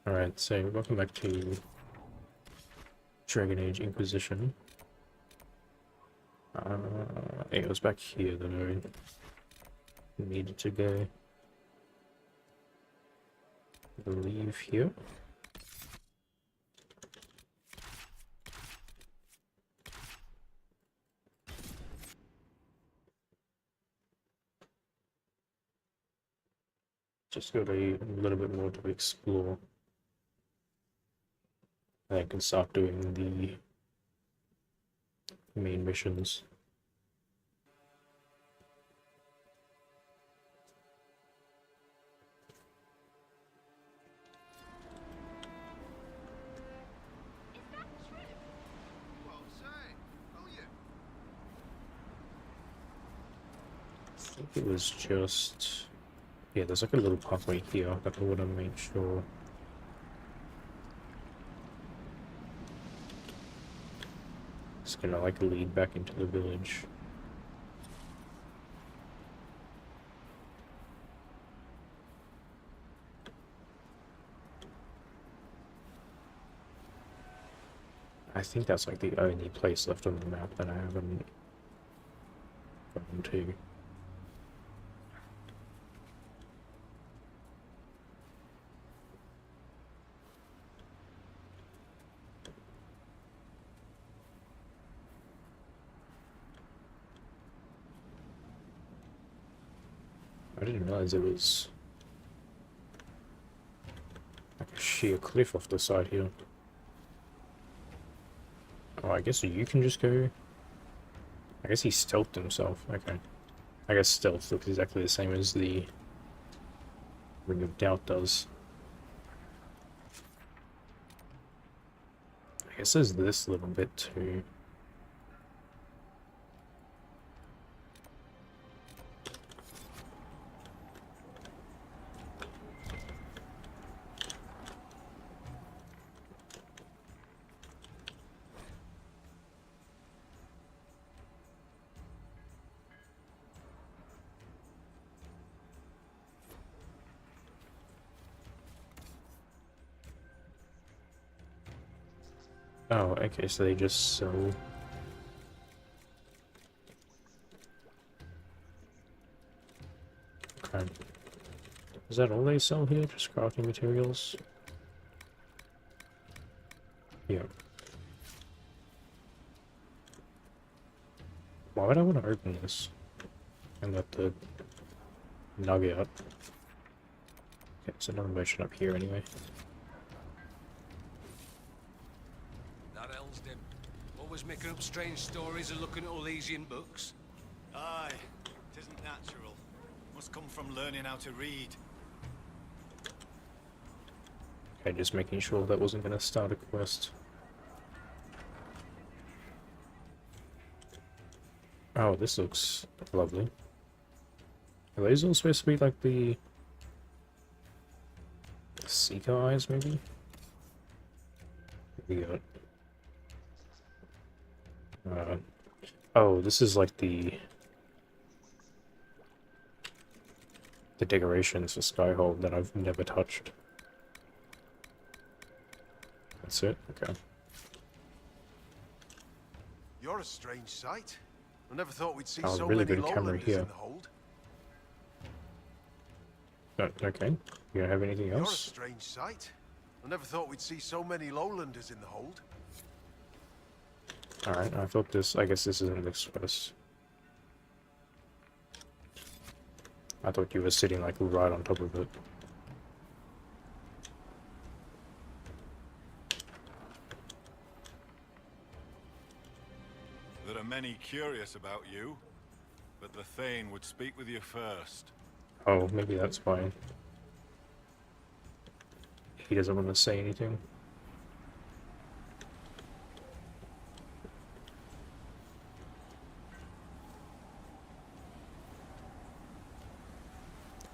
Alright, so welcome back to Dragon Age Inquisition. It was back here that I needed to go. I believe here. Just got a little bit more to explore. I can start doing the main missions. I think it was just... yeah, there's like a little pathway here that I want to make sure it's gonna like lead back into the village. I think that's like the only place left on the map that I haven't gone to. I didn't realize it was like a sheer cliff off the side here. Oh, I guess you can just go... I guess he stealthed himself. Okay. I guess stealth looks exactly the same as the Ring of Doubt does. I guess there's this little bit too. Oh, okay, so they just sell... okay. Is that all they sell here? Just crafting materials? Yeah. Why would I want to open this? And let the nugget up. Okay, it's another merchant up here anyway. Always making up strange stories and looking at Olesian books. Aye, it isn't natural. Must come from learning how to read. Okay, just making sure that wasn't going to start a quest. Oh, this looks lovely. Are those all supposed to be like the Seeker eyes, maybe? We got... oh, this is like the decorations for Skyhold that I've never touched. That's it? Okay. You're a strange sight. I never thought we'd see Oh, so really many good camera lowlanders here. in the hold. Okay. You don't have anything You're a else? strange sight. I never thought we'd see so many lowlanders in the hold. Alright, I thought this... I guess this isn't this quest. I thought you were sitting like right on top of it. There are many curious about you, but the Thane would speak with you first. Oh, maybe that's why he doesn't want to say anything.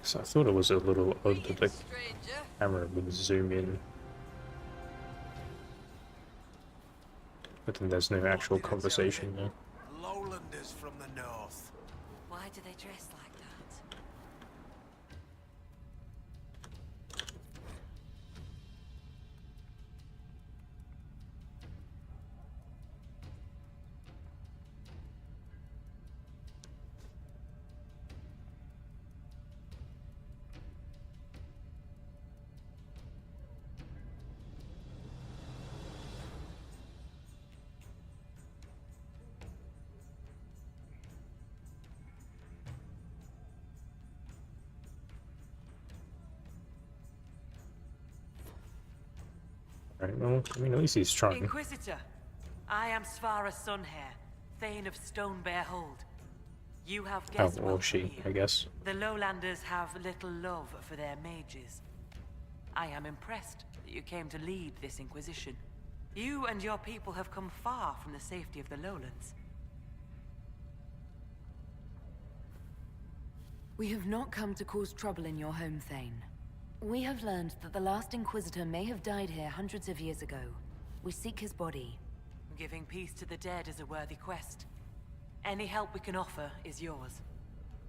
So I thought it was a little odd that the camera would zoom in, but then there's no actual conversation there. Lowlanders from the north. Why do they dress like that? Right, well, I mean, at least he's trying. Inquisitor, I am Svara Sunhair, Thane of Stonebear Hold. You have Oh, guessed or well she, here. I guess. The Lowlanders have little love for their mages. I am impressed that you came to lead this Inquisition. You and your people have come far from the safety of the Lowlands. We have not come to cause trouble in your home, Thane. We have learned that the last Inquisitor may have died here hundreds of years ago. We seek his body. Giving peace to the dead is a worthy quest. Any help we can offer is yours.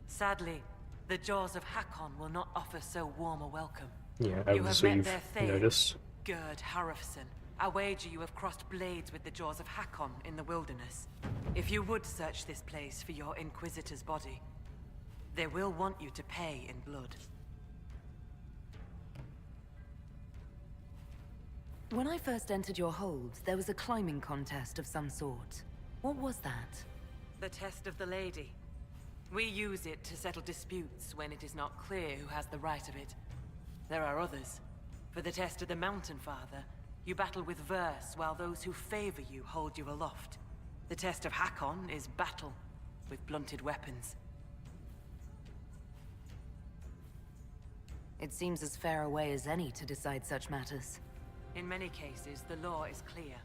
Sadly, the jaws of Hakon will not offer so warm a welcome. Yeah, You have obviously met you've their Thane, noticed. Gerd Harrofson. I wager you have crossed blades with the jaws of Hakon in the wilderness. If you would search this place for your Inquisitor's body, they will want you to pay in blood. When I first entered your hold, there was a climbing contest of some sort. What was that? The test of the lady. We use it to settle disputes when it is not clear who has the right of it. There are others. For the test of the Mountain Father, you battle with verse while those who favor you hold you aloft. The test of Hakon is battle, with blunted weapons. It seems as fair a way as any to decide such matters. In many cases, the law is clear.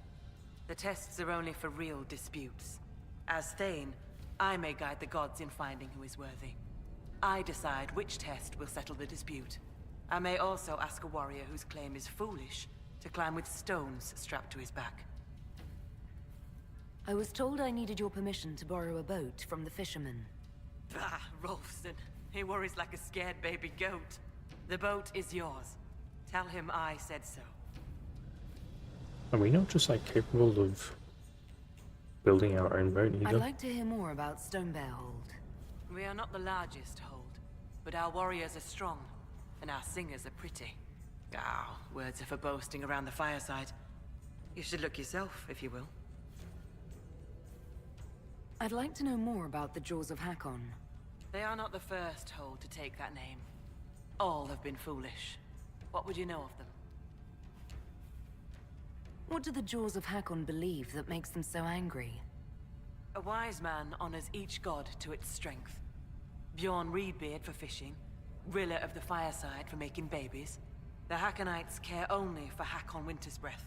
The tests are only for real disputes. As Thane, I may guide the gods in finding who is worthy. I decide which test will settle the dispute. I may also ask a warrior whose claim is foolish to climb with stones strapped to his back. I was told I needed your permission to borrow a boat from the fisherman. Bah, Rolfson. He worries like a scared baby goat. The boat is yours. Tell him I said so. Are we not just like capable of building our own boat I'd either? like to hear more about Stonebear Hold. We are not the largest hold, but our warriors are strong, and our singers are pretty. Ah, words are for boasting around the fireside. You should look yourself, if you will. I'd like to know more about the Jaws of Hakon. They are not the first hold to take that name. All have been foolish. What would you know of them? What do the Jaws of Hakon believe that makes them so angry? A wise man honors each god to its strength. Bjorn Reedbeard for fishing, Rilla of the Fireside for making babies. The Hakonites care only for Hakon Wintersbreath,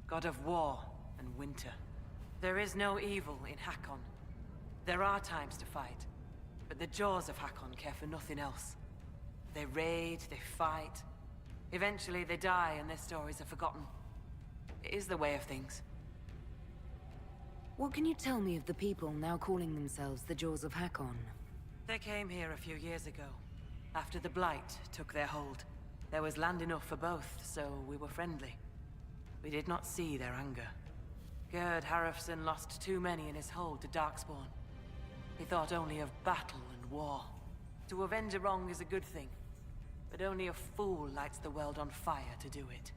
god of war and winter. There is no evil in Hakon. There are times to fight, but the Jaws of Hakon care for nothing else. They raid, they fight. Eventually they die and their stories are forgotten. It is the way of things. What can you tell me of the people now calling themselves the Jaws of Hakon? They came here a few years ago, after the Blight took their hold. There was land enough for both, so we were friendly. We did not see their anger. Gerd Harrofson lost too many in his hold to Darkspawn. He thought only of battle and war. To avenge a wrong is a good thing, but only a fool lights the world on fire to do it.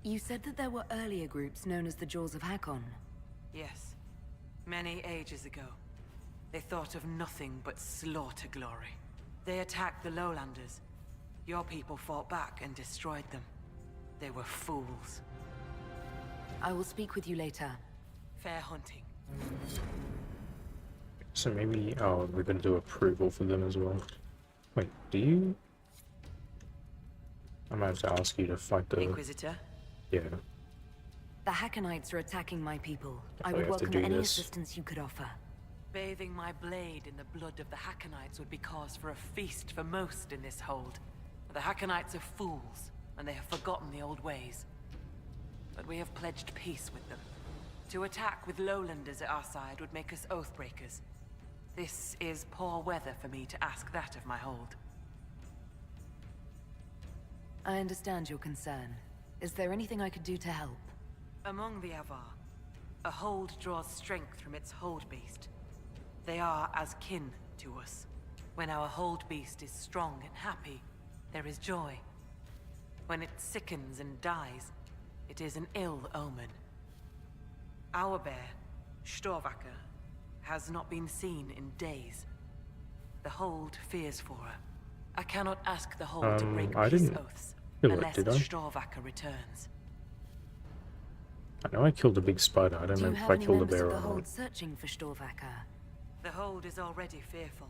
You said that there were earlier groups known as the Jaws of Hakon. Yes, many ages ago. They thought of nothing but slaughter glory. They attacked the Lowlanders. Your people fought back and destroyed them. They were fools. I will speak with you later. Fair hunting. So maybe, oh, we're gonna do approval for them as well. Wait, do you? I might have to ask you to fight the. Inquisitor? Yeah. The Hakonites are attacking my people. I we would have to welcome do any this. assistance you could offer. Bathing my blade in the blood of the Hakonites would be cause for a feast for most in this hold. The Hakonites are fools, and they have forgotten the old ways. But we have pledged peace with them. To attack with Lowlanders at our side would make us oathbreakers. This is poor weather for me to ask that of my hold. I understand your concern. Is there anything I could do to help? Among the Avar, a hold draws strength from its hold beast. They are as kin to us. When our hold beast is strong and happy, there is joy. When it sickens and dies, it is an ill omen. Our bear, Storvacker, has not been seen in days. The hold fears for her. I cannot ask the hold to break I peace didn't- oaths. Feel like, unless did I? Storvacker returns. I know I killed a big spider. I don't Do you know if have I any killed a members bear of or the not. Hold searching for Storvacker? The Hold is already fearful.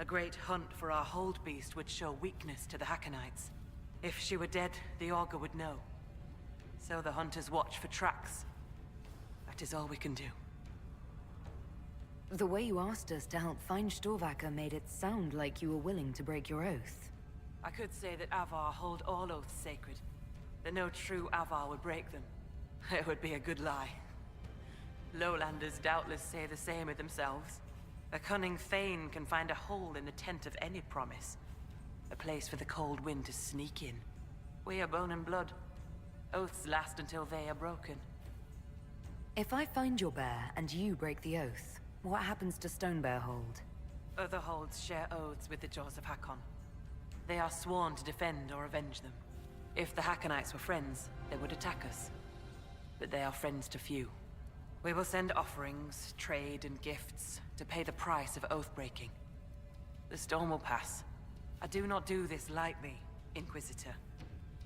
A great hunt for our Hold beast would show weakness to the Hackonites. If she were dead, the Augur would know. So the hunters watch for tracks. That is all we can do. The way you asked us to help find Storvacker made it sound like you were willing to break your oath. I could say that Avar hold all oaths sacred, that no true Avar would break them. It would be a good lie. Lowlanders doubtless say the same of themselves. A cunning Thane can find a hole in the tent of any promise. A place for the cold wind to sneak in. We are bone and blood. Oaths last until they are broken. If I find your bear and you break the oath, what happens to Stonebear Hold? Other holds share oaths with the Jaws of Hakon. They are sworn to defend or avenge them. If the Hackonites were friends, they would attack us. But they are friends to few. We will send offerings, trade, and gifts to pay the price of oath-breaking. The storm will pass. I do not do this lightly, Inquisitor.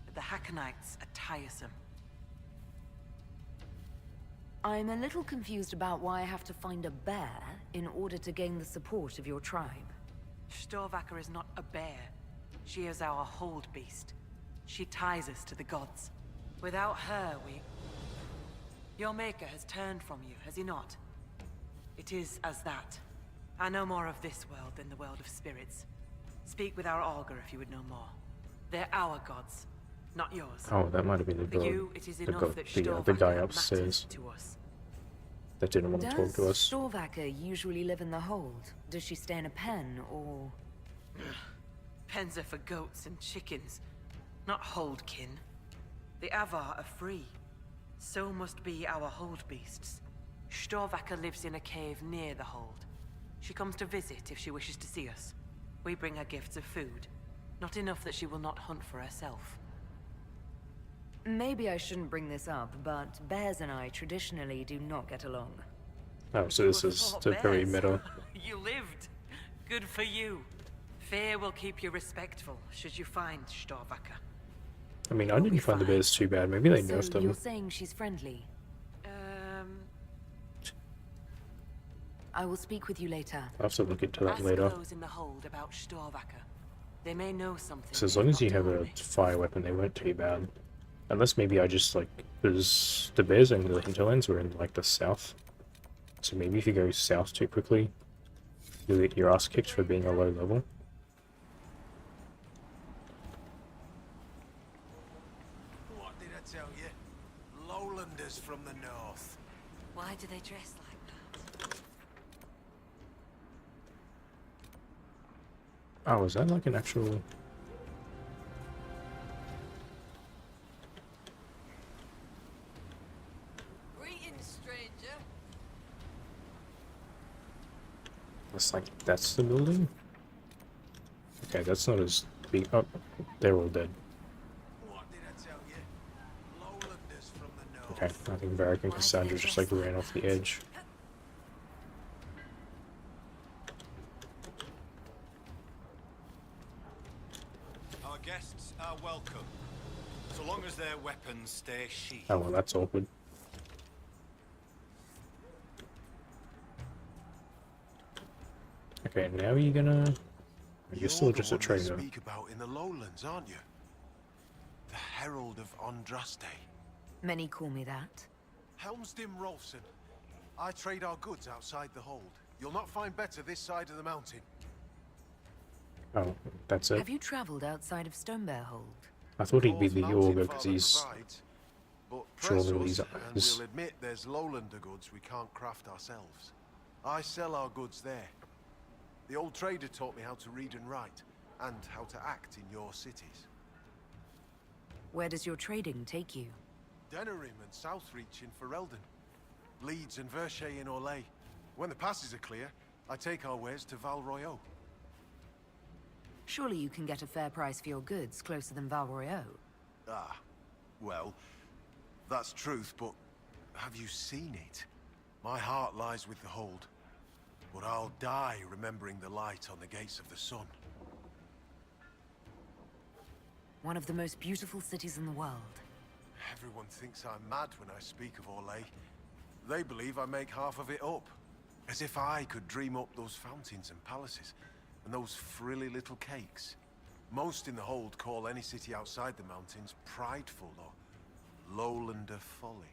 But the Hackonites are tiresome. I'm a little confused about why I have to find a bear in order to gain the support of your tribe. Storvacker is not a bear. She is our hold beast. She ties us to the gods. Without her, we... Your maker has turned from you, has he not? It is as that. I know more of this world than the world of spirits. Speak with our Augur if you would know more. They're our gods, not yours. Oh, that might have been For you, it is enough that the Storvacker guy matters upstairs to us. that didn't want to talk to us. Does Storvacker usually live in the Hold? Does she stay in a pen, or...? Pens are for goats and chickens, not holdkin. The Avar are free. So must be our hold beasts. Storvacker lives in a cave near the hold. She comes to visit if she wishes to see us. We bring her gifts of food. Not enough that she will not hunt for herself. Maybe I shouldn't bring this up, but bears and I traditionally do not get along. Oh, so this is Fought the very bears. meta. You lived. Good for you. Fear will keep you respectful should you find Storvacker. I mean, I didn't find the bears too bad. Maybe they So nerfed them. you're saying she's friendly? I will speak with you later. I'll have to look into that Ask later. those in the hold about Storvacker. They may know something. So as they long as not you have told a me. fire weapon, they weren't too bad. Unless maybe I just like, because the bears in the hinterlands were in like the south. So maybe if you go south too quickly, you'll get your ass kicked for being a low level. What did I tell you? Lowlanders from the north. Why do they dress like that? Oh, is that like an actual... Greetings, stranger. That's the building? Okay, that's not as big. Oh, they're all dead. What did I tell you? Lowlanders from the north. Okay, I think Varric and Cassandra just like ran off the edge. Our guests are welcome, so long as their weapons stay sheathed. Oh well, that's awkward. Okay, now you're gonna... You're still just a the one they trainer. speak about in the lowlands, aren't you? The Herald of Andraste. Many call me that. Helmsdim Rolfson. I trade our goods outside the hold. You'll not find better this side of the mountain. Oh, that's it? Have you traveled outside of Stonebear Hold? I thought he'd be Lord's the Mountain Augur because Father he's... provides, but surely press us, these and eyes. we'll admit there's lowlander goods we can't craft ourselves. I sell our goods there. The old trader taught me how to read and write, and how to act in your cities. Where does your trading take you? Denerim and Southreach in Ferelden. Leeds and Verchet in Orlais. When the passes are clear, I take our wares to Val Royeaux. Surely you can get a fair price for your goods closer than Val Royeaux. Ah, well, that's truth, but have you seen it? My heart lies with the hold, but I'll die remembering the light on the gates of the sun. one of the most beautiful cities in the world. Everyone thinks I'm mad when I speak of Orlais. They believe I make half of it up. As if I could dream up those fountains and palaces, and those frilly little cakes. Most in the hold call any city outside the mountains prideful or lowlander folly.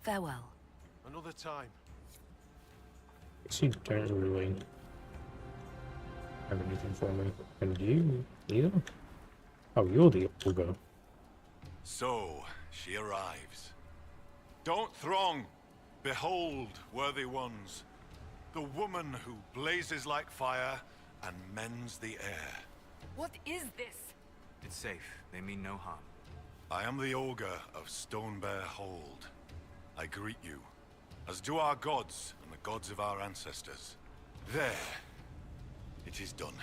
Farewell. Another time. You don't really have anything for me. And you either? Oh, you're the ogre. So, she arrives. Don't throng! Behold, worthy ones, the woman who blazes like fire and mends the air. What is this? It's safe. They mean no harm. I am the ogre of Stonebear Hold. I greet you, as do our gods and the gods of our ancestors. There. It is done.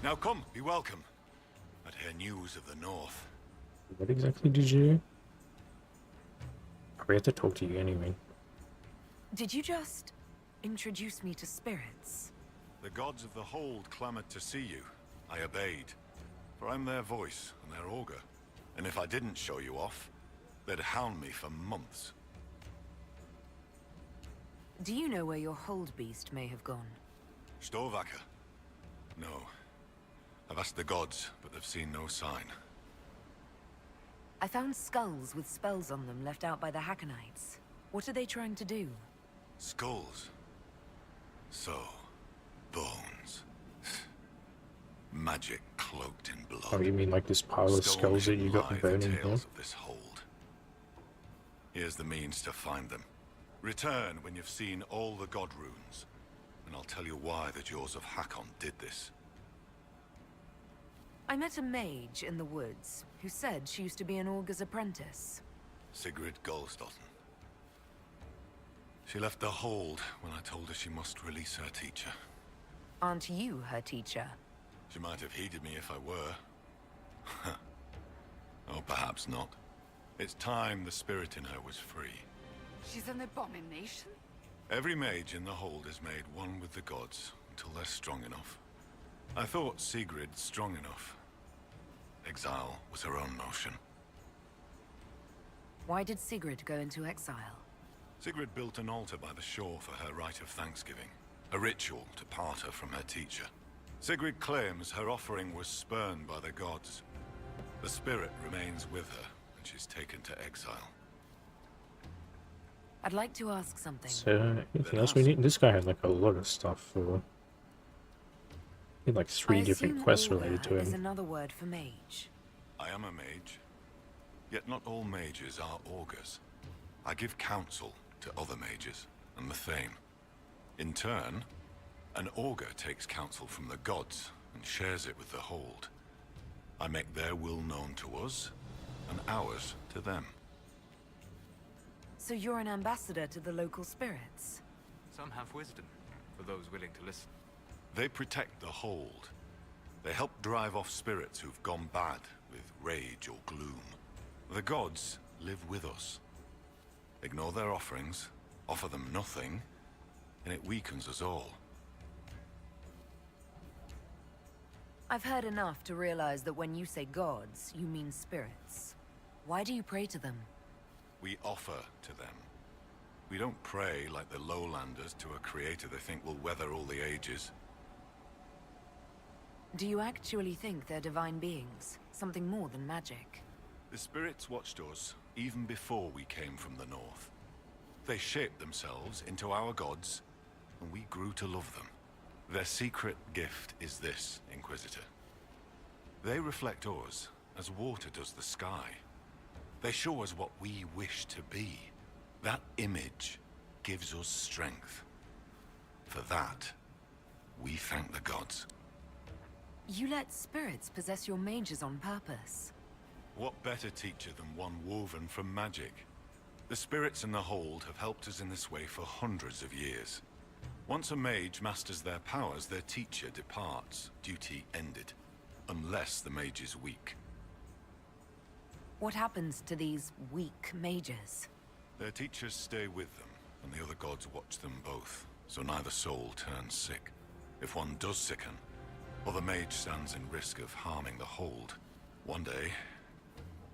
Now come, be welcome. I'd hear news of the north. What exactly did you do? We have to talk to you anyway. Did you just introduce me to spirits? The gods of the Hold clamored to see you. I obeyed, for I'm their voice and their augur. And if I didn't show you off, they'd hound me for months. Do you know where your hold beast may have gone? Storvaker? No. I've asked the gods, but they've seen no sign. I found skulls with spells on them left out by the Hackonites. What are they trying to do? Skulls. So, bones. Magic cloaked in blood. Oh, you mean like this pile of skulls that you got live burning here? tales of this hold. Here's the means to find them. Return when you've seen all the god runes, and I'll tell you why the Jaws of Hakon did this. I met a mage in the woods who said she used to be an augur's apprentice. Sigrid Golsdotten. She left the hold when I told her she must release her teacher. Aren't you her teacher? She might have heeded me if I were. Oh, perhaps not. It's time the spirit in her was free. She's an abomination? Every mage in the hold is made one with the gods until they're strong enough. I thought Sigrid strong enough. Exile was her own notion. Why did Sigrid go into exile? Sigrid built an altar by the shore for her rite of thanksgiving, a ritual to part her from her teacher. Sigrid claims her offering was spurned by the gods. The spirit remains with her, and she's taken to exile. I'd like to ask something. So, anything else we need? This guy had like a lot of stuff for... He had like 3 different quests related to Is him. another word for mage. I am a mage, yet not all mages are augurs. I give counsel to other mages and the Thane. In turn, an augur takes counsel from the gods and shares it with the Hold. I make their will known to us, and ours to them. So you're an ambassador to the local spirits? Some have wisdom, for those willing to listen. They protect the Hold. They help drive off spirits who've gone bad with rage or gloom. The gods live with us. Ignore their offerings, offer them nothing, and it weakens us all. I've heard enough to realize that when you say gods, you mean spirits. Why do you pray to them? We offer to them. We don't pray like the lowlanders to a creator they think will weather all the ages. Do you actually think they're divine beings? Something more than magic? The spirits watched us even before we came from the north. They shaped themselves into our gods, and we grew to love them. Their secret gift is this, Inquisitor. They reflect us as water does the sky. They show us what we wish to be. That image gives us strength. For that, we thank the gods. You let spirits possess your mages on purpose. What better teacher than one woven from magic? The spirits in the Hold have helped us in this way for hundreds of years. Once a mage masters their powers, their teacher departs, duty ended. Unless the mage is weak. What happens to these weak mages? Their teachers stay with them, and the other gods watch them both, so neither soul turns sick. If one does sicken, or the mage stands in risk of harming the hold. One day,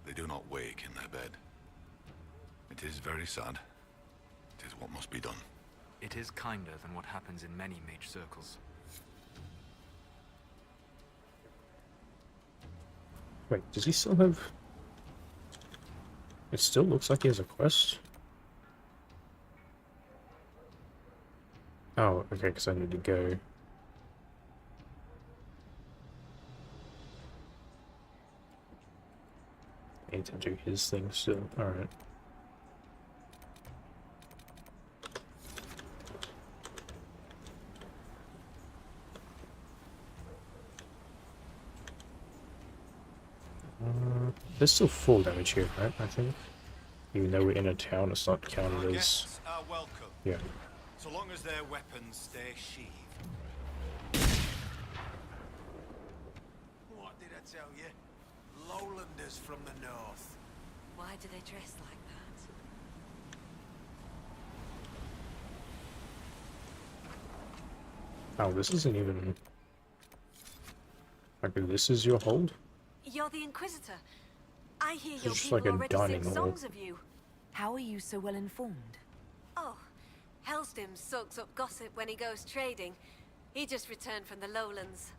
they do not wake in their bed. It is very sad. It is what must be done. It is kinder than what happens in many mage circles. Wait, does he still have... It still looks like he has a quest. Oh, okay, because I need to go. I need to do his thing still. Alright. There's still full damage here, right? I think. Even though we're in a town, it's not counted Our as... guests are welcome, Yeah. so long as their weapons stay sheathed. What did I tell you? Lowlanders from the north. Why do they dress like that? Oh, this isn't even... Like, this is your hold? You're the Inquisitor. I hear It's your just people like a already dining sing hall. songs of you. How are you so well informed? Oh, Helstim soaks up gossip when he goes trading. He just returned from the lowlands.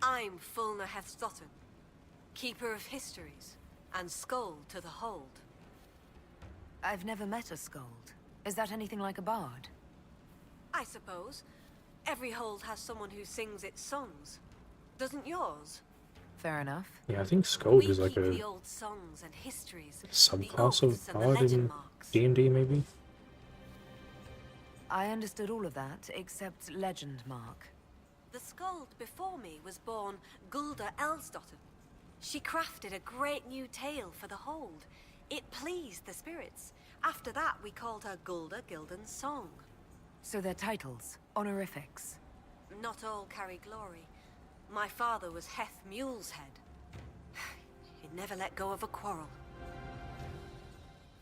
I'm Fulna Hethstotten, keeper of histories, and Scold to the hold. I've never met a Scold. Is that anything like a bard? I suppose. Every hold has someone who sings its songs. Doesn't yours? Fair enough. Yeah, I think Scold We is like keep a the old songs and histories, the subclass oaths of and the bard legend in marks. D&D, maybe? I understood all of that, except Legend Mark. The Skald before me was born Gulda Elsdotter. She crafted a great new tale for the hold. It pleased the spirits. After that, we called her Gulda Gildan's Song. So they're titles, honorifics. Not all carry glory. My father was Heth Mule's head. He'd never let go of a quarrel.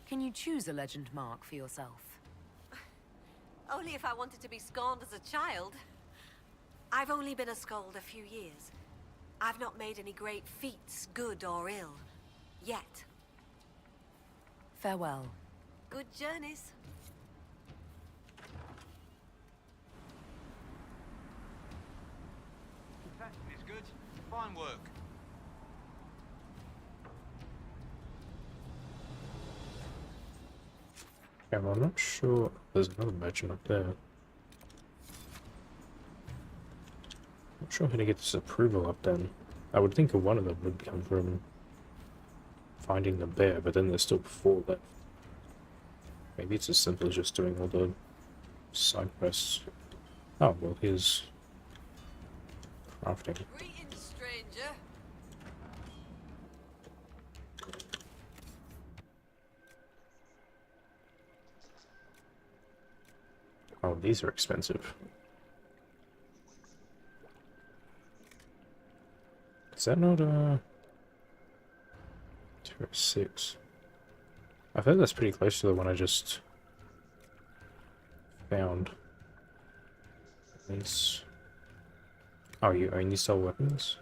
Can you choose a Legend Mark for yourself? Only if I wanted to be scorned as a child. I've only been a Skald a few years. I've not made any great feats, good or ill. Yet. Farewell. Good journeys. It's good. Fine work. Yeah, well, I'm not sure. There's another merchant up there. Not sure how to get this approval up then. I would think one of them would come from finding the bear, but then there's still 4 left. Maybe it's as simple as just doing all the side quests. Oh, well, here's crafting. Greetings, stranger. Oh, these are expensive. Is that not 206? I think that's pretty close to the one I just found. These. Oh, you only sell weapons?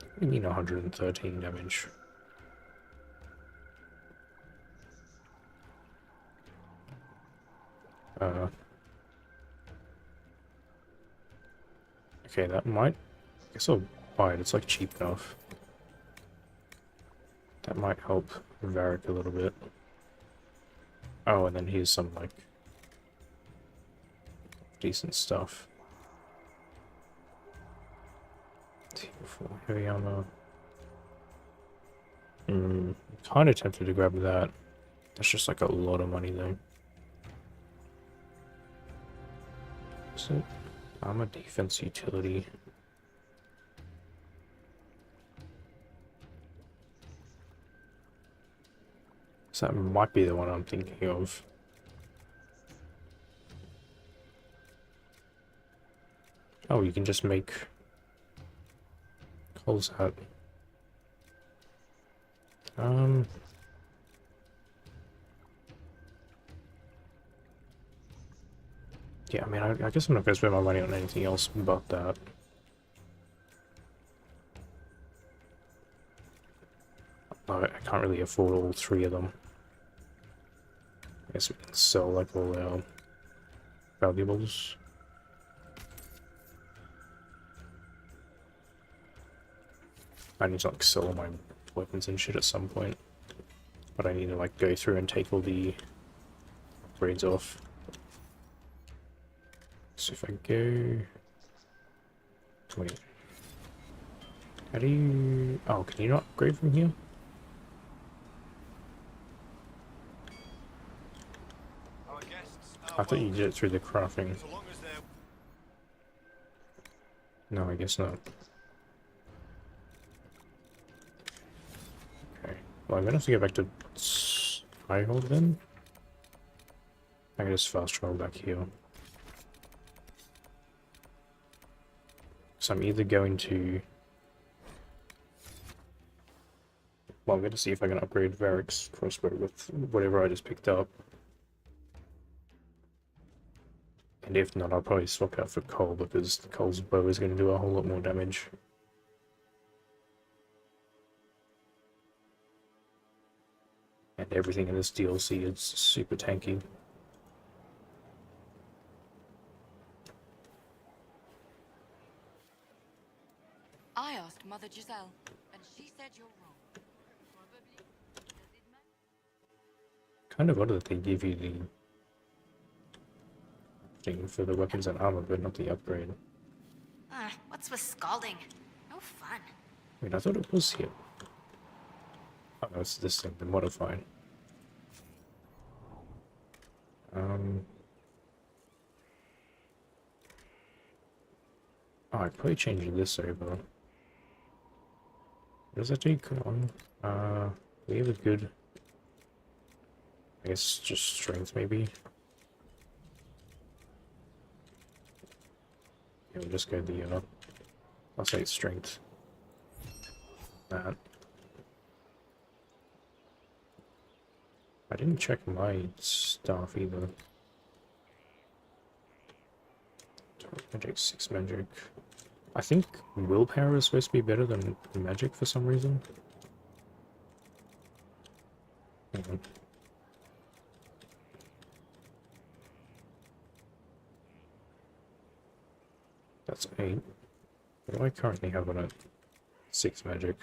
What do you mean 113 damage? Okay, that might... I guess I'll buy it, it's like cheap enough. That might help Varric a little bit. Oh, and then here's some, like, decent stuff. Tier 4 heavy armor. Kinda tempted to grab that. That's just like a lot of money though. Is it? Armor defense utility. So that might be the one I'm thinking of. Oh, you can just make calls out. Yeah, I mean, I guess I'm not going to spend my money on anything else but that. I can't really afford all three of them. I guess we can sell like all our valuables. I need to like sell all my weapons and shit at some point. But I need to like go through and take all the upgrades off. So if I go... Wait. How do you... Oh, can you not upgrade from here? Our guests are I thought you welcome, did it through the crafting. so long as they're No, I guess not. Okay. Well, I'm gonna have to go back to Highhold then. I can just fast travel back here. So I'm either going to... Well, I'm going to see if I can upgrade Varric's crossbow with whatever I just picked up. And if not, I'll probably swap out for Cole, because Cole's bow is going to do a whole lot more damage. And everything in this DLC is super tanky. I asked Mother Giselle, and she said you're wrong. Kind of odd that they give you the thing for the weapons and armor, but not the upgrade. What's with scalding? No fun. Wait, I thought it was here. Oh no, it's this thing, the modified. Oh, I probably changed this over. What does that take on? We have a good... I guess just strength, maybe? Yeah, we'll just go the, I'll say strength. That. I didn't check my stuff either. Magic, 6 magic. I think willpower is supposed to be better than magic for some reason. Hang on. That's 8. What do I currently have on it? 6 magic.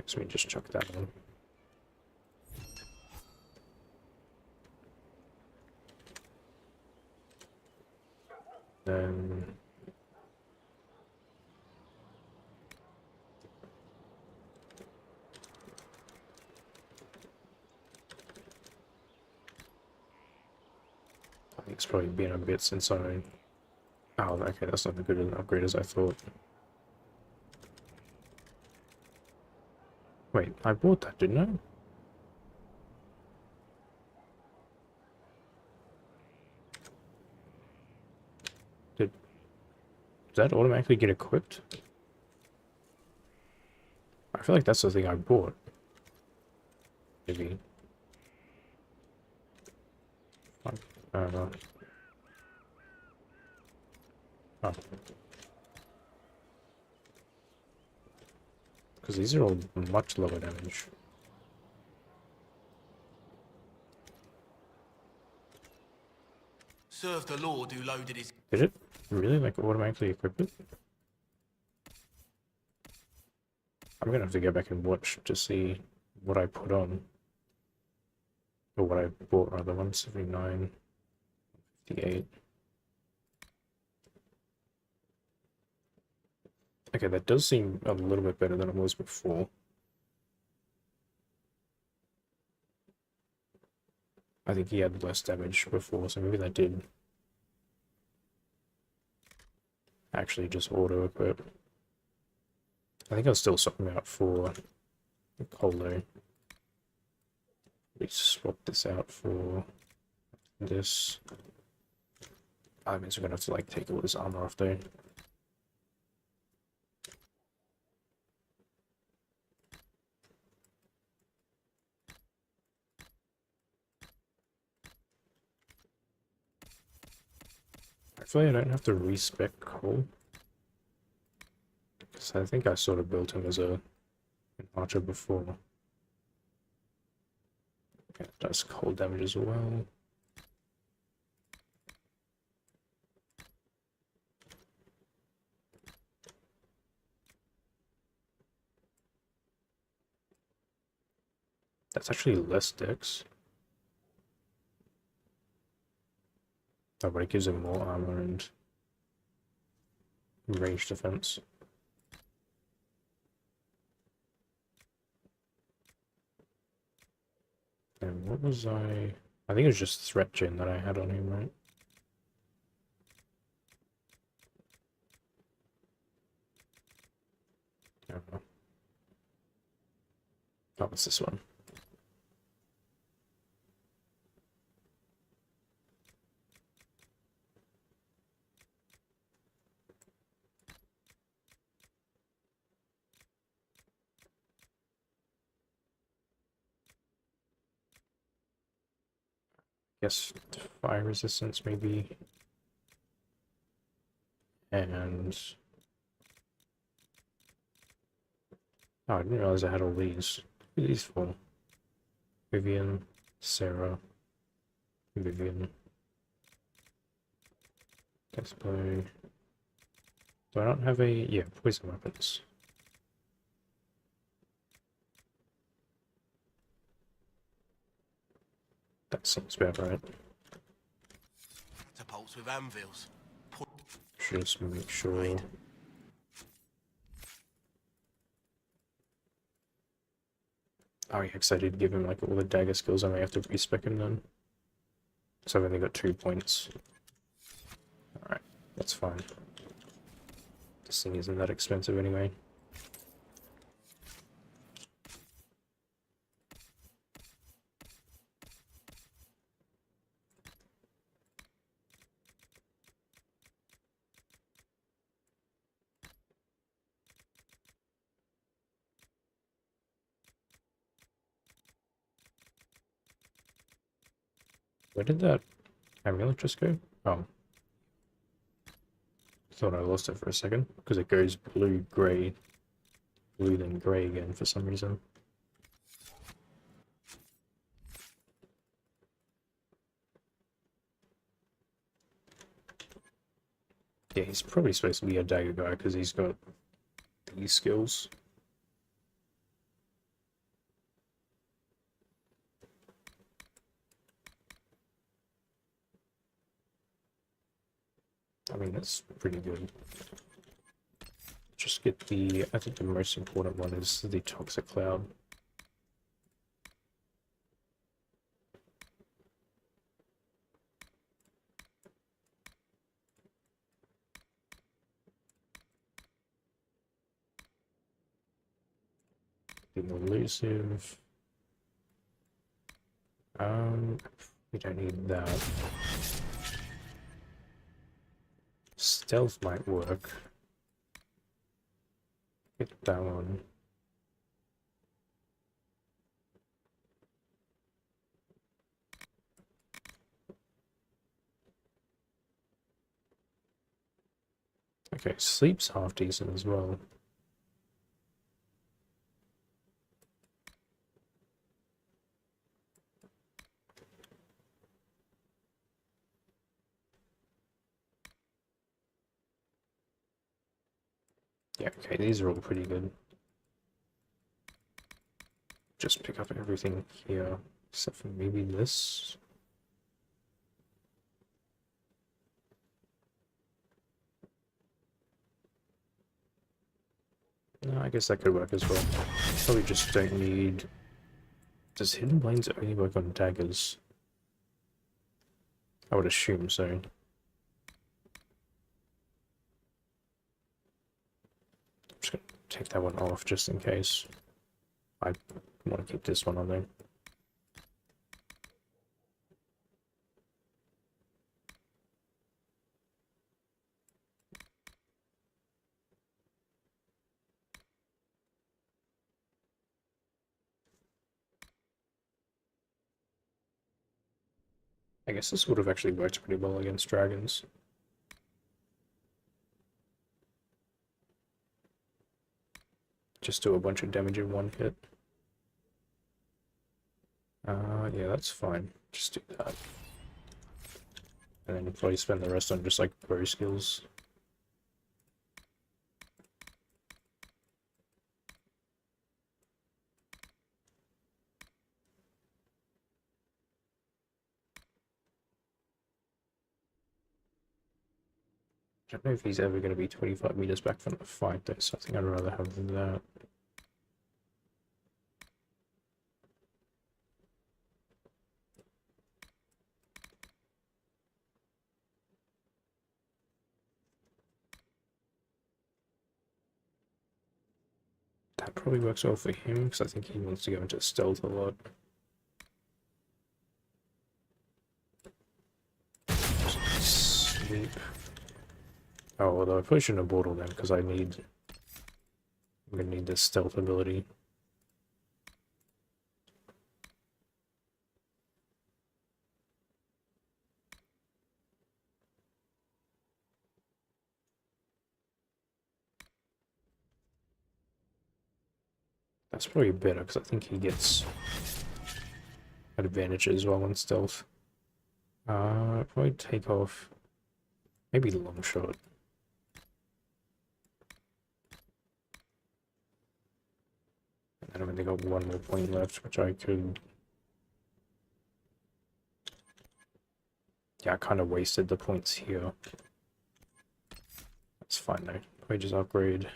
So we just chuck that on. Then... I think it's probably been a bit since I... Oh, okay, that's not as good an upgrade as I thought. Wait, I bought that, didn't I? Does that automatically get equipped? I feel like that's the thing I bought. Maybe. I don't know. Oh. Because these are all much lower damage. Serve the Lord who loaded his... Did it really, like, automatically equip it? I'm gonna have to go back and watch to see what I put on. Or what I bought, rather. 179, 58. Okay, that does seem a little bit better than it was before. I think he had less damage before, so maybe that did actually just auto-equip. I think I'll still swap him out for Colo. We swap this out for this. That means we're gonna have to like take all this armor off though. Hopefully I don't have to respec Cole. Because I think I sort of built him as an archer before. Okay, it does cold damage as well. That's actually less dex. Oh, but it gives him more armor and range defense. And what was I think it was just threat gen that I had on him, right? I don't know. Oh, it's this one. Guess fire resistance maybe. And oh, I didn't realize I had all these. What are these for? Vivian, Sarah, Vivian. Despo. Do I not have a yeah, poison weapons? That seems about right. To bolts with anvils. Just make sure. Oh yeah, because I did give him like all the dagger skills, I may have to respec him then. So I've only got 2 points. Alright, that's fine. This thing isn't that expensive anyway. Where did that amulet just go? Oh. Thought I lost it for a second, because it goes blue, grey, blue then grey again for some reason. Yeah, he's probably supposed to be a dagger guy, because he's got these skills. I mean, that's pretty good. Just get the, I think the most important one is the Toxic Cloud. Be more elusive. We don't need that. Stealth might work. Get that one. Okay, sleep's half decent as well. Yeah, okay, these are all pretty good. Just pick up everything here, except for maybe this. No, I guess that could work as well. Probably just don't need... Does Hidden Blades only work on daggers? I would assume so. Just gonna take that one off just in case. I want to keep this one on there. I guess this would have actually worked pretty well against dragons. just do a bunch of damage in one hit. Yeah, that's fine. Just do that. And then probably spend the rest on just like bow skills. I don't know if he's ever going to be 25 meters back from the fight, though, so I think I'd rather have that. That probably works well for him, because I think he wants to go into stealth a lot. Sleep. Oh, although I probably shouldn't have bought all them, because I'm going to need this stealth ability. That's probably better, because I think he gets advantages while on stealth. Probably take off maybe long shot. And then I've only got one more point left, which I could... Yeah, I kind of wasted the points here. That's fine though. Probably just upgrade.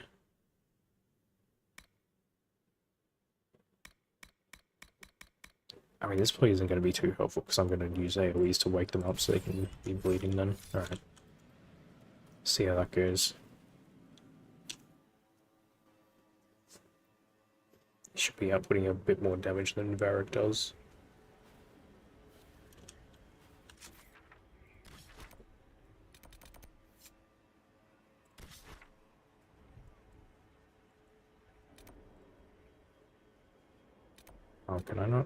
I mean, this play isn't going to be too helpful because I'm going to use AoEs to wake them up so they can be bleeding then. Alright. See how that goes. He should be outputting a bit more damage than Varric does. Oh, can I not?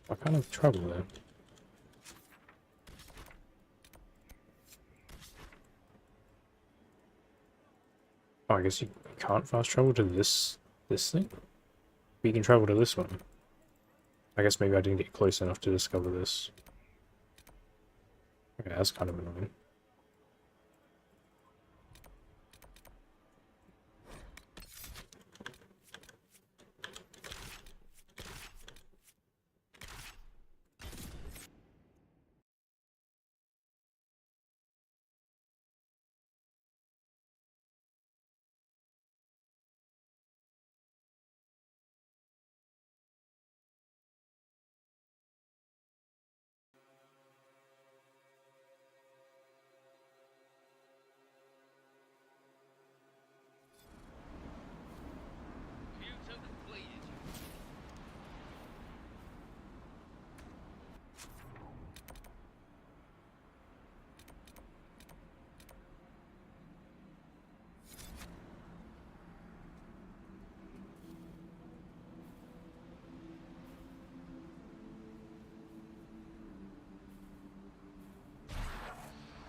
What kind of trouble there? Oh, I guess you can't fast travel to this thing? But you can travel to this one. I guess maybe I didn't get close enough to discover this. Okay, that's kind of annoying.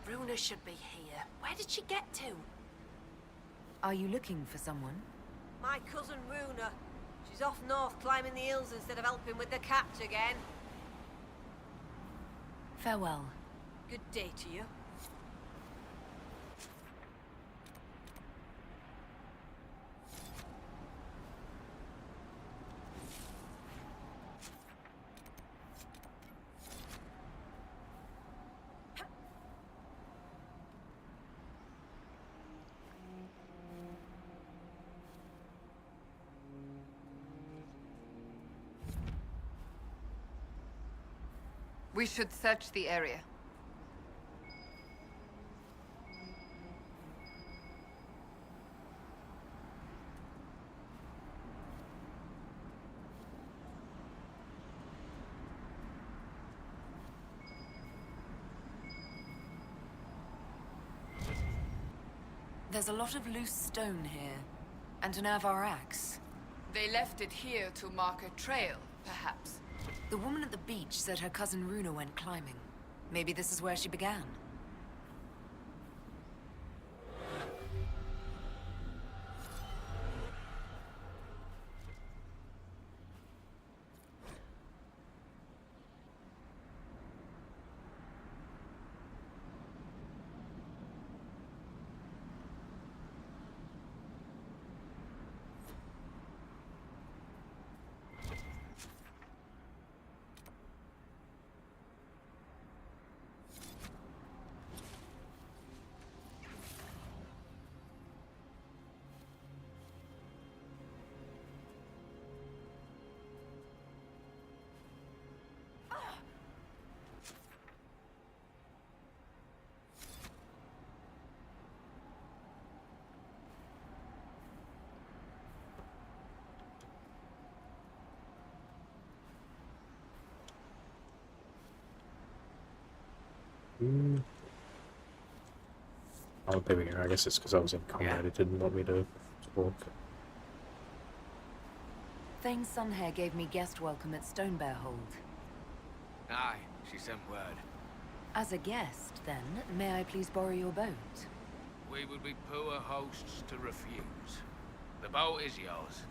Runa should be here. Where did she get to? Are you looking for someone? My cousin Runa. She's off north climbing the hills instead of helping with the catch again. Farewell. Good day to you. We should search the area. There's a lot of loose stone here, and an Avar axe. They left it here to mark a trail, perhaps. The woman at the beach said her cousin Runa went climbing. Maybe this is where she began. Oh, there we go. I guess it's because I was in combat. It didn't want me to walk. Thane Sunhair gave me guest welcome at Stonebear Hold. Aye, she sent word. As a guest, then, may I please borrow your boat? We would be poor hosts to refuse. The boat is yours.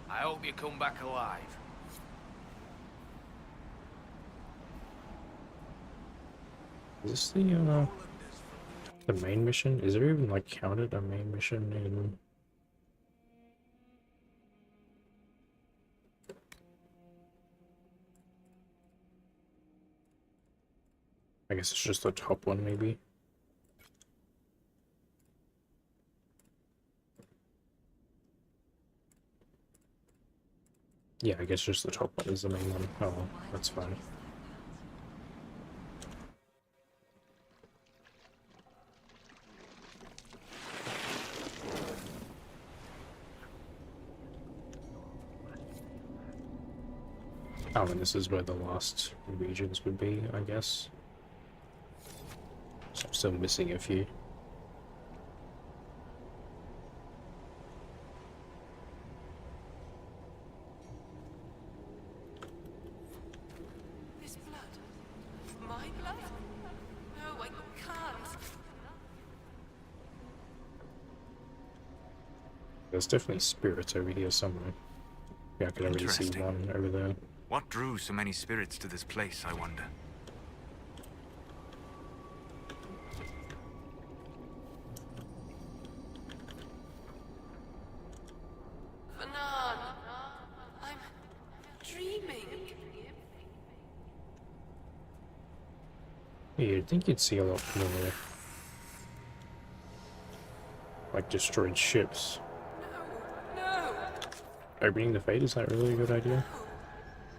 I hope you come back alive. Is this the main mission? Is there even like counted a main mission in? I guess it's just the top one, maybe. Yeah, I guess just the top one is the main one. Oh, well, that's fine. Oh, and this is where the last regions would be, I guess. So I'm still missing a few. This blood? My blood? No, I can't. There's definitely spirits over here somewhere. Yeah, I can already see one over there. What drew so many spirits to this place, I wonder? Fanan, I'm dreaming. Yeah, you'd think you'd see a lot more, like, destroyed ships. No. Opening the Fate, is that really a good idea?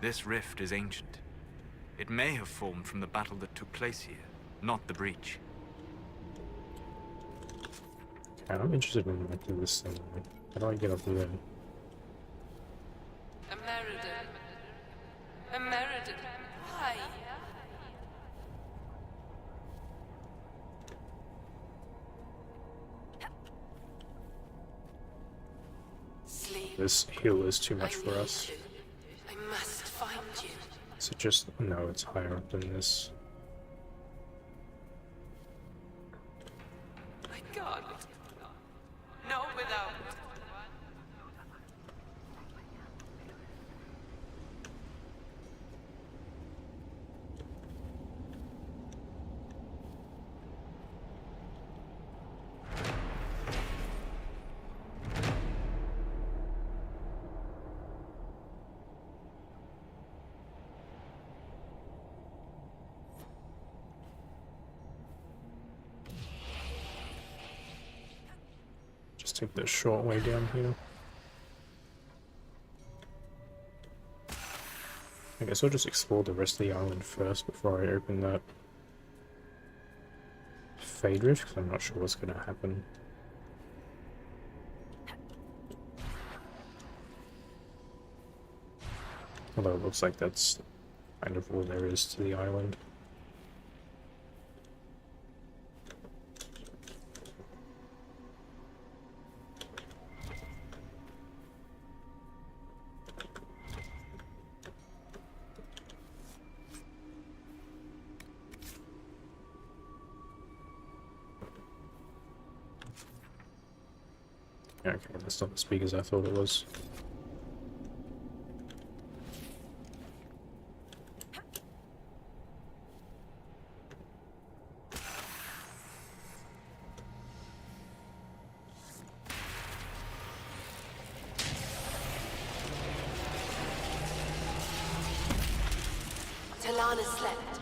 This rift is ancient. It may have formed from the battle that took place here, not the breach. Okay, I'm interested in like this thing. How do I get up there? American. Why? Sleep. This hill is too much for us. I must find you. So just no, it's higher up than this. I can't. No, without. Just take the short way down here. I guess I'll just explore the rest of the island first before I open that Fade Rift, because I'm not sure what's going to happen. Although it looks like that's kind of all there is to the island. Okay, that's not as big as I thought it was. Talana slept.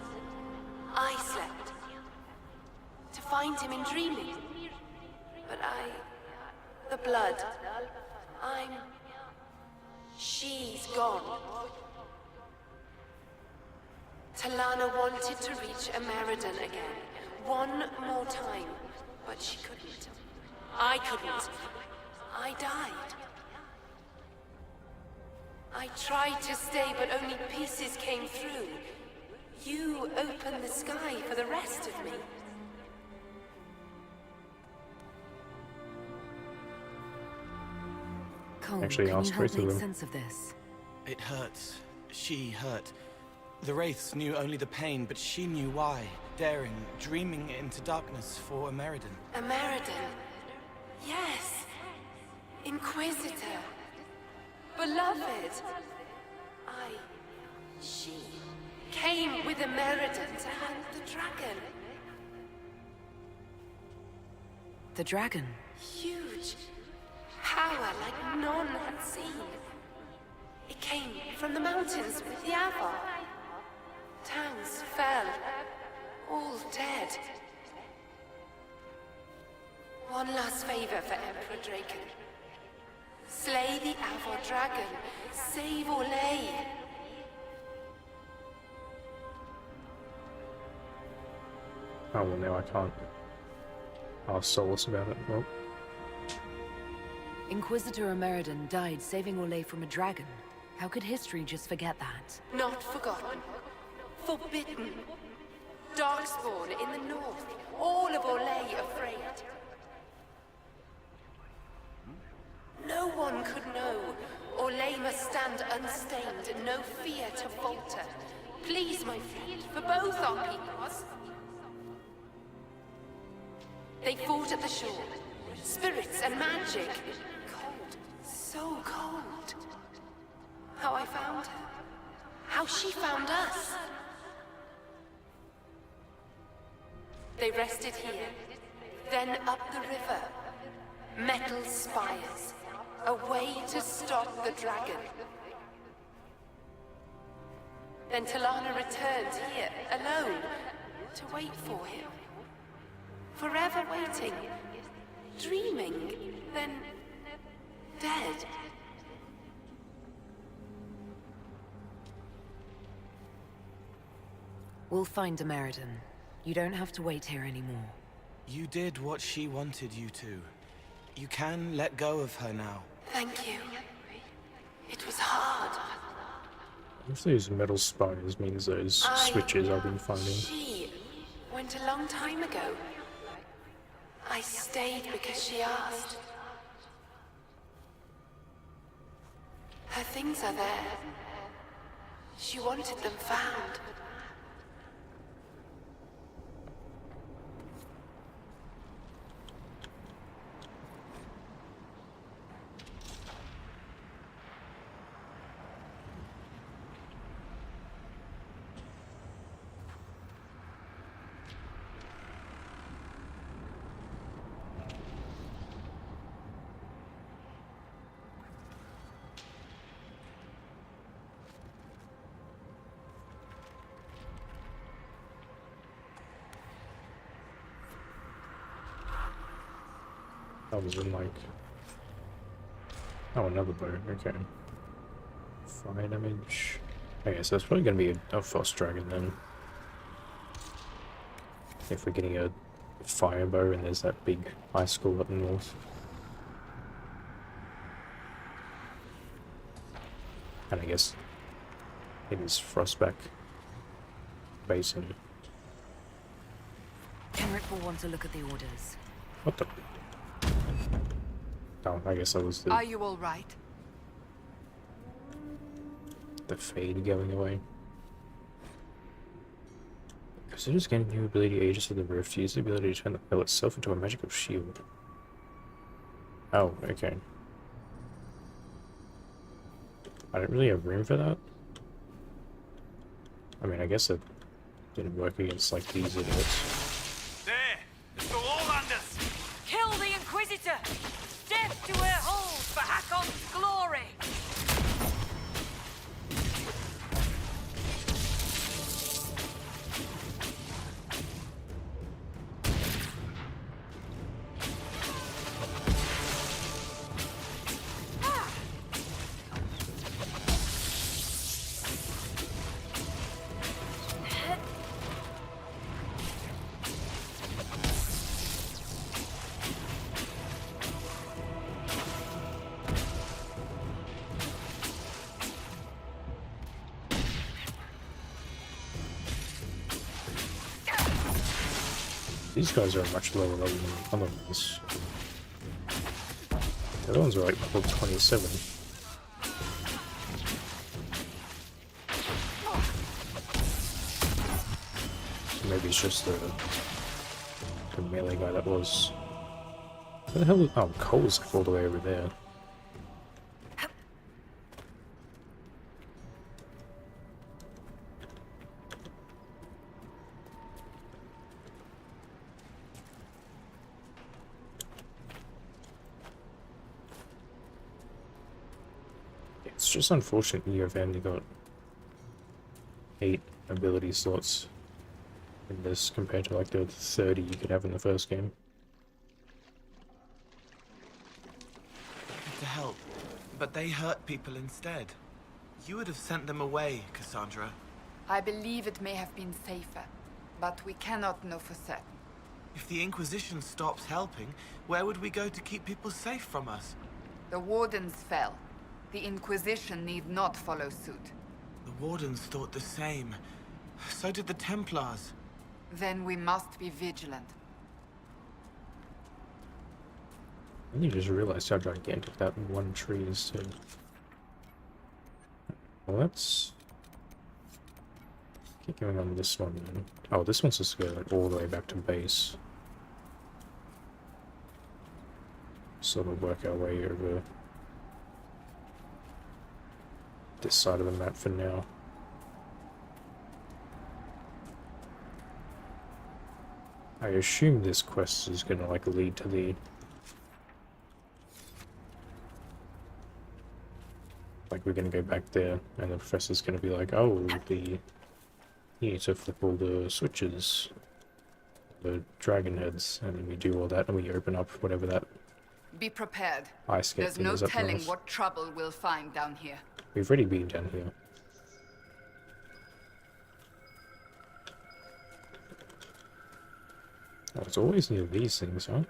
I slept. To find him in dreaming. But the blood. She's gone. Talana wanted to reach Ameridan again. One more time. But she couldn't. I couldn't. I died. I tried to stay, but only pieces came through. You opened the sky for the rest of me. Cole, Actually, can you ask help both of make them. sense of this? It hurts. She hurt. The Wraiths knew only the pain, but she knew why. Daring, dreaming into darkness for Ameridan. Ameridan? Yes. Inquisitor. Beloved. She came with Ameridan to hunt the dragon. The dragon? Huge. Power like none had seen. It came from the mountains with the Avar. Towns fell. All dead. One last favor for Emperor Draken. Slay the Avar dragon. Save Orlais. Oh, well, now I can't. I'll solace about it. Well, Inquisitor Ameridan died saving Orlais from a dragon. How could history just forget that? Not forgotten. Forbidden. Darkspawn in the north. All of Orlais afraid. No one could know. Orlais must stand unstained and no fear to falter. Please, my friend, for both our peoples. They fought at the shore. Spirits and magic. Cold. So cold. How I found her. How she found us. They rested here. Then up the river. Metal spires. A way to stop the dragon. Then Talana returned here, alone, to wait for him. Forever waiting. Dreaming. Then dead. We'll find Ameridan. You don't have to wait here anymore. You did what she wanted you to. You can let go of her now. Thank you. It was hard. if these metal spires means those switches I've been finding. She went a long time ago. I stayed because she asked. Her things are there. She wanted them found. That was in like... Oh, another bow, okay. Fire damage. Okay, so it's probably going to be a frost dragon then. If we're getting a fire bow and there's that big ice school up north. And I guess it is Frostback Basin. Kenrick will want to look at the orders. What the... Oh, I guess that was Are you all right? the fade going away. Considers gaining new ability Aegis of the Rift. Use the ability to turn the pill itself into a magical shield. Oh, okay. I don't really have room for that. I mean, I guess it didn't work against, like, these idiots. There! It's the Lowlanders! Kill the Inquisitor! Death to her halls for Hakon's glory! These guys are much lower level than the other ones. The other ones are like level 27. Maybe it's just the melee guy that was. Where the hell is. Oh, Cole's like all the way over there. It's just unfortunate you've only got 8 ability slots in this compared to like the 30 you could have in the first game. To help, but they hurt people instead. You would have sent them away, Cassandra. I believe it may have been safer, but we cannot know for certain. If the Inquisition stops helping, where would we go to keep people safe from us? The Wardens fell. The Inquisition need not follow suit. The Wardens thought the same. So did the Templars. Then we must be vigilant. And you just realized how gigantic that one tree is too. Well, let's keep going on this one then. Oh, this one's just going all the way back to base. Sort of work our way over this side of the map for now. I assume this quest is gonna like lead to the like we're gonna go back there and the professor's gonna be like, oh, you need to flip all the switches, the dragon heads, and then we do all that and we open up whatever that Be prepared. ice gate There's thing no is up telling north. what trouble we'll find down here. We've already been down here. Oh, it's always near these things, huh?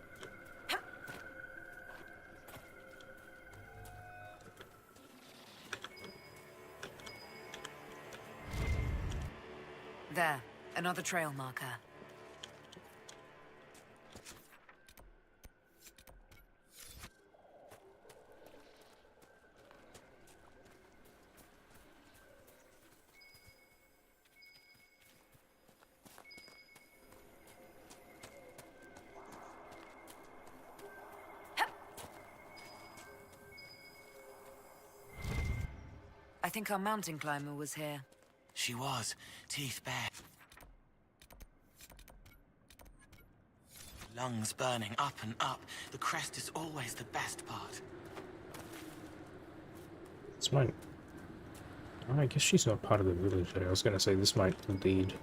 There, another trail marker. I think our mountain climber was here. She was, teeth bare. Lungs burning up and up. The crest is always the best part. This might... Oh, I guess she's not part of the village. I was gonna say this might lead to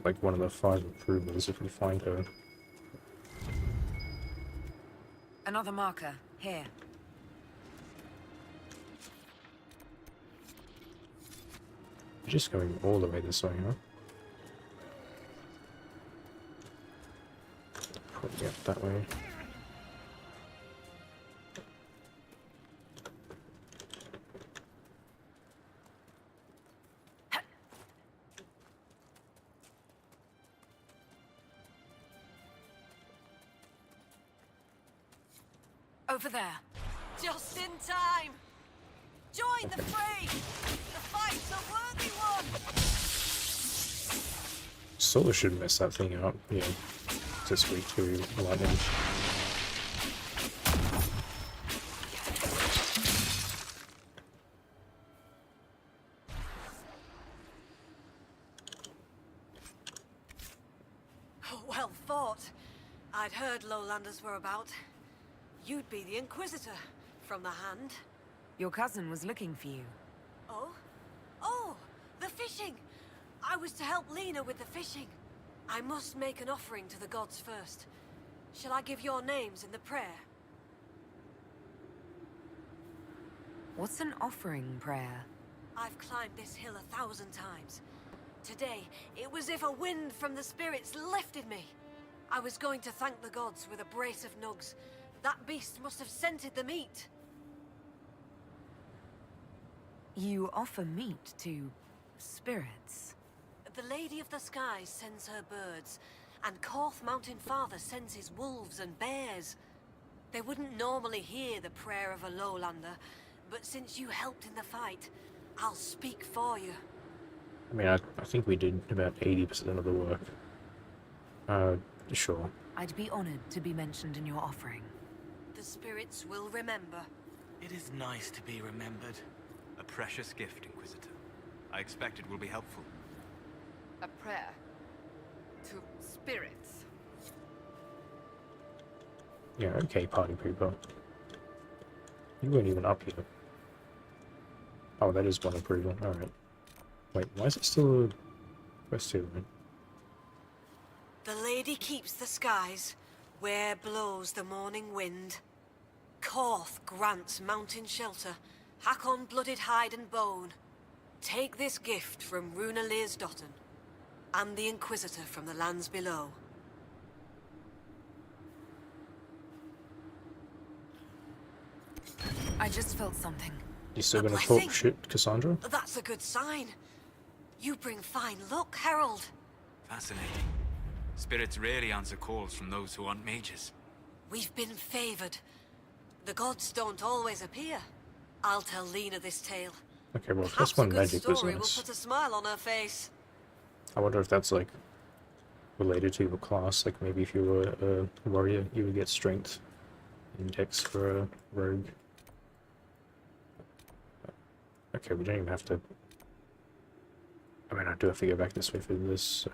like one of the 5 improvements if we find her. Another marker, here. Just going all the way this way, huh? Probably up that way. Over there. Just in time! Join the fray! The fight's a worthy one! Solar should mess that thing up, yeah. To speak to lightning. I'd heard lowlanders were about. You'd be the Inquisitor, from the hand. Your cousin was looking for you. Oh? Oh! The fishing! I was to help Lena with the fishing. I must make an offering to the gods first. Shall I give your names in the prayer? What's an offering prayer? I've climbed this hill 1,000 times. Today, it was if a wind from the spirits lifted me. I was going to thank the gods with a brace of nugs. That beast must have scented the meat. You offer meat to spirits? The Lady of the Skies sends her birds, and Korth Mountain Father sends his wolves and bears. They wouldn't normally hear the prayer of a lowlander, but since you helped in the fight, I'll speak for you. I mean, I think we did about 80% of the work. Sure. I'd be honored to be mentioned in your offering. The spirits will remember. It is nice to be remembered. A precious gift, Inquisitor. I expect it will be helpful. A prayer to spirits. Yeah, okay, party people. You weren't even up here. Oh, that is one approval. Alright. Wait, why is it still a quest here, then? The lady keeps the skies, where blows the morning wind. Korth grants mountain shelter, Hakon blooded hide and bone. Take this gift from Runa Learsdotten, and the Inquisitor from the lands below. I just felt something. You still A gonna blessing? talk shit, Cassandra? That's a good sign. You bring fine luck, Herald. Fascinating. Spirits rarely answer calls from those who aren't mages. We've been favored. The gods don't always appear. I'll tell Lena this tale. Okay, well, Perhaps plus one a good magic story business. will put a smile on her face. I wonder if that's like related to your class. Like maybe if you were a warrior, you would get strength index for a rogue. Okay, we don't even have to. I mean, I do have to go back this way for this, so.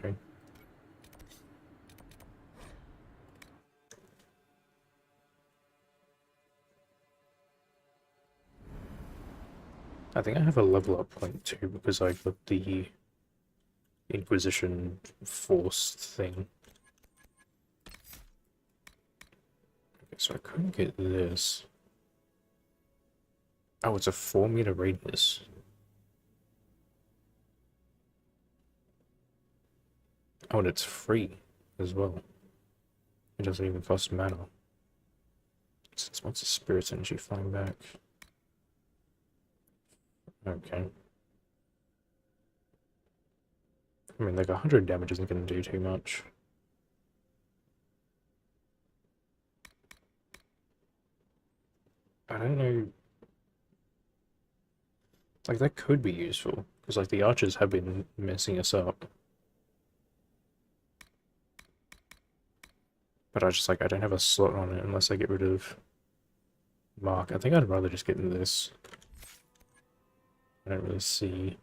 I think I have a level up point too because I got the Inquisition force thing. Okay, so I couldn't get this. Oh, it's a 4-meter radius. Oh, and it's free as well. It doesn't even cost mana. What's the spirit energy flying back? Okay. I mean, like 100 damage isn't going to do too much. I don't know. Like, that could be useful, because, like, the archers have been messing us up. But I just, like, I don't have a slot on it unless I get rid of Mark. I think I'd rather just get into this. I don't really see.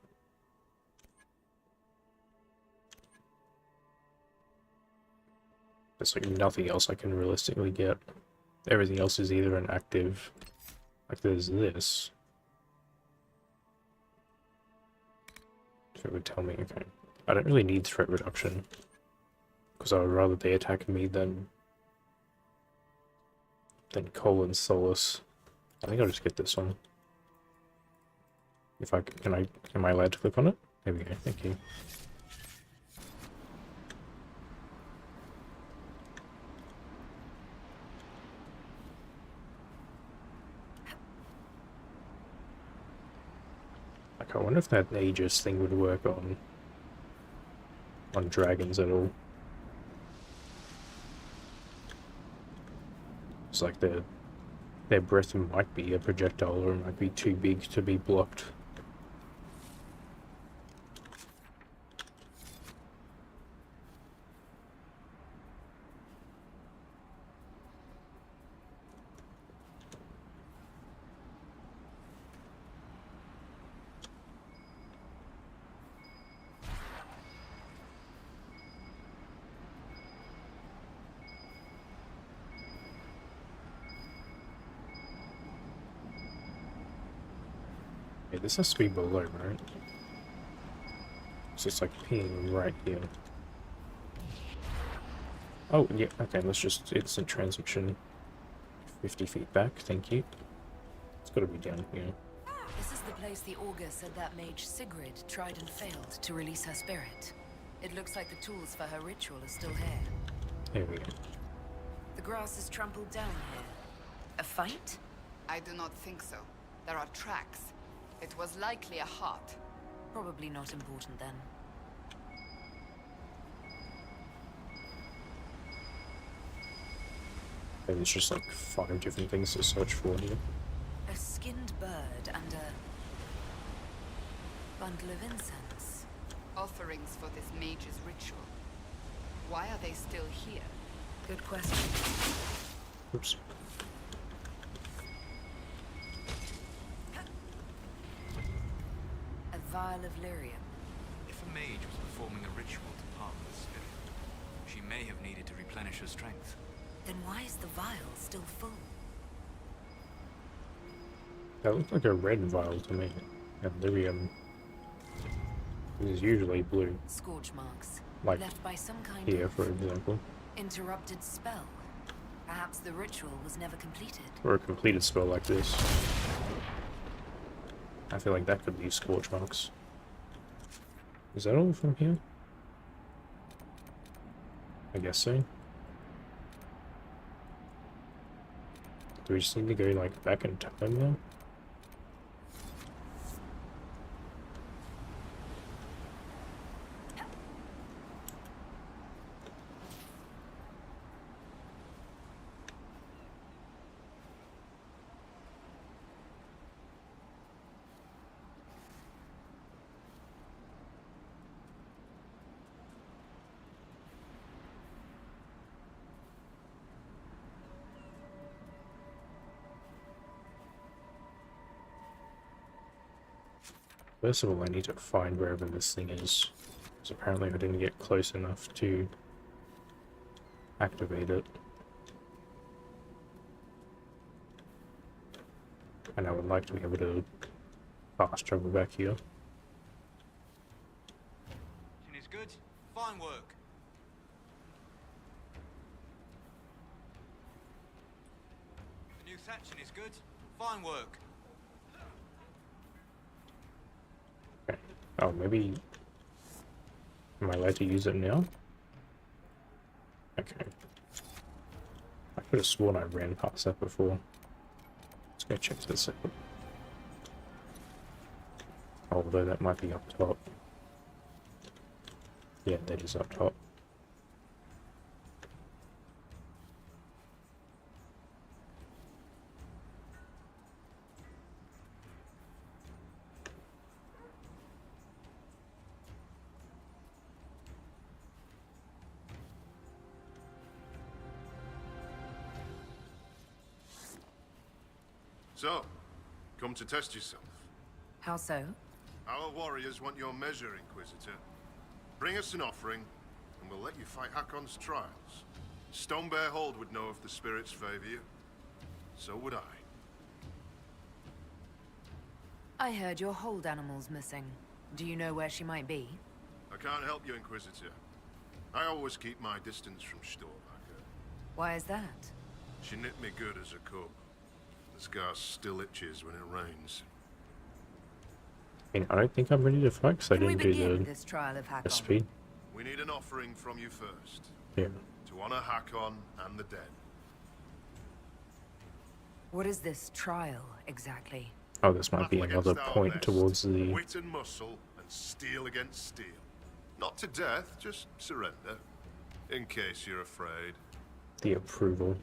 There's, like, nothing else I can realistically get. Everything else is either an active, like, there's this. If it would tell me, okay. I don't really need threat reduction. Because I would rather they attack me than Cole and Solus. I think I'll just get this one. If I can am I allowed to click on it? There we go, thank you. Like, I wonder if that Aegis thing would work on dragons at all. It's like their breath might be a projectile or it might be too big to be blocked. Yeah, this has to be below, right? So it's like peeing right here. Oh, yeah, okay, let's just instant transmission. 50 feet back, thank you. It's gotta be down here. This is the place the augur said that mage Sigrid tried and failed to release her spirit. It looks like the tools for her ritual are still here. Here we go. The grass is trampled down here. A fight? I do not think so. There are tracks. It was likely a heart. Probably not important then. Maybe it's just like 5 different things to search for here. A skinned bird and a bundle of incense. Offerings for this mage's ritual. Why are they still here? Good question. Oops. A vial of lyrium. If a mage was performing a ritual to part with the spirit, she may have needed to replenish her strength. Then why is the vial still full? That looked like a red vial to me. And lyrium is usually blue. Scorch marks. Like left by some kind here, of for example. interrupted spell. Perhaps the ritual was never completed. Or a completed spell like this. I feel like that could be scorch marks. Is that all from here? I guess so. Do we just need to go like back in time now? First of all, I need to find wherever this thing is, because apparently I didn't get close enough to activate it. And I would like to be able to fast travel back here. Is good. Fine work. The new section is good. Fine work. Oh, maybe... Am I allowed to use it now? Okay. I could have sworn I ran past that before. Let's go check this out. Although that might be up top. Yeah, that is up top. So, come to test yourself. How so? Our warriors want your measure, Inquisitor. Bring us an offering, and we'll let you fight Hakon's trials. Stonebear Hold would know if the spirits favor you. So would I. I heard your hold animal's missing. Do you know where she might be? I can't help you, Inquisitor. I always keep my distance from Stormbacker. Why is that? She nipped me good as a cub. The scar still itches when it rains. I mean, I don't think I'm ready to fight, because I Can we didn't do begin the this trial of Hakon? SP. We need an offering from you first. Yeah. To honor Hakon and the dead. What is this trial, exactly? Oh, this might be Battle another against our point best. towards the... Wit and muscle, and steel against steel. Not to death, just surrender. In case you're afraid. the approval.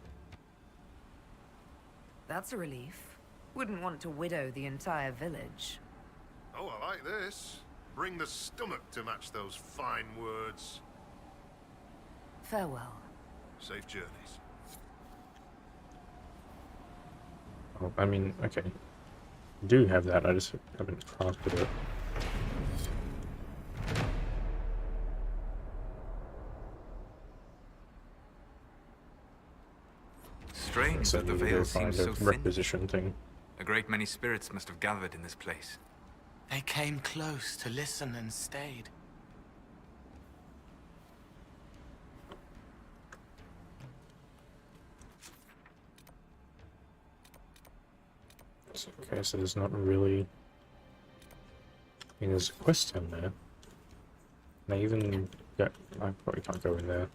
That's a relief. Wouldn't want to widow the entire village. Oh, I like this. Bring the stomach to match those fine words. Farewell. Safe journeys. Oh, I mean, okay. Do have that, I just haven't crafted it. Strange So that the you need to veil find seems a so thin. requisition thing. A great many spirits must have gathered in this place. They came close to listen and stayed. Okay, so there's not really... I mean, there's a quest down there. And I even... Yeah, I probably can't go in there.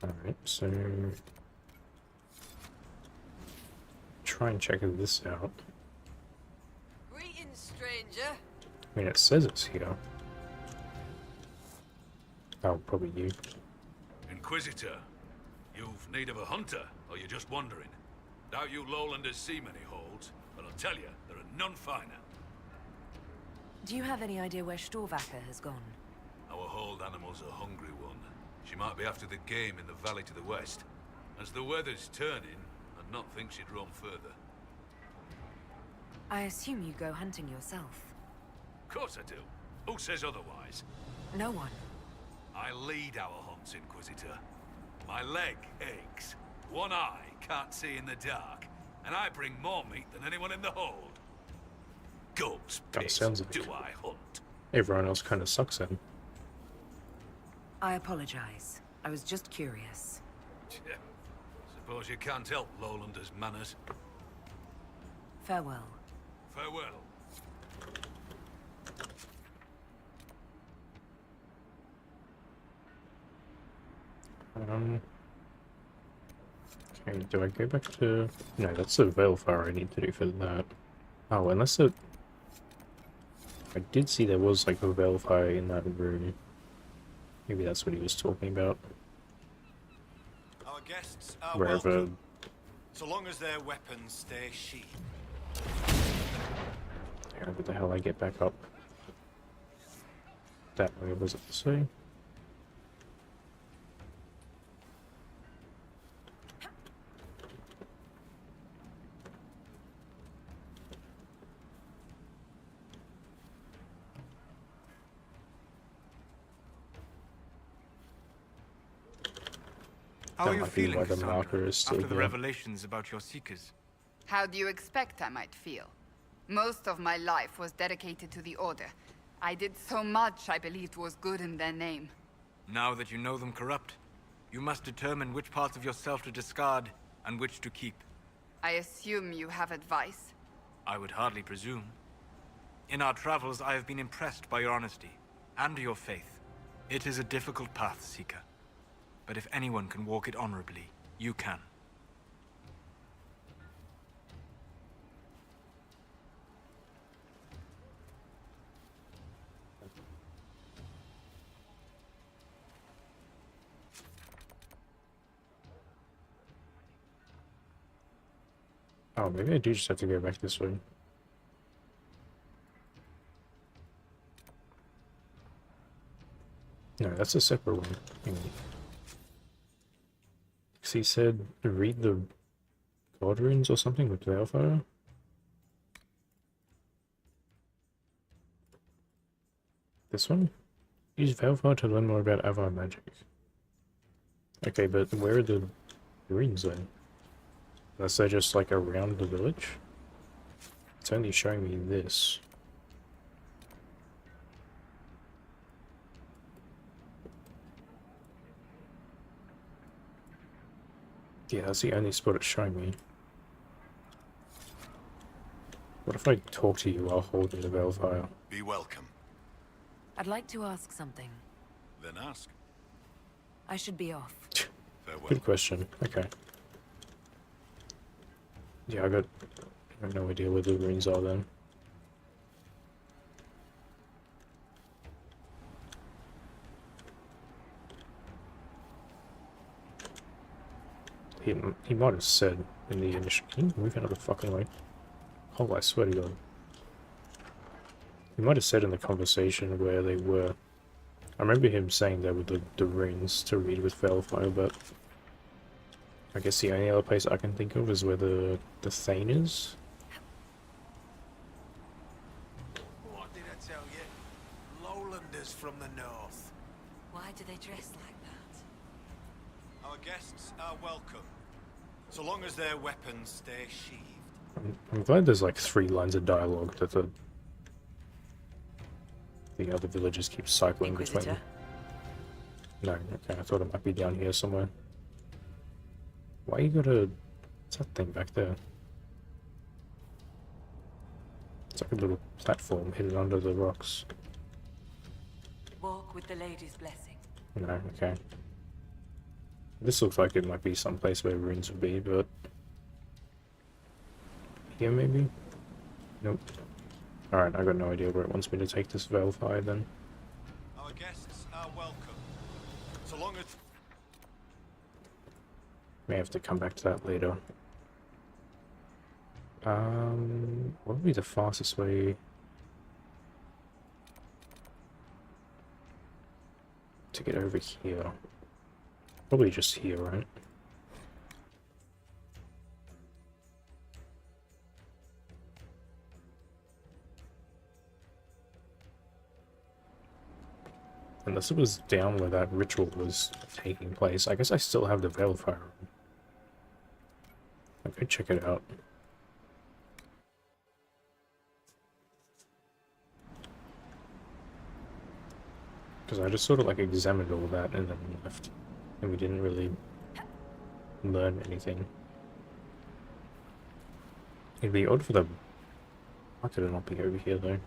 Alright, so... Try and check this out. Greetings, stranger. I mean, it says it's here. Oh, probably you. Inquisitor, you've need of a hunter, or you're just wandering? Doubt you lowlanders see many holds, but I'll tell you, there are none finer. Do you have any idea where Storvacker has gone? Our hold animal's a hungry one. She might be after the game in the valley to the west. As the weather's turning, I'd not think she'd roam further. I assume you go hunting yourself. Of course I do. Who says otherwise? No one. I lead our hunts, Inquisitor. My leg aches. One eye can't see in the dark. And I bring more meat than anyone in the hold. Goats, pigs, sounds like do I hunt? everyone else kind of sucks then. I apologize. I was just curious. Suppose you can't help Lowlanders' manners. Farewell. Farewell. Okay, do I go back to... No, that's the Veilfire I need to do for that. Oh, unless it... I did see there was like a Veilfire in that room. Maybe that's what he was talking about. Our guests are Wherever... welcome, so long as their weapons stay sheathed. Yeah, where the hell I get back up? That way, was it this way? How That are you might be feeling, why the Cassandra, marker is still after the here. revelations about your Seekers? How do you expect I might feel? Most of my life was dedicated to the Order. I did so much I believed was good in their name. Now that you know them corrupt, you must determine which parts of yourself to discard and which to keep. I assume you have advice? I would hardly presume. In our travels, I have been impressed by your honesty and your faith. It is a difficult path, Seeker. But if anyone can walk it honorably, you can. Oh, maybe I do just have to go back this way. No, that's a separate one. Hang on. 'Cause he said read the God runes or something with Veilfire. This one? Use Veilfire to learn more about Avar magic. Okay, but where are the runes then? Unless they're just like around the village? It's only showing me this. Yeah, that's the only spot it's showing me. What if I talk to you while holding the Veilfire? Be welcome. I'd like to ask something. Then ask. I should be off. Farewell. Good question. Okay. Yeah, I have no idea where the runes are then. He might have said in the initial... Can you move out of the fucking way? Oh, I swear to God. He might have said in the conversation where they were... I remember him saying there were the runes to read with Veilfire, but... I guess the only other place I can think of is where the Thane is. What did I tell you? Lowlanders from the north. Why do they dress like that? Our guests are welcome, so long as their weapons stay sheathed. I'm glad there's like 3 lines of dialogue that the other villagers keep cycling between. No, okay, I thought it might be down here somewhere. Why you gotta... What's that thing back there? It's like a little platform hidden under the rocks. Walk with the lady's blessing. No, okay. This looks like it might be some place where runes would be, but... Here, maybe? Nope. Alright, I got no idea where it wants me to take this Veilfire, then. Our guests are welcome, so long as... May have to come back to that later. What would be the fastest way to get over here? Probably just here, right? Unless it was down where that ritual was taking place. I guess I still have the Veilfire. I could check it out. Because I just sort of like examined all that and then left. And we didn't really learn anything. It'd be odd for the market to not be over here though.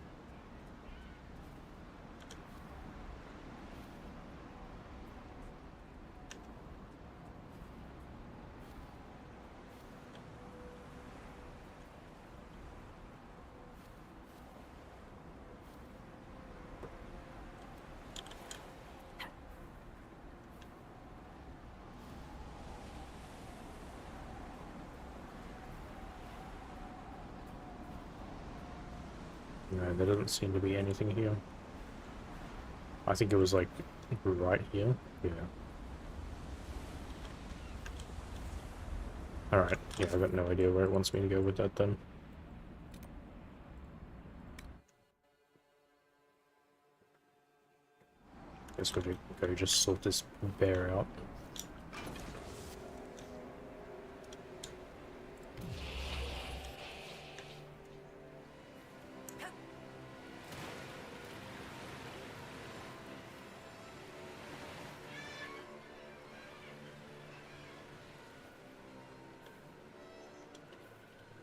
No, there doesn't seem to be anything here. I think it was like right here. Yeah. Alright, yeah, I got no idea where it wants me to go with that then. Guess we'll go just sort this bear out.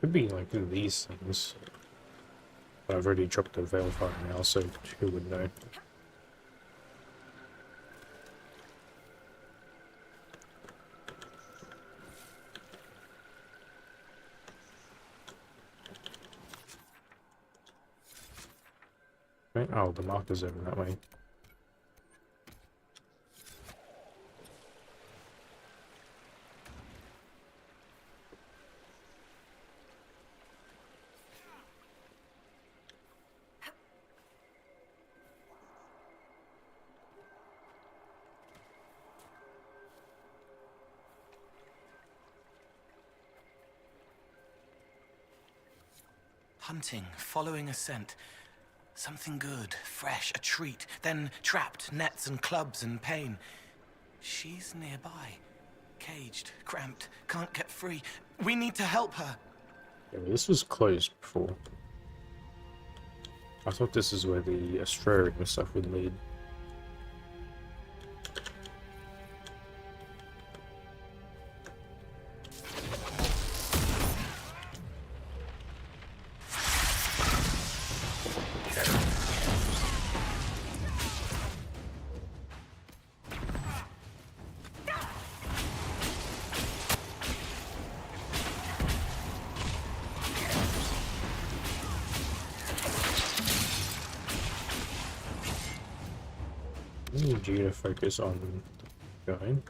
Could be like these things. But I've already dropped the Veilfire now, so who would know? Right? Oh, the marker's over that way. Hunting, following a scent. Something good, fresh, a treat. Then trapped, nets and clubs and pain. She's nearby. Caged, cramped, can't get free. We need to help her. Yeah, well, this was closed before. I thought this is where the Astrarian stuff would lead. I need you to focus on going.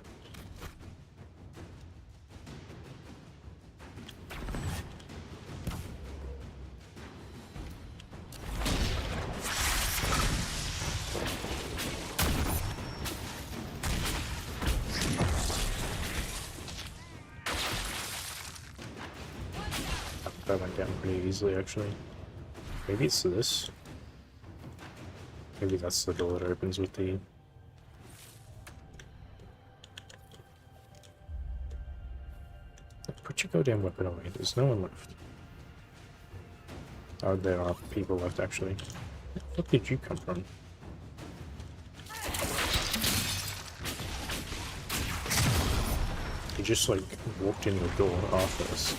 That went down pretty easily, actually. Maybe it's this. Maybe that's the door that opens with the... Put your goddamn weapon away. There's no one left. Oh, there are people left actually. Where the fuck did you come from? You just like walked in the door after us.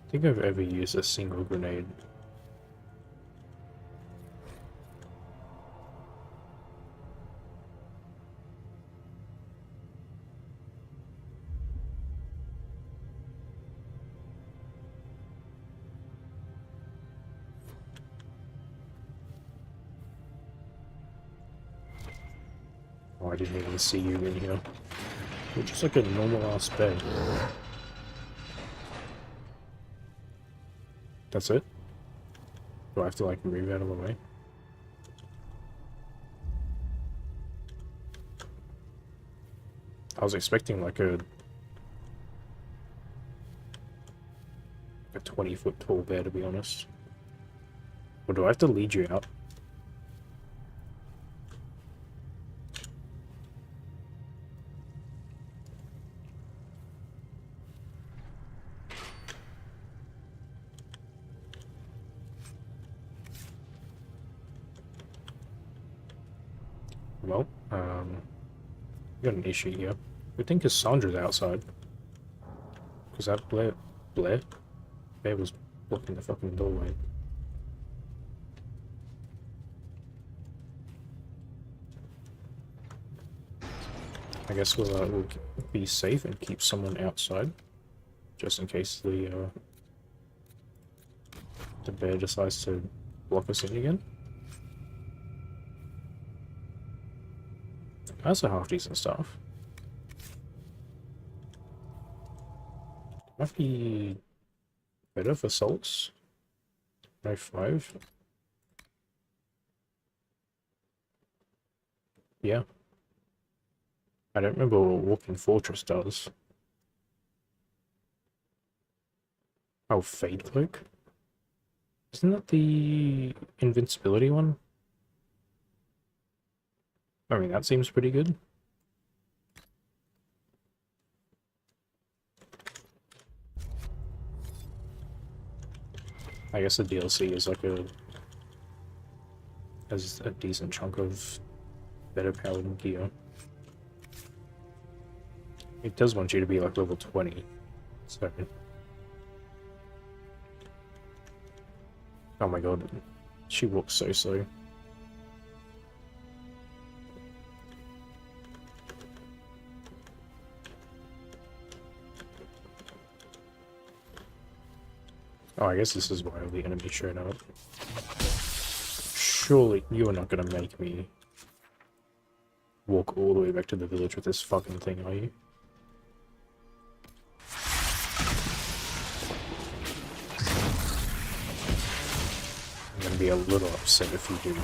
I think I've ever used a single grenade. Oh, I didn't even see you in here. You're just like a normal ass bed. That's it? Do I have to like move out of the way? I was expecting like a 20-foot tall bear, to be honest. Or do I have to lead you out? Well, we got an issue here. We think Cassandra's outside. Because that Blair was blocking the fucking doorway. I guess we'll be safe and keep someone outside. Just in case the bear decides to block us in again. That's a half decent stuff. Might be better for salts. No 5. Yeah. I don't remember what Walking Fortress does. Oh, Fade Cloak? Isn't that the invincibility one? I mean, that seems pretty good. I guess the DLC is like has a decent chunk of better powered gear. It does want you to be like level 20, so... Oh my god, she walks so slow. Oh, I guess this is why all the enemies showed up. Surely you are not gonna make me walk all the way back to the village with this fucking thing, are you? I'm gonna be a little upset if you do.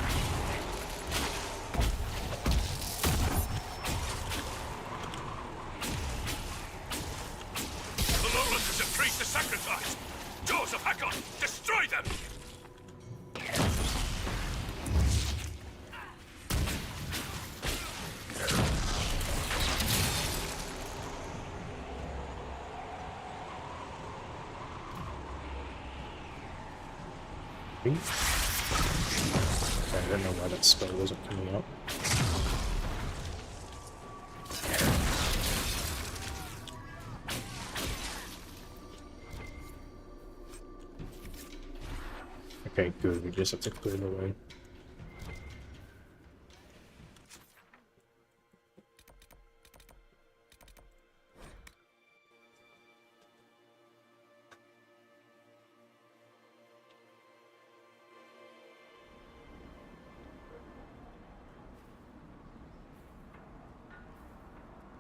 The lowlanders have traced the sacrifice! Jaws of Hakon! Destroy them! I don't know why that spell wasn't coming up. Okay, good. We just have to clear the way.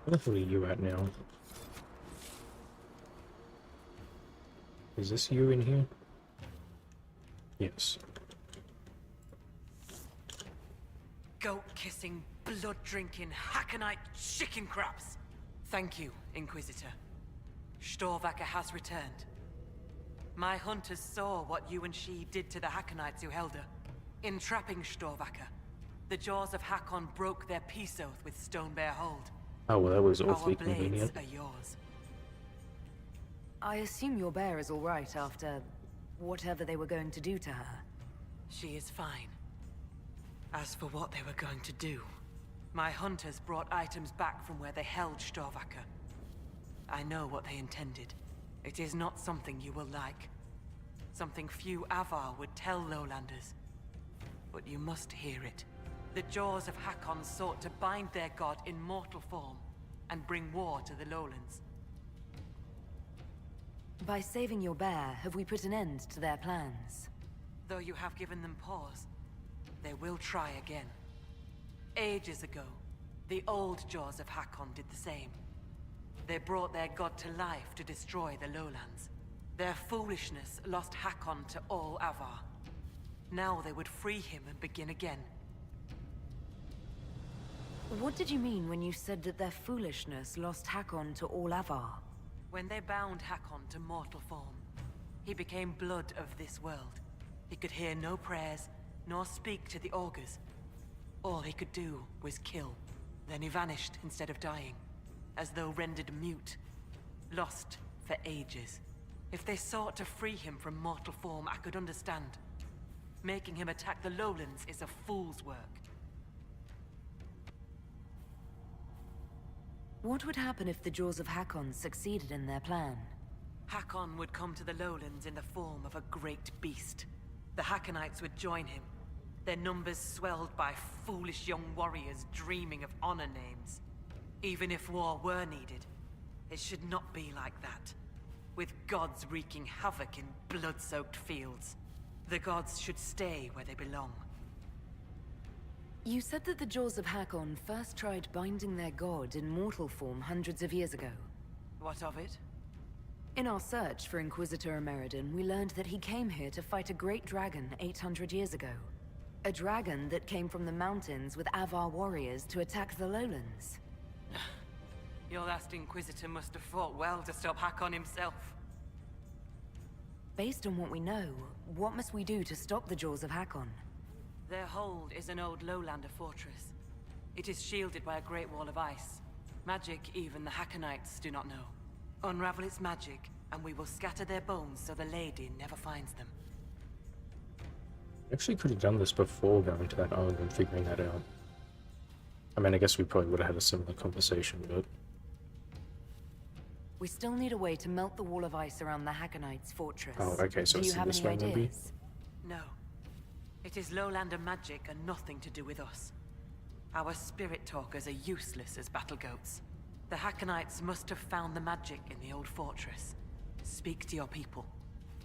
Where the hell are you at now? Is this you in here? Yes. goat-kissing, blood-drinking, Hakonite chicken craps! Thank you, Inquisitor. Storvacker has returned. My hunters saw what you and she did to the Hakonites who held her. In trapping Storvacker, the jaws of Hakon broke their peace oath with Stonebear Hold. Oh, well, that was Our awfully blades convenient. are yours. I assume your bear is all right after whatever they were going to do to her. She is fine. As for what they were going to do, my hunters brought items back from where they held Storvacker. I know what they intended. It is not something you will like. Something few Avar would tell Lowlanders. But you must hear it. The jaws of Hakon sought to bind their god in mortal form and bring war to the Lowlands. By saving your bear, have we put an end to their plans? Though you have given them pause, they will try again. Ages ago, the old jaws of Hakon did the same. They brought their god to life to destroy the Lowlands. Their foolishness lost Hakon to all Avar. Now they would free him and begin again. What did you mean when you said that their foolishness lost Hakon to all Avar? When they bound Hakon to mortal form, he became blood of this world. He could hear no prayers, nor speak to the augurs. All he could do was kill. Then he vanished instead of dying, as though rendered mute, lost for ages. If they sought to free him from mortal form, I could understand. Making him attack the Lowlands is a fool's work. What would happen if the Jaws of Hakon succeeded in their plan? Hakon would come to the Lowlands in the form of a great beast. The Hakonites would join him, their numbers swelled by foolish young warriors dreaming of honor names. Even if war were needed, it should not be like that. With gods wreaking havoc in blood-soaked fields, the gods should stay where they belong. You said that the Jaws of Hakon first tried binding their god in mortal form hundreds of years ago. What of it? In our search for Inquisitor Emeridon, we learned that he came here to fight a great dragon 800 years ago. A dragon that came from the mountains with Avar warriors to attack the Lowlands. Your last Inquisitor must have fought well to stop Hakon himself. Based on what we know, what must we do to stop the Jaws of Hakon? Their hold is an old Lowlander fortress. It is shielded by a great wall of ice. Magic even the Hakonites do not know. Unravel its magic, and we will scatter their bones so the lady never finds them. Actually could have done this before going to that island and figuring that out. I mean, I guess we probably would have had a similar conversation, but... We still need a way to melt the wall of ice around the Hakonites' fortress. Oh, okay, so Do you it's have this any way, maybe? ideas? No. It is Lowlander magic and nothing to do with us. Our spirit talkers are useless as battle goats. The Hakonites must have found the magic in the old fortress. Speak to your people.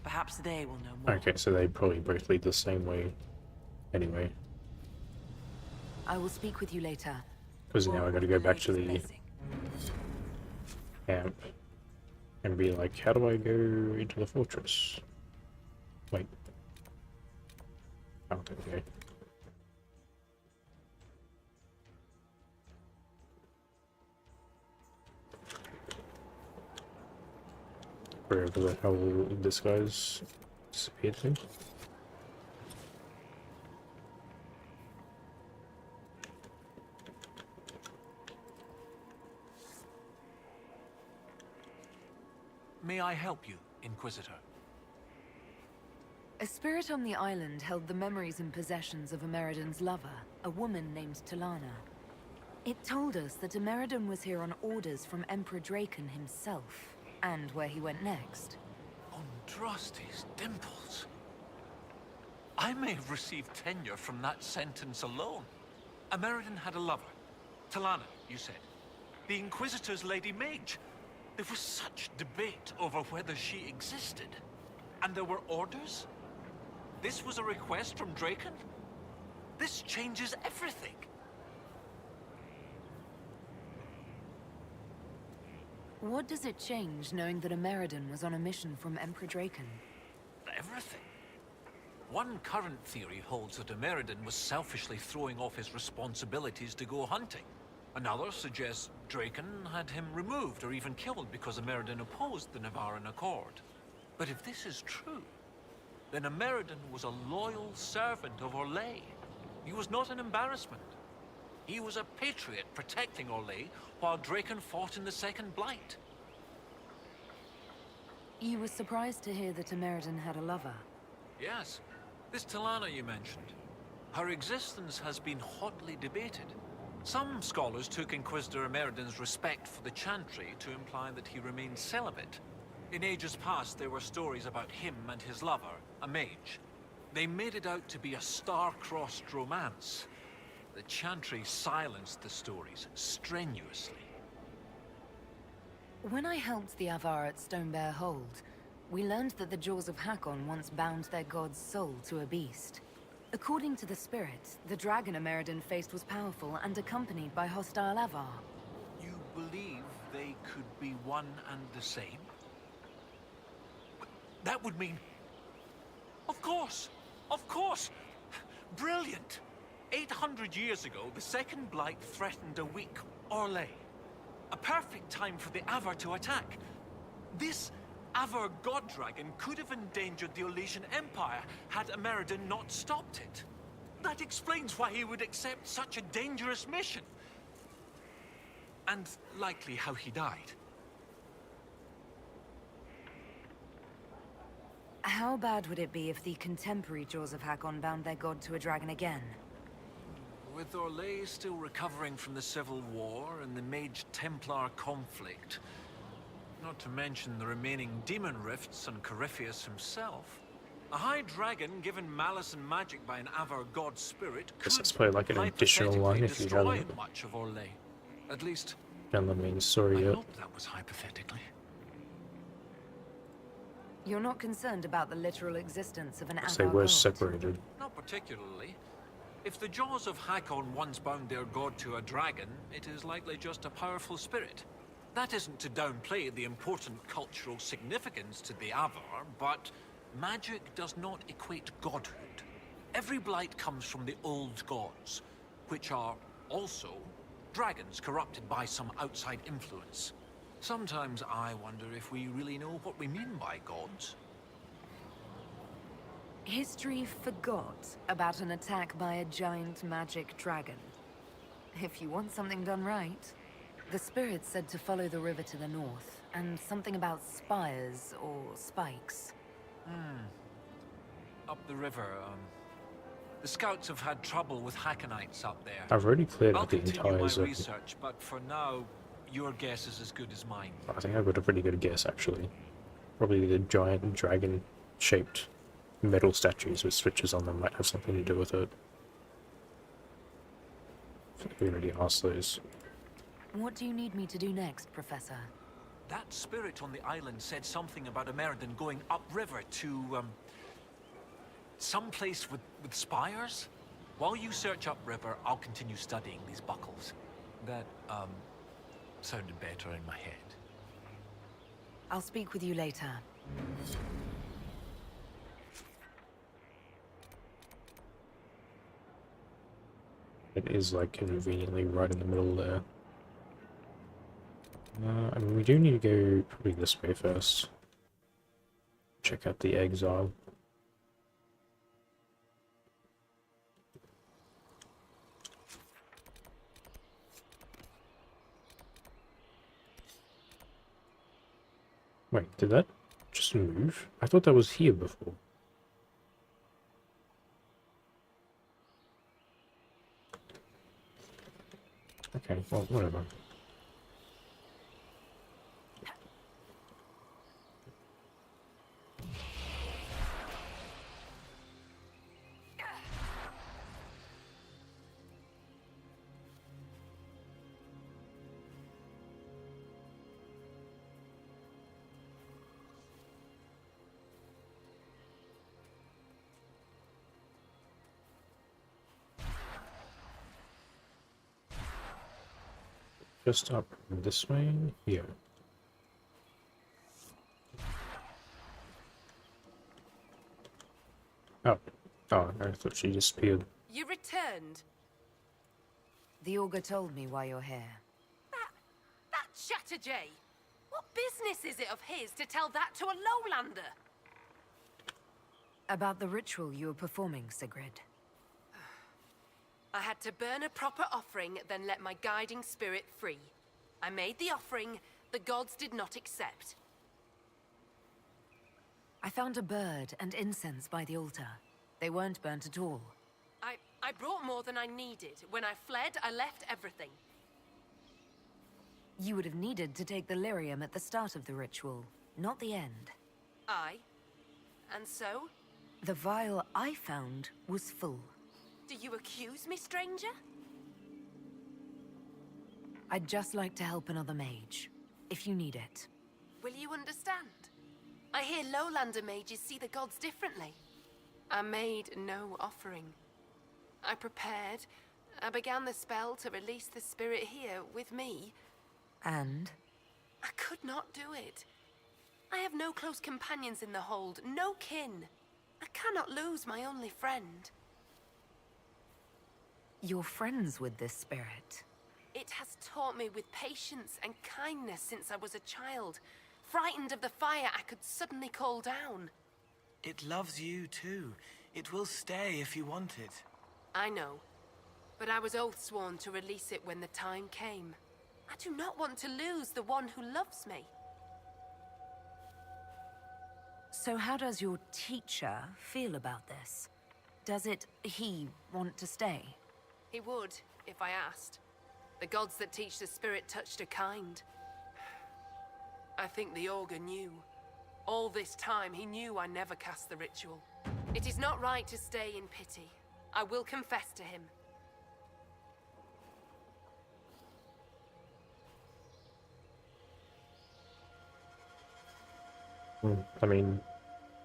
Perhaps they will know more. Okay, so they probably both lead the same way anyway. I will speak with you later. Because now I gotta go back to the camp and be like, how do I go into the fortress? Wait. Oh, okay. Wherever the hell this guy's disappeared to. May I help you, Inquisitor? A spirit on the island held the memories and possessions of Emeridon's lover, a woman named Talana. It told us that Emeridon was here on orders from Emperor Draken himself, and where he went next. Andraste's dimples. I may have received tenure from that sentence alone. Emeridon had a lover. Talana, you said. The Inquisitor's Lady Mage. There was such debate over whether she existed. And there were orders? This was a request from Draken? This changes everything. What does it change knowing that Emeridon was on a mission from Emperor Draken? Everything. One current theory holds that Ameridan was selfishly throwing off his responsibilities to go hunting. Another suggests Draken had him removed or even killed because Ameridan opposed the Navaran Accord. But if this is true, then Ameridan was a loyal servant of Orlais. He was not an embarrassment. He was a patriot protecting Orlais while Draken fought in the Second Blight. You were surprised to hear that Ameridan had a lover? Yes, this Talana you mentioned. Her existence has been hotly debated. Some scholars took Inquisitor Ameridan's respect for the Chantry to imply that he remained celibate. In ages past, there were stories about him and his lover, a mage. They made it out to be a star-crossed romance. The Chantry silenced the stories strenuously. When I helped the Avar at Stonebear Hold, we learned that the Jaws of Hakon once bound their god's soul to a beast. According to the spirit, the dragon Ameridan faced was powerful and accompanied by hostile Avar. You believe they could be one and the same? But that would mean... Of course! Of course! Brilliant! 800 years ago, the Second Blight threatened a weak Orlais. A perfect time for the Avar to attack. This Avar god dragon could have endangered the Orlesian Empire had Ameridan not stopped it. That explains why he would accept such a dangerous mission. And likely how he died. How bad would it be if the contemporary Jaws of Hakon bound their god to a dragon again? With Orlais still recovering from the Civil War and the Mage Templar conflict, not to mention the remaining demon rifts and Corypheus himself, a high dragon given malice and magic by an Avar god spirit could Let's play like an additional one if you destroy haven't much of Orlais. At least, done the main story I yet. hope that was hypothetically. You're not concerned about the literal existence of an Because they Avar were god? separated. Not particularly. If the Jaws of Hakon once bound their god to a dragon, it is likely just a powerful spirit. That isn't to downplay the important cultural significance to the Avar, but magic does not equate godhood. Every blight comes from the old gods, which are also dragons corrupted by some outside influence. Sometimes I wonder if we really know what we mean by gods. History forgot about an attack by a giant magic dragon. If you want something done right, the spirit said to follow the river to the north, and something about spires or spikes. Up the river, the scouts have had trouble with Hackonites up there. I've already cleared I'll out the continue entire my zone. research, but for now, your guess is as good as mine. I think I've got a pretty good guess actually. Probably the giant dragon-shaped metal statues with switches on them might have something to do with it. We already asked those. What do you need me to do next, Professor? That spirit on the island said something about Ameridan going upriver to, some place with spires? While you search upriver, I'll continue studying these buckles. That, sounded better in my head. I'll speak with you later. It is like conveniently right in the middle there. I mean, we do need to go probably this way first. Check out the exile. Wait, did that just move? I thought that was here before. Okay, well, whatever. Just up this way? Here. Oh, Oh, I thought she disappeared. You returned. The Augur told me why you're here. That Chatterjay! What business is it of his to tell that to a lowlander? About the ritual you were performing, Sigrid. I had to burn a proper offering, then let my guiding spirit free. I made the offering, the gods did not accept. I found a bird and incense by the altar. They weren't burnt at all. I brought more than I needed. When I fled, I left everything. You would have needed to take the lyrium at the start of the ritual, not the end. Aye. And so? The vial I found was full. Do you accuse me, stranger? I'd just like to help another mage, if you need it. Will you understand? I hear lowlander mages see the gods differently. I made no offering. I prepared. I began the spell to release the spirit here with me. And? I could not do it. I have no close companions in the hold, no kin. I cannot lose my only friend. You're friends with this spirit? It has taught me with patience and kindness since I was a child. Frightened of the fire I could suddenly call down. It loves you too. It will stay if you want it. I know, but I was oath-sworn to release it when the time came. I do not want to lose the one who loves me. So how does your teacher feel about this? Does he want to stay? He would, if I asked. The gods that teach the spirit touched are kind. I think the Augur knew. All this time, he knew I never cast the ritual. It is not right to stay in pity. I will confess to him. I mean,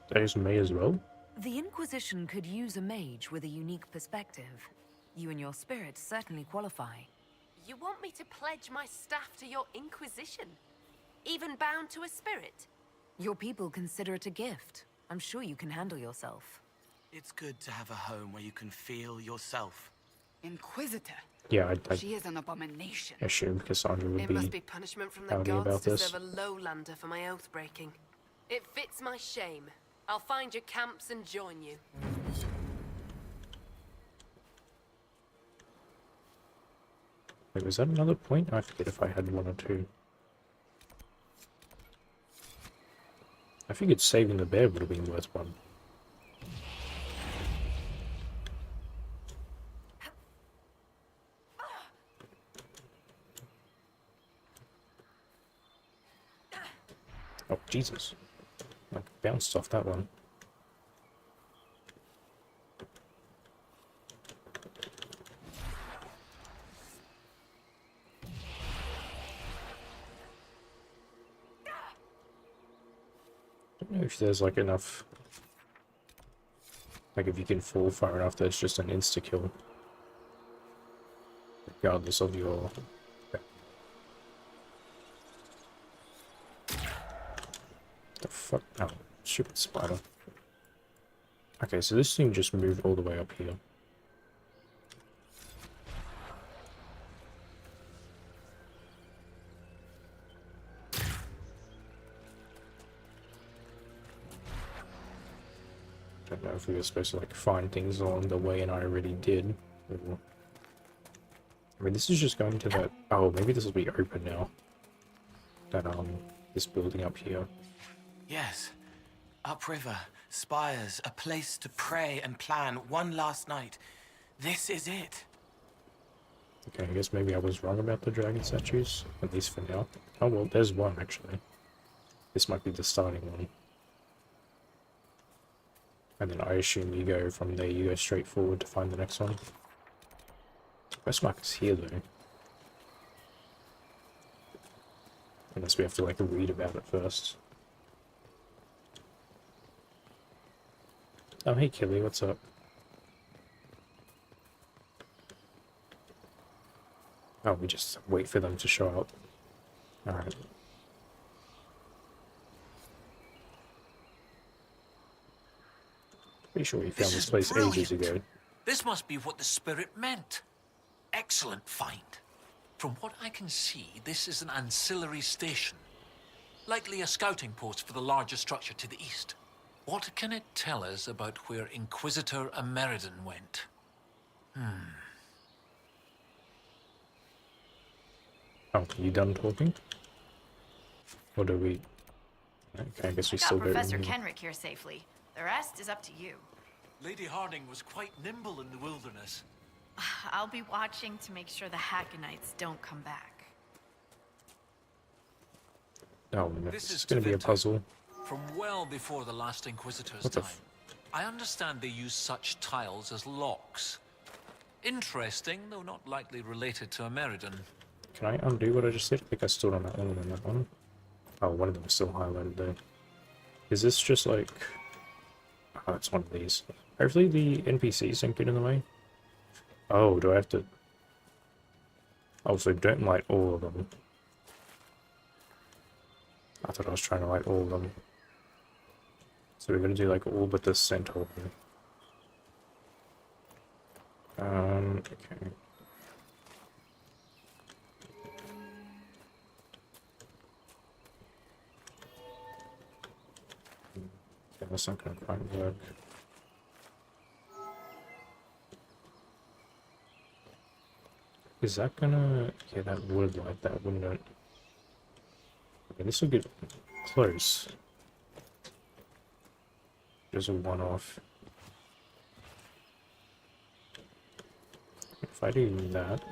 there's me as well. The Inquisition could use a mage with a unique perspective. You and your spirit certainly qualify. You want me to pledge my staff to your Inquisition? Even bound to a spirit? Your people consider it a gift. I'm sure you can handle yourself. It's good to have a home where you can feel yourself. Inquisitor? Yeah, I She is an abomination. assumed Cassandra would It be must be punishment from the pouty gods about to this. serve a lowlander for my oath breaking. It fits my shame. I'll find your camps and join you. Wait, was that another point? I forget if I had one or two. I figured saving the bear would have been worth one. Oh, Jesus. I bounced off that one. I don't know if there's like enough. Like if you can fall far enough, there's just an insta kill. Regardless of your. The fuck? Oh, stupid spider. Okay, so this thing just moved all the way up here. I don't know if we were supposed to like find things along the way, and I already did. Or... I mean, this is just going to that. Oh, maybe this will be open now. That this building up here. Yes. Upriver, spires, a place to pray and plan one last night. This is it. Okay, I guess maybe I was wrong about the dragon statues, at least for now. Oh well, there's one actually. This might be the starting one. And then I assume you go from there, you go straight forward to find the next one. Quest mark is here though. Unless we have to like read about it first. Oh hey Killy, what's up? Oh, we just wait for them to show up. Alright. Pretty sure we found this is place ages brilliant. ago. This must be what the spirit meant. Excellent find. From what I can see, this is an ancillary station. Likely a scouting post for the larger structure to the east. What can it tell us about where Inquisitor Ameridan went? Oh, you done talking? Or do we... Okay, I guess we I still got go Professor in here. Kenrick here safely. The rest is up to you. Lady Harding was quite nimble in the wilderness. I'll be watching to make sure the Hackonites don't come back. Oh no, This it's is gonna be a Tevita. puzzle. From well before the last Inquisitor's What the time. I understand they use such tiles as locks. Interesting, though not likely related to Ameridan. Can I undo what I just said? I think I stood on that one and that one. Oh, one of them is still highlighted there. Is this just like... Oh, it's one of these. Hopefully the NPCs don't get in the way. Oh, do I have to... Oh, so don't light all of them. I thought I was trying to light all of them. So we're gonna do like all but the centaur here. Okay. Yeah, that's not gonna quite work. Is that gonna... Yeah, that would light that, wouldn't it? Okay, this will get close. Just a one-off. If I do that...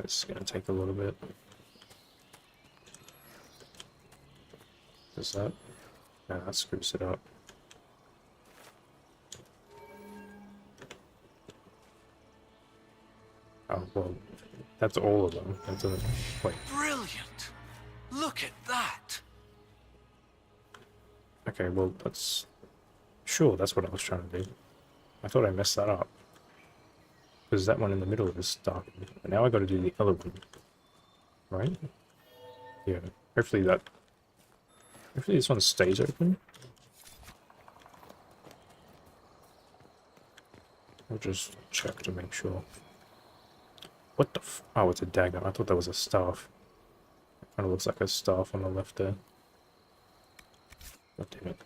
It's gonna take a little bit. Does that? No, that screws it up. Oh, well, that's all of them. That doesn't... Wait. Brilliant! Look at that! Okay, well, that's... Sure, that's what I was trying to do. I thought I messed that up. Because that one in the middle is darkened. But now I gotta do the other one. Right? Yeah. Hopefully that... Hopefully this one stays open. I'll just check to make sure. What the f... Oh, it's a dagger. I thought that was a staff. It kind of looks like a staff on the left there. God damn it.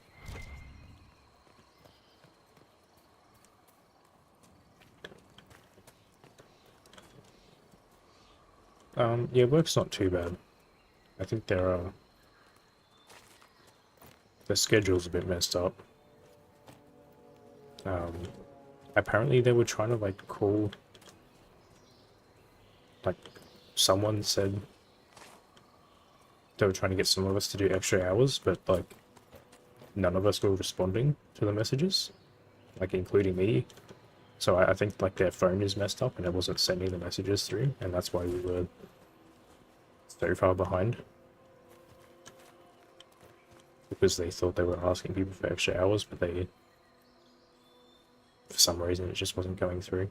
Yeah, work's not too bad. I think their schedule's a bit messed up. Apparently they were trying to, like, call... Like, someone said they were trying to get some of us to do extra hours, but, like, none of us were responding to the messages. Like, including me. So I think, like, their phone is messed up and it wasn't sending the messages through, and that's why we were so far behind. Because they thought they were asking people for extra hours, but they... For some reason, it just wasn't going through.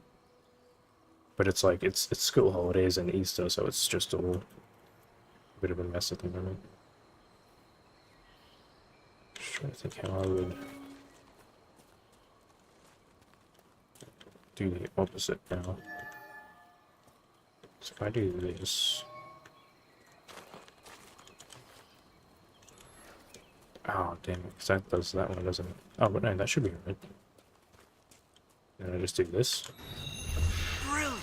But it's like, it's school holidays and Easter, so it's just all a bit of a mess at the moment. Just trying to think how I would do the opposite now. So if I do this... Oh, damn it, 'cause that does that one, doesn't it? Oh, but no, that should be right. Then I just do this. Brilliant!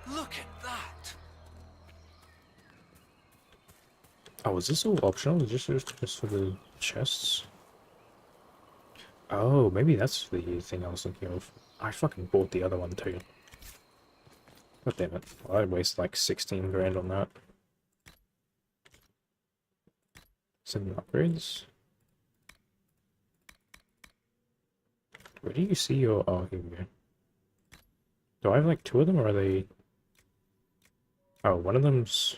Look at that! Oh, is this all optional? Is this just for the chests? Oh, maybe that's the thing I was thinking of. I fucking bought the other one too. God damn it. Well, I wasted like 16 grand on that. Some upgrades. Where do you see your... Oh, here we go. Do I have like two of them, or are they... Oh, one of them's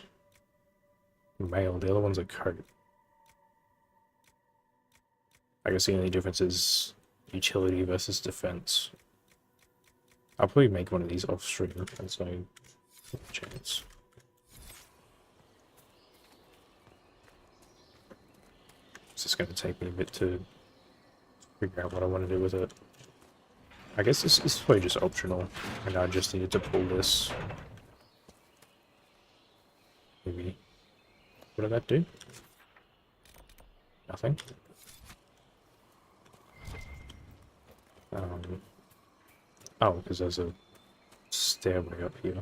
male, the other one's a coat. I guess the only difference is utility versus defense. I'll probably make one of these off stream, there's no chance. just going to take me a bit to figure out what I want to do with it. I guess this is probably just optional, and I just needed to pull this. Maybe. What did that do? Nothing. Oh, because there's a stairway up here.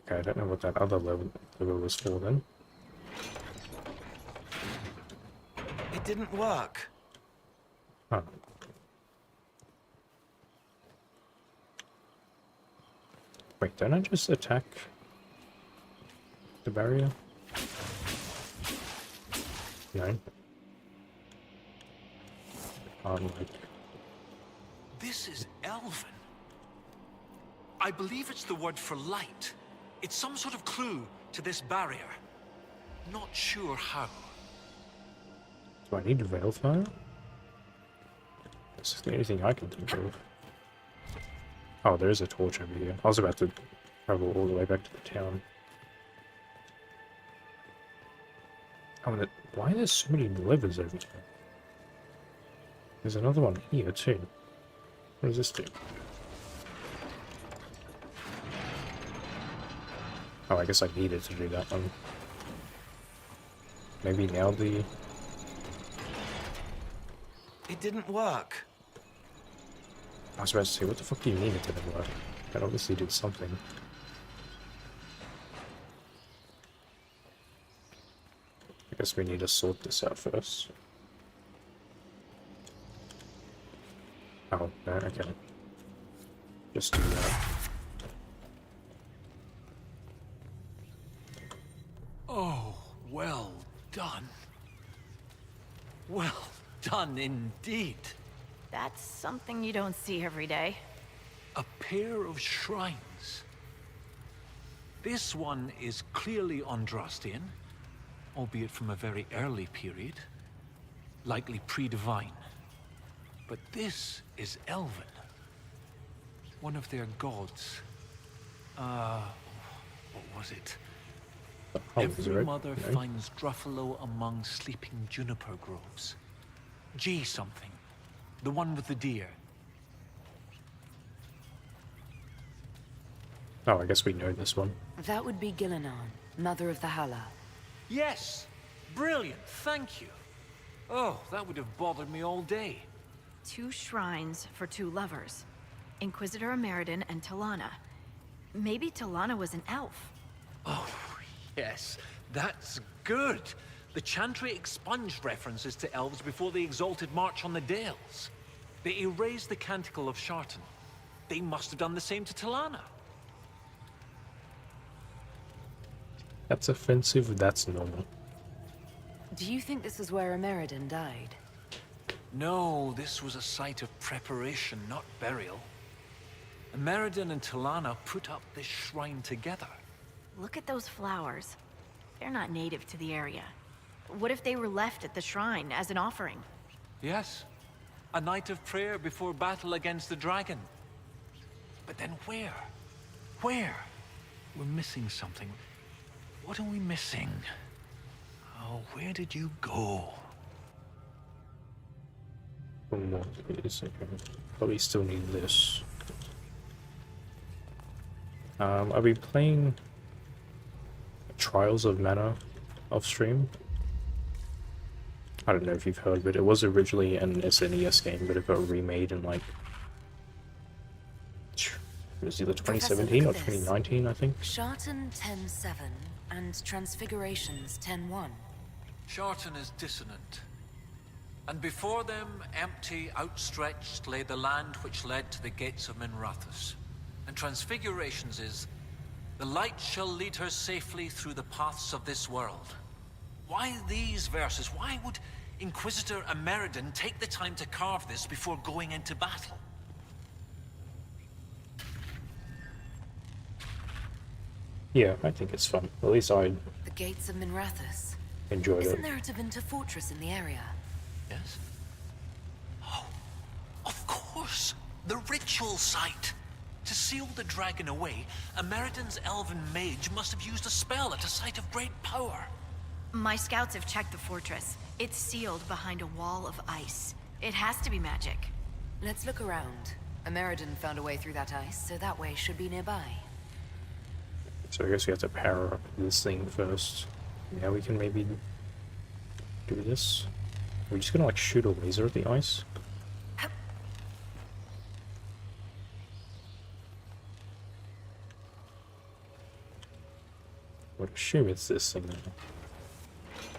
Okay, I don't know what that other level was for then. It didn't work. Oh. Wait, don't I just attack the barrier? No. Like... This is Elven. I believe it's the word for light. It's some sort of clue to this barrier. Not sure how. Do I need Veilfire? This is the only thing I can think of. Oh, there is a torch over here. I was about to travel all the way back to the town. Oh, why are there so many levers over here? There's another one here too. What does this do? Oh, I guess I needed to do that one. Maybe now the... It didn't work. I was about to say, what the fuck do you mean it didn't work? That obviously did something. I guess we need to sort this out first. Oh, no, okay. Just do that. Oh, well done. Well done indeed. That's something you don't see every day. A pair of shrines. This one is clearly Andrastian, albeit from a very early period, likely pre-divine. But this is Elven. One of their gods. What was it? Every mother finds Druffalo among sleeping juniper groves. G something. The one with the deer. Oh, I guess we know this one. That would be Gillenan, mother of the Hala. Yes! Brilliant, thank you. Oh, that would have bothered me all day. 2 shrines for 2 lovers. Inquisitor Ameridan and Talana. Maybe Talana was an elf. Oh, yes, that's good. The Chantry expunged references to elves before the Exalted March on the Dales. They erased the Canticle of Shartan. They must have done the same to Talana. That's offensive, that's normal. Do you think this is where Ameridan died? No, this was a site of preparation, not burial. Ameridan and Talana put up this shrine together. Look at those flowers. They're not native to the area. What if they were left at the shrine as an offering? Yes. A night of prayer before battle against the dragon. But then where? Where? We're missing something. What are we missing? Oh, where did you go? One more, wait a second. Probably still need this. Are we playing Trials of Mana off stream? I don't know if you've heard, but it was originally an SNES game, but it got remade in like... It was either 2017 or 2019, I think. Shartan 10-7 and Transfigurations 10-1. Shartan is dissonant. And before them, empty, outstretched, lay the land which led to the gates of Minrathous. And Transfigurations is, the light shall lead her safely through the paths of this world. Why these verses? Why would Inquisitor Ameridan take the time to carve this before going into battle? Yeah, I think it's fun. At least I The gates of Minrathous. enjoyed Isn't it. there a Tevinter fortress in the area? Yes? Oh, of course! The ritual site! To seal the dragon away, Ameridan's elven mage must have used a spell at a site of great power. My scouts have checked the fortress. It's sealed behind a wall of ice. It has to be magic. Let's look around. Ameridan found a way through that ice, so that way should be nearby. So I guess we have to power up this thing first. Now we can maybe do this. We're just gonna like shoot a laser at the ice. I would assume it's this thing now.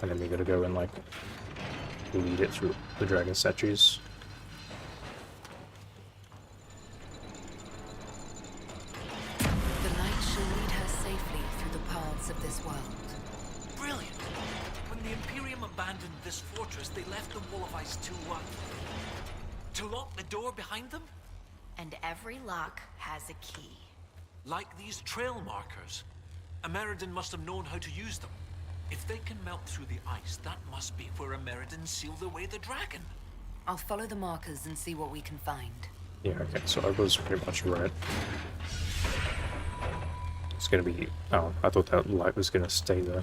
And then we gotta go and like lead it through the dragon statues. The light shall lead her safely through the paths of this world. Brilliant! When the Imperium abandoned this fortress, they left the wall of ice too wide. To lock the door behind them? And every lock has a key. Like these trail markers. Ameridan must have known how to use them. If they can melt through the ice, that must be where Ameridan sealed away the dragon. I'll follow the markers and see what we can find. Yeah, okay, so I was pretty much right. It's gonna be... oh, I thought that light was gonna stay there.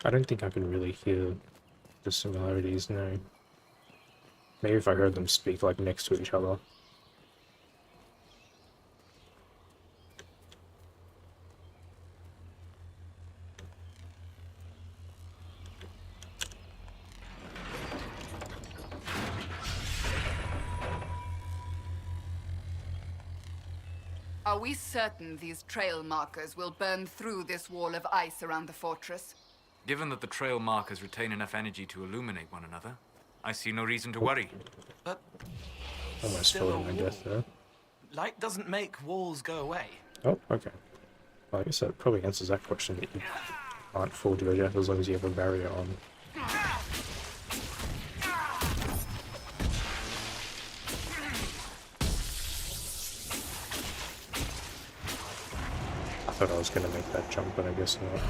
I don't think I can really hear the similarities, no. Maybe if I heard them speak like next to each other. Are we certain these trail markers will burn through this wall of ice around the fortress? Given that the trail markers retain enough energy to illuminate one another, I see no reason to worry. But Almost still fell a to my wall. death there. Light doesn't make walls go away. Oh, okay. Well, I guess that probably answers that question, that you aren't full to death as long as you have a barrier on. I thought I was going to make that jump, but I guess not.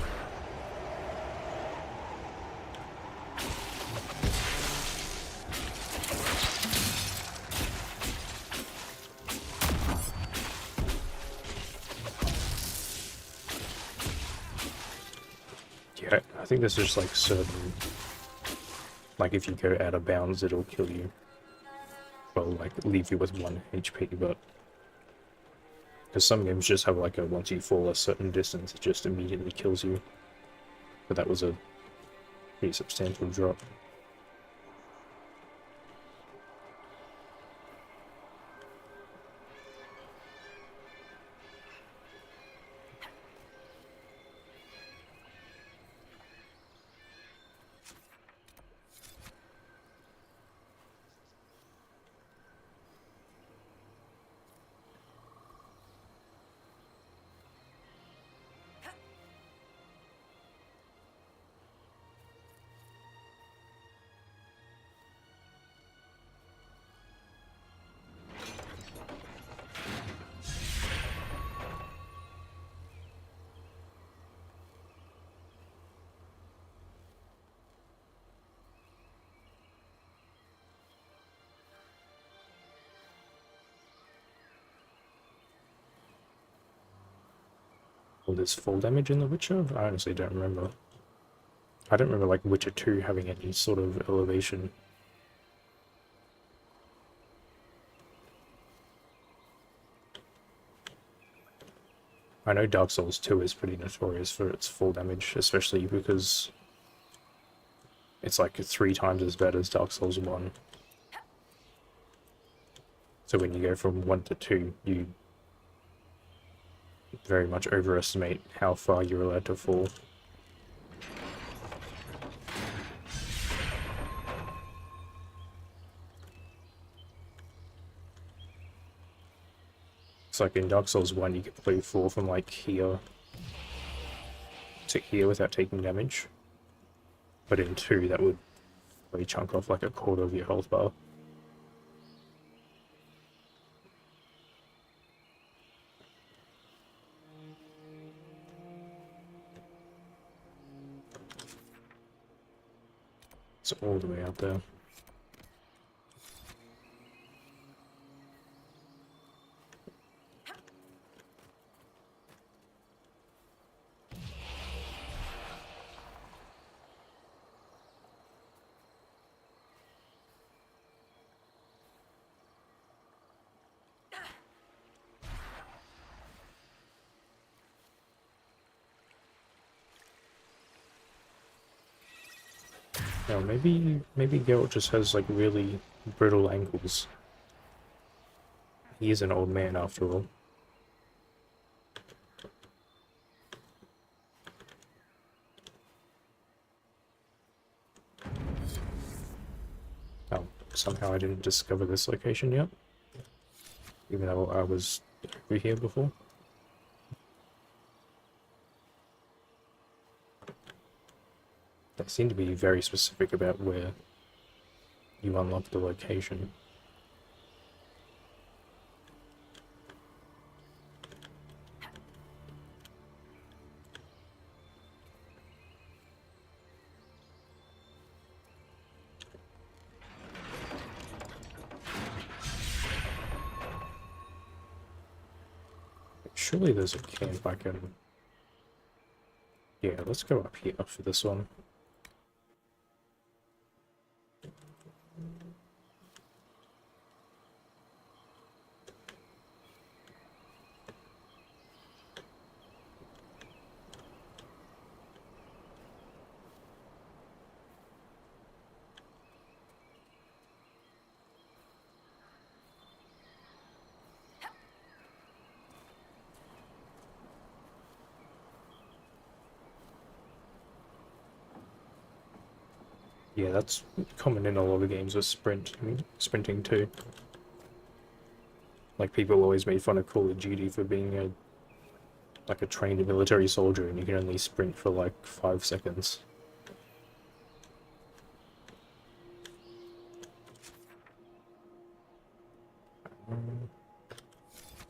Yeah, I think there's just like certain... like if you go out of bounds, it'll kill you. Well, like leave you with 1 HP, but... because some games just have like a once you fall a certain distance, it just immediately kills you. But that was a pretty substantial drop. Well, there's full damage in The Witcher? I honestly don't remember. I don't remember like Witcher 2 having any sort of elevation. I know Dark Souls 2 is pretty notorious for its full damage, especially because it's like 3 times as bad as Dark Souls 1. So when you go from 1 to 2, you very much overestimate how far you're allowed to fall. It's like in Dark Souls 1 you could play 4 from like here to here without taking damage. But in 2 that would really chunk off like a quarter of your health bar. It's all the way out there. No, maybe Geralt just has like really brittle ankles. He is an old man after all. Oh, somehow I didn't discover this location yet, even though I was over here before. They seem to be very specific about where you unlock the location. Surely there's a camp I can... Yeah, let's go up here for this one. Yeah, that's common in a lot of games with sprinting too. Like people always made fun of Call of Duty for being like a trained military soldier and you can only sprint for like 5 seconds.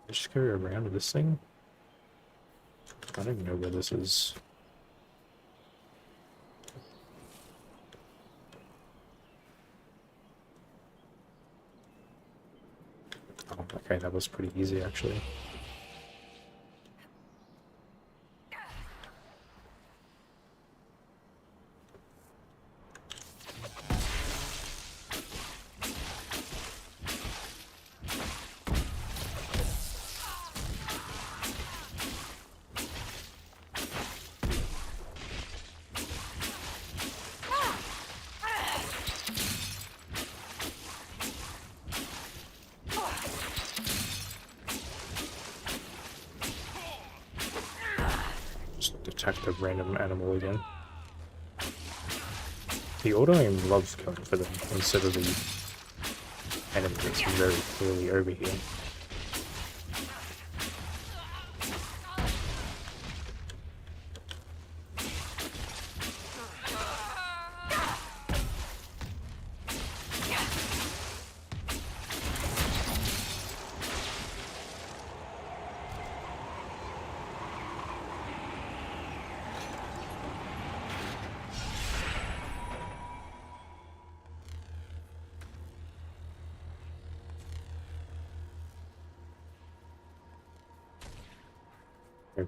Just go around this thing. I don't even know where this is. Oh, okay, that was pretty easy actually. Attack the random animal again. The auto-aim loves going for them instead of the enemy that's very clearly over here.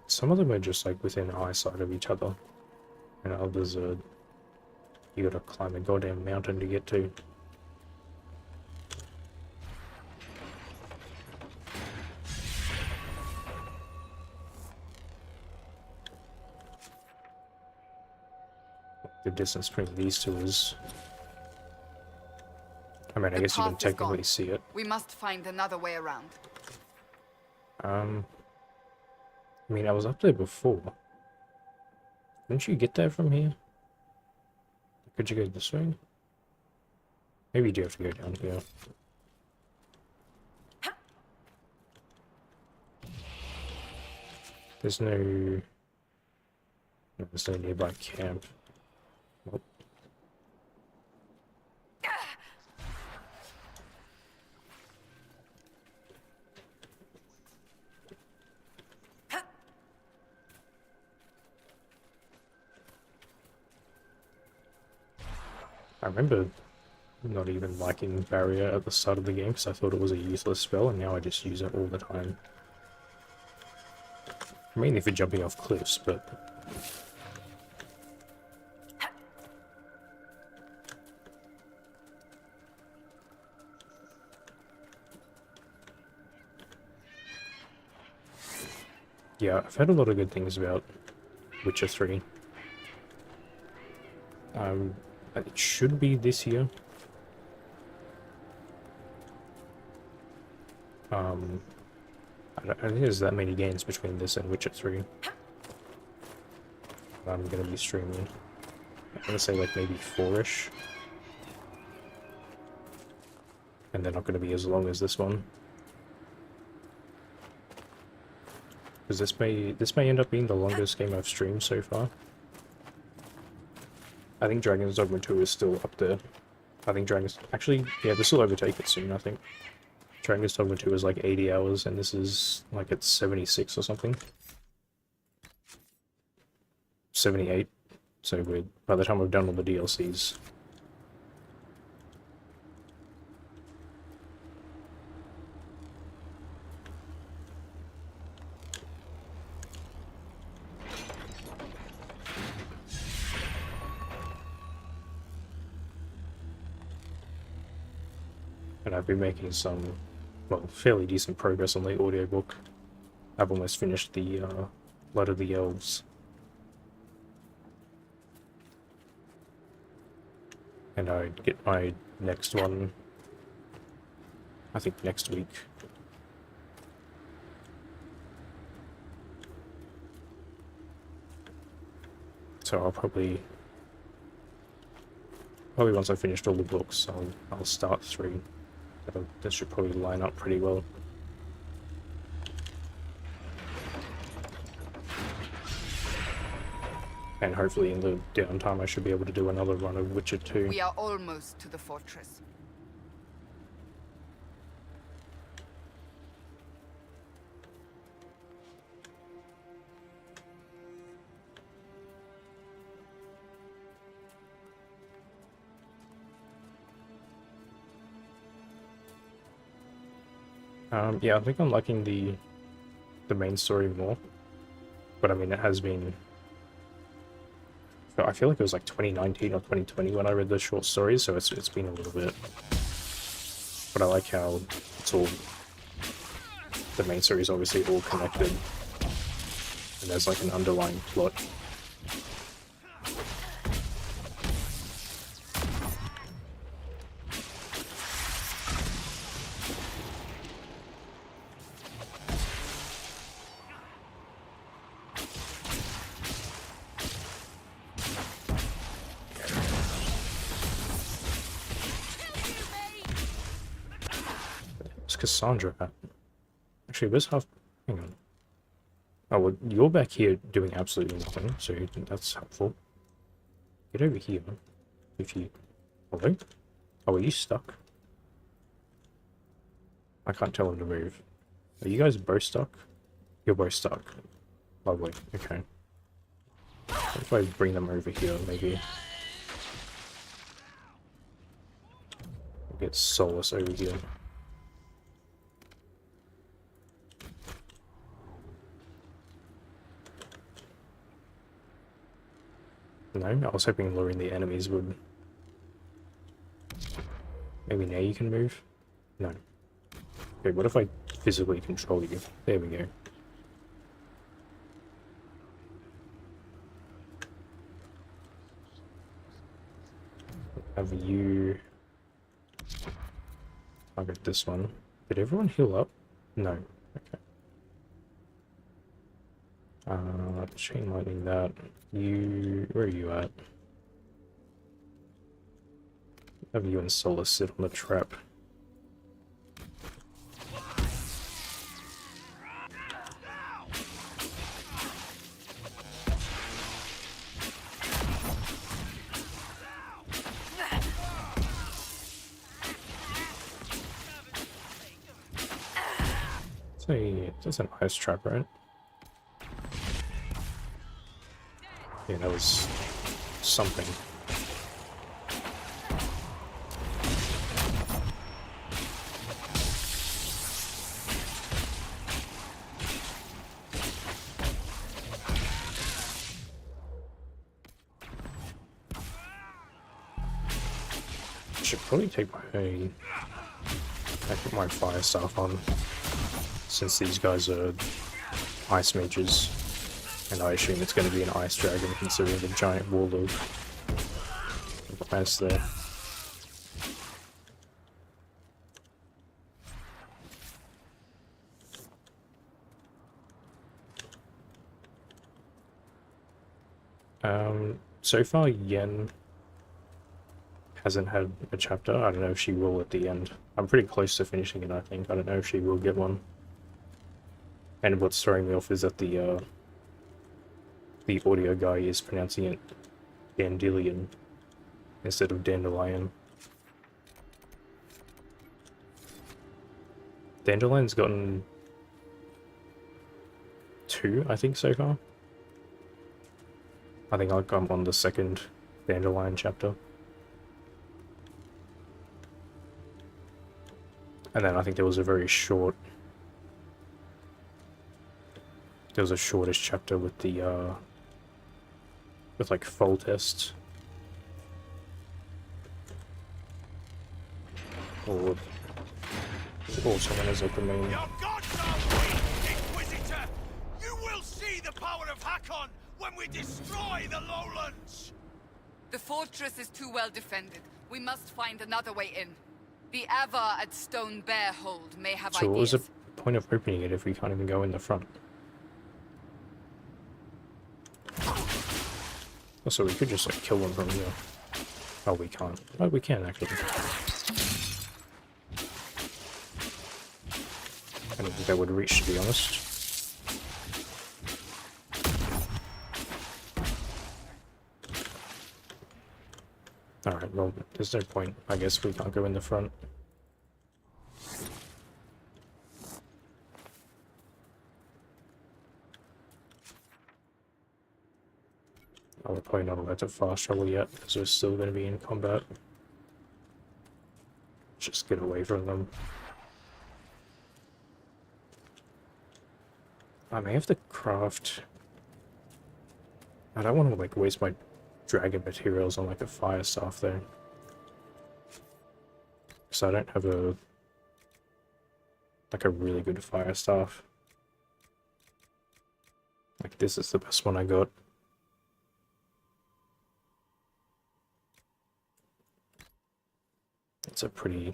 Some of them are just like within eyesight of each other, and others are you gotta climb a goddamn mountain to get to. The distance between these two is... I mean, I guess you can technically see it. We must find another way around. I mean, I was up there before. Didn't you get there from here? Could you go this way? Maybe you do have to go down here. There's no nearby camp. Nope. I remember not even liking Barrier at the start of the game because I thought it was a useless spell, and now I just use it all the time. Mainly for jumping off cliffs, but... yeah, I've heard a lot of good things about Witcher 3. It should be this year. I don't think there's that many games between this and Witcher 3. I'm gonna be streaming. I'm gonna say like maybe 4-ish. And they're not gonna be as long as this one. Because this may end up being the longest game I've streamed so far. I think Dragon's Dogma 2 is still up there. I think Dragon's... actually, yeah, this will overtake it soon, I think. Dragon's Dogma 2 is like 80 hours, and this is like at 76 or something. 78. So by the time we've done all the DLCs. And I've been making some, well, fairly decent progress on the audiobook. I've almost finished the Blood of the Elves. And I'd get my next one, I think next week. So I'll probably once I finished all the books, I'll start 3. That should probably line up pretty well. And hopefully in the downtime I should be able to do another run of Witcher 2. We are almost to the fortress. Yeah, I think I'm liking the main story more. But I mean, it has been... I feel like it was like 2019 or 2020 when I read the short stories, so it's been a little bit. But I like how it's all... the main story is obviously all connected. And there's like an underlying plot. Cassandra at? Actually, where's half... hang on. Oh, well, you're back here doing absolutely nothing, so that's helpful. Get over here. If you... hello? Oh, are you stuck? I can't tell him to move. Are you guys both stuck? You're both stuck. Lovely, okay. What if I bring them over here, maybe? We'll get Solus over here. No, I was hoping luring the enemies would... maybe now you can move? No. Okay, what if I physically control you? There we go. Have you... I'll get this one. Did everyone heal up? No. Okay. Chain lightning that. You... where are you at? Have you and Solus sit on the trap. That's an ice trap, right? Yeah, that was something. Should probably take my fire staff on, since these guys are ice mages, and I assume it's going to be an ice dragon considering the giant wall of ice there. So far Yen hasn't had a chapter. I don't know if she will at the end. I'm pretty close to finishing it, I think. I don't know if she will get one. And what's throwing me off is that the audio guy is pronouncing it Dandelion instead of Dandelion. Dandelion's gotten 2, I think, so far. I think I'm on the second Dandelion chapter. And then I think there was a very short... There was a shortish chapter with the, with like foal tests. Or someone is like the main... Your gods are weak, Inquisitor! You will see the power of Hakon when we destroy the lowlands! The fortress is too well defended. We must find another way in. The Ava at Stone Bear Hold may have So what was the ideas. point of opening it if we can't even go in the front? Also, we could just like kill them from here. Oh, we can't. Oh, we can actually. I don't think that would reach, to be honest. Alright, well, there's no point. I guess we can't go in the front. Oh, we're probably not allowed to fast travel yet, because we're still going to be in combat. Just get away from them. I may have to craft... I don't want to like waste my dragon materials on like a fire staff there. Because I don't have a... like a really good fire staff. Like this is the best one I got. It's a pretty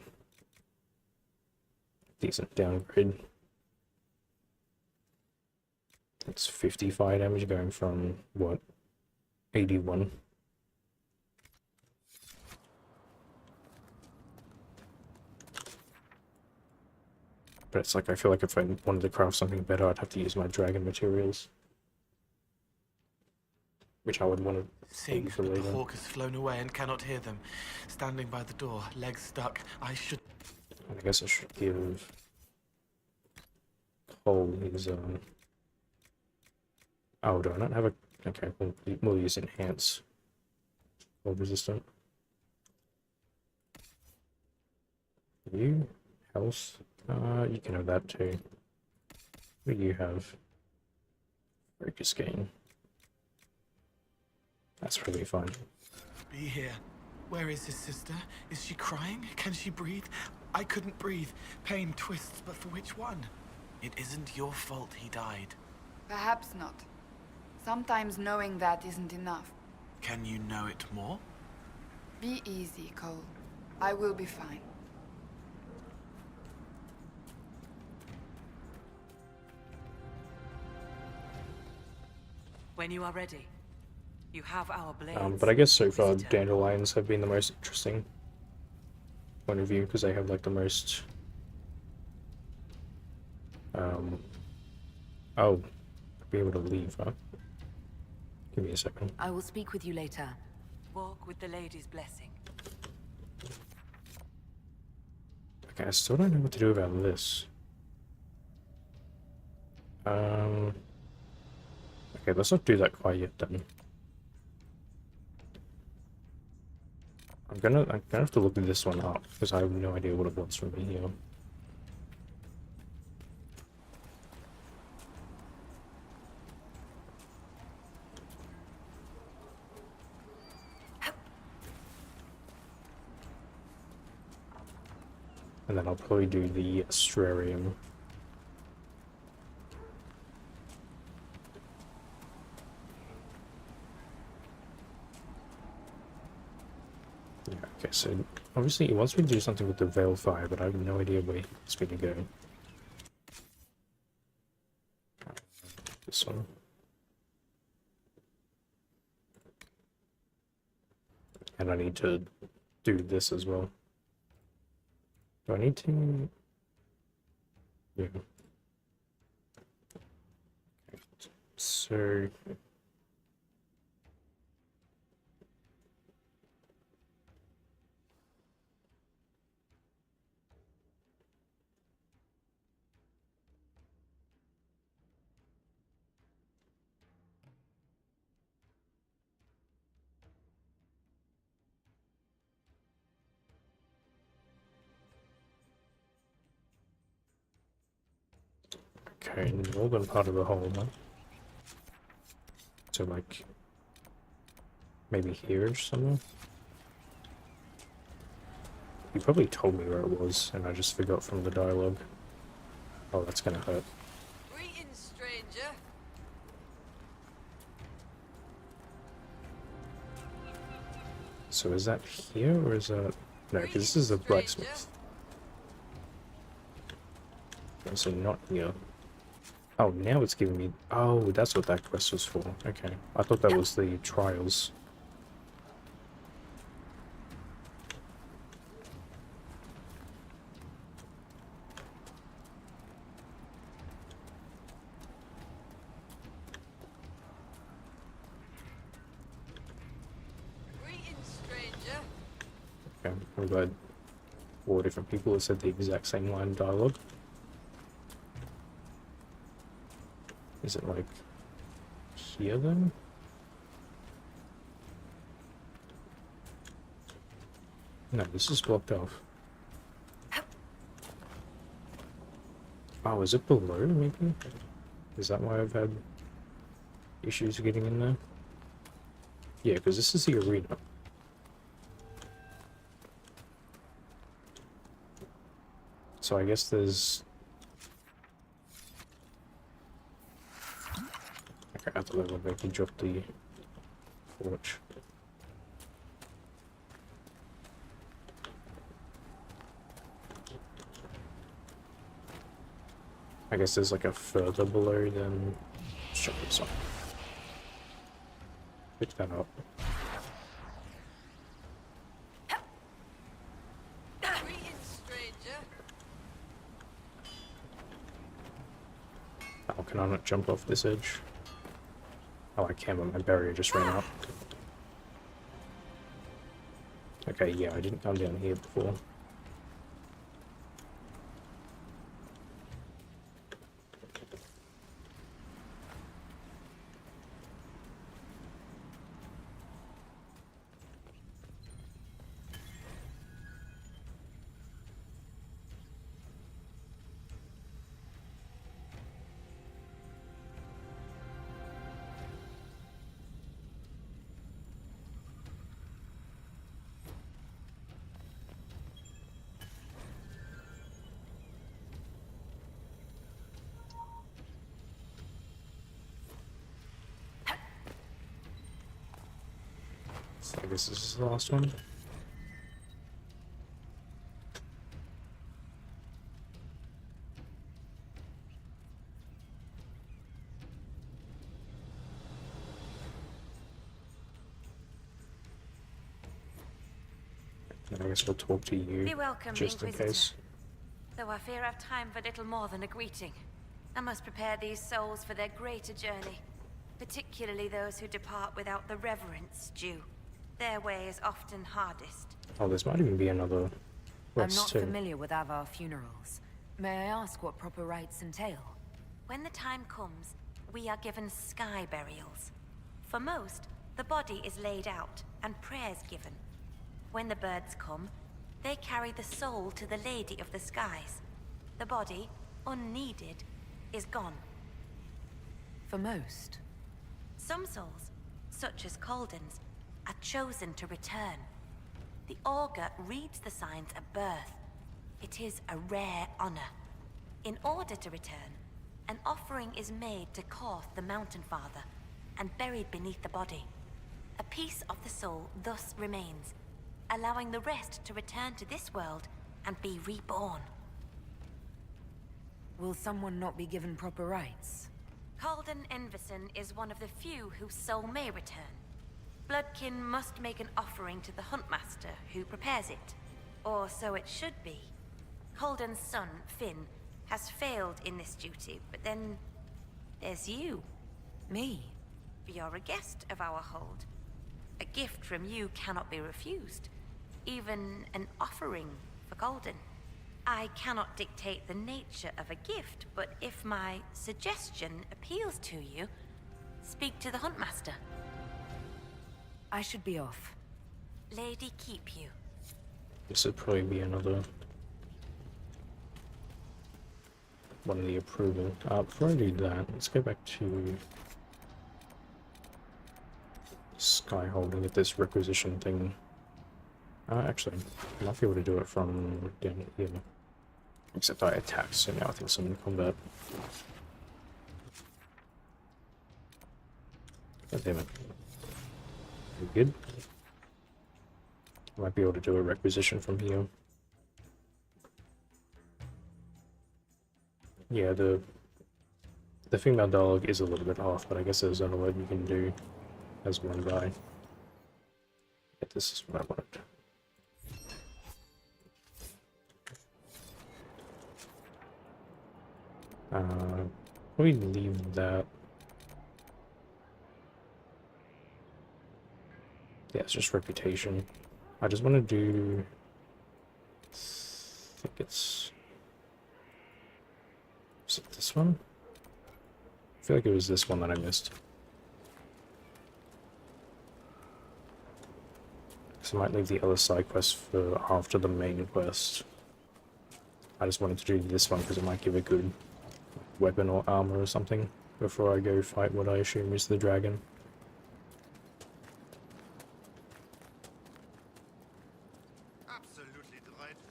decent downgrade. It's 50 fire damage going from, what, 81? But it's like, I feel like if I wanted to craft something better, I'd have to use my dragon materials. Which I would want to Sing, for but the later. hawk has flown away and cannot hear them. Standing by the door, legs stuck. I should... I guess I should give Cole his, Oh, do I not have a... Okay, we'll use Enhance. Cold resistant. You? Health? You can have that too. What do you have? Focus gain. That's really fun. Be here. Where is his sister? Is she crying? Can she breathe? I couldn't breathe. Pain twists, but for which one? It isn't your fault he died. Perhaps not. Sometimes knowing that isn't enough. Can you know it more? Be easy, Cole. I will be fine. When you are ready, you have our blades. But I guess so far dandelions have been the most interesting point of view because they have like the most. Oh, be able to leave, huh? Give me a second. I will speak with you later. Walk with the lady's blessing. Okay, I still don't know what to do about this. Okay, let's not do that quite yet then. I'm gonna have to look this one up because I have no idea what it wants from me here. And then I'll probably do the astrarium. Yeah, okay, so obviously he wants me to do something with the Veil Fire, but I have no idea where he wants me to go. This one. And I need to do this as well. Do I need to? Yeah. Okay. So okay, northern part of the hole, huh? So like maybe here somewhere? You probably told me where it was and I just forgot from the dialogue. Oh, that's gonna hurt. Greetings, stranger. So is that here or is that... No, because this is the blacksmith. So not here. Oh, now it's giving me... Oh, that's what that quest was for. Okay. I thought that was the trials. Okay, I'm glad 4 different people have said the exact same line of dialogue. Is it like here then? No, this is blocked off. Oh, is it below maybe? Is that why I've had issues getting in there? Yeah, because this is the arena. So I guess there's... Okay, at the level I can drop the torch. I guess there's like a further below than... Shut this up. Pick that up. Oh, can I not jump off this edge? Oh, I can, but my barrier just ran out. Okay, yeah, I didn't come down here before. So I guess this is the last one. And I guess we'll talk to you Be welcome, just in Inquisitor. case. Though I fear I've time for little more than a greeting. I must prepare these souls for their greater journey, particularly those who depart without the reverence due. Their way is often hardest. Oh, this might even be another I'm quest not too. familiar with Avar funerals. May I ask what proper rites entail? When the time comes, we are given sky burials. For most, the body is laid out and prayers given. When the birds come, they carry the soul to the Lady of the Skies. The body, unneeded, is gone. For most. Some souls, such as Calden's, are chosen to return. The augur reads the signs at birth. It is a rare honor. In order to return, an offering is made to Korth the Mountain Father and buried beneath the body. A piece of the soul thus remains, allowing the rest to return to this world and be reborn. Will someone not be given proper rights? Calden Enverson is one of the few whose soul may return. Bloodkin must make an offering to the Huntmaster, who prepares it. Or so it should be. Calden's son, Finn, has failed in this duty, but then there's you. Me? You're a guest of our hold. A gift from you cannot be refused. Even an offering for Calden. I cannot dictate the nature of a gift, but if my suggestion appeals to you, speak to the Huntmaster. I should be off. Lady keep you. This would probably be another one of the approval. Before I do that, let's go back to Skyhold and get this requisition thing. Actually, I might be able to do it from down here. Except I attacked, so now I think I'm in combat. God damn it. We good? I might be able to do a requisition from here. Yeah, the female dog is a little bit off, but I guess there's only what you can do as one guy. Yeah, this is what I wanted. Probably leave that. Yeah, it's just reputation. I just want to do. I think it's. Is it this one? I feel like it was this one that I missed. So I might leave the other side quest for after the main quest. I just wanted to do this one because it might give a good weapon or armor or something before I go fight what I assume is the dragon. Absolutely delightful.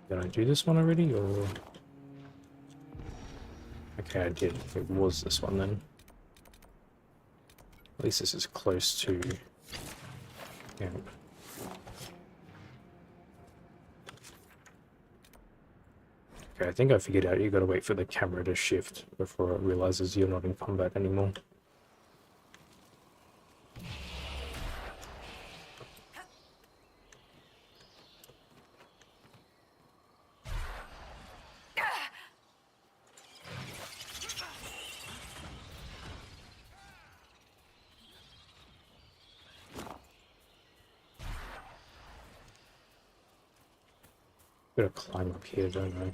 Did I do this one already, or...? Okay, I did. It was this one then. At least this is close to... camp. Okay, I think I figured out you gotta wait for the camera to shift before it realizes you're not in combat anymore. Gotta climb up here, don't I?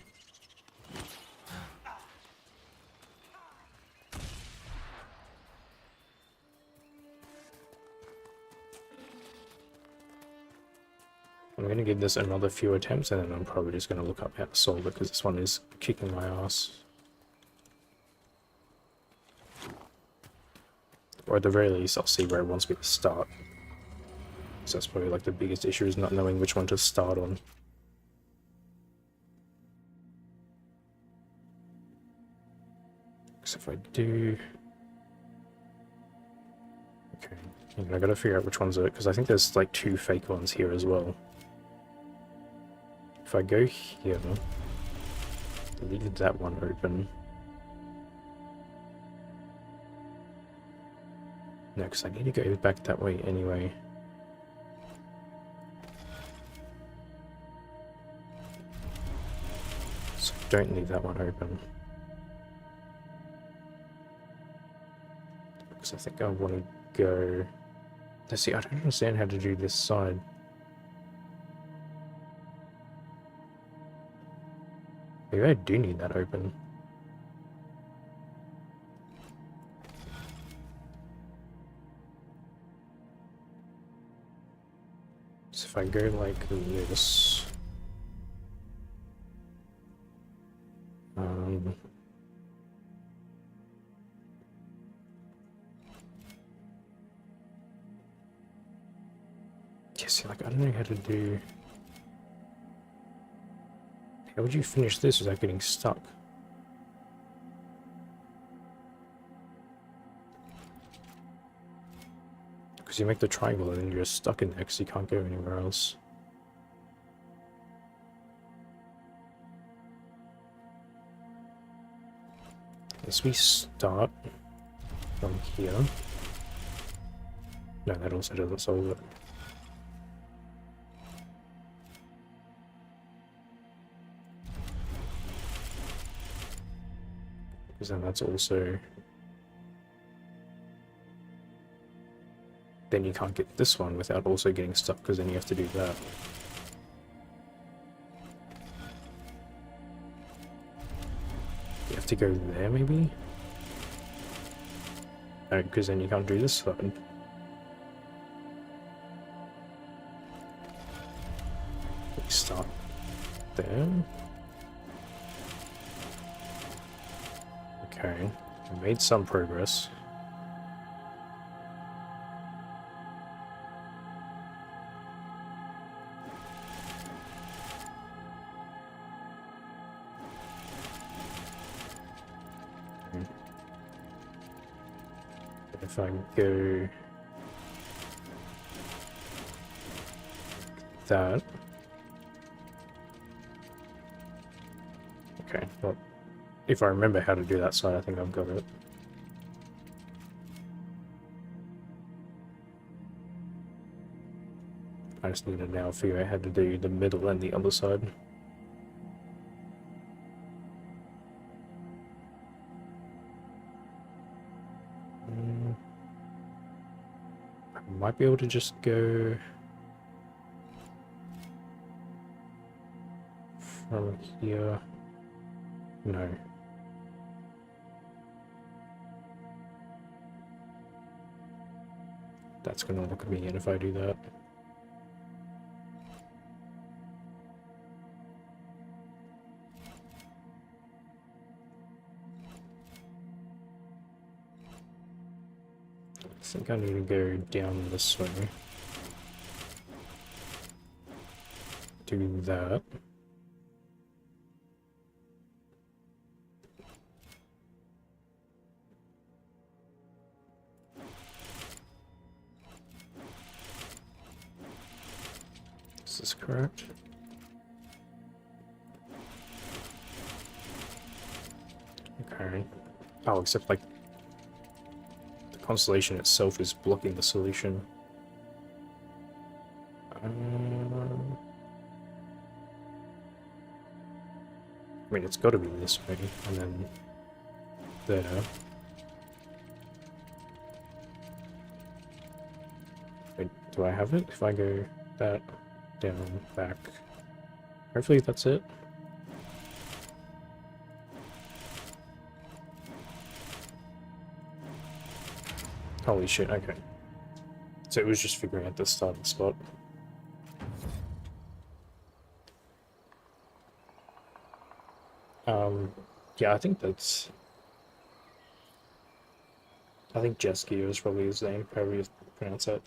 I'm gonna give this another few attempts and then I'm probably just gonna look up how to solve it because this one is kicking my ass. Or at the very least, I'll see where it wants me to start. So that's probably like the biggest issue, is not knowing which one to start on. Because if I do... Okay, I gotta figure out which ones are... because I think there's like 2 fake ones here as well. If I go here, leave that one open. No, because I need to go back that way anyway. So I don't leave that one open. Because I think I want to go... Let's see, I don't understand how to do this side. Maybe I do need that open. So if I go like this... yeah, see, like, I don't know how to do... How would you finish this without getting stuck? Because you make the triangle and then you're just stuck in there because you can't go anywhere else. As we start from here... No, that also doesn't solve it. Because then that's also... Then you can't get this one without also getting stuck, because then you have to do that. You have to go there, maybe? No, because then you can't do this side. We start there. Okay, we made some progress. If I go that. Okay, well, if I remember how to do that side, I think I've got it. I just need to now figure out how to do the middle and the other side. I might be able to just go from here. No. That's gonna look convenient if I do that. I think I need to go down this way. Do that. Is this correct? Okay. Oh, except like the constellation itself is blocking the solution. I mean, it's got to be this way, and then there. Wait, do I have it? If I go that, down, back. Hopefully that's it. Holy shit, okay. So it was just figuring out the starting spot. Yeah, I think that's... I think Jesky is probably his name, however you pronounce it.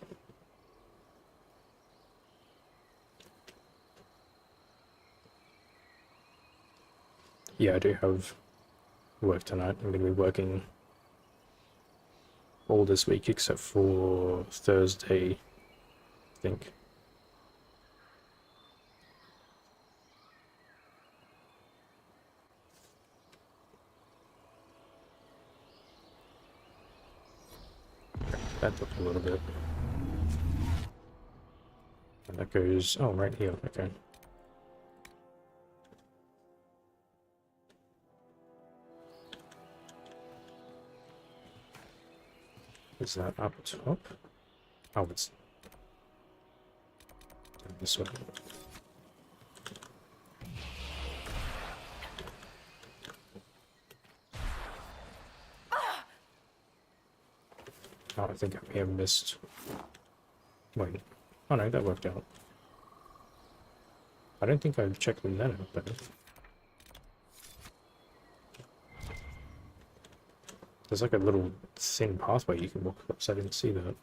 Yeah, I do have work tonight. I'm going to be working all this week except for Thursday, I think. That took a little bit. And that goes, oh, right here, okay. Is that up top? Oh, it's this way. Oh, I think I may have missed. Wait. Oh no, that worked out. I don't think I've checked the net out there. There's like a little thin pathway you can walk across. I didn't see that.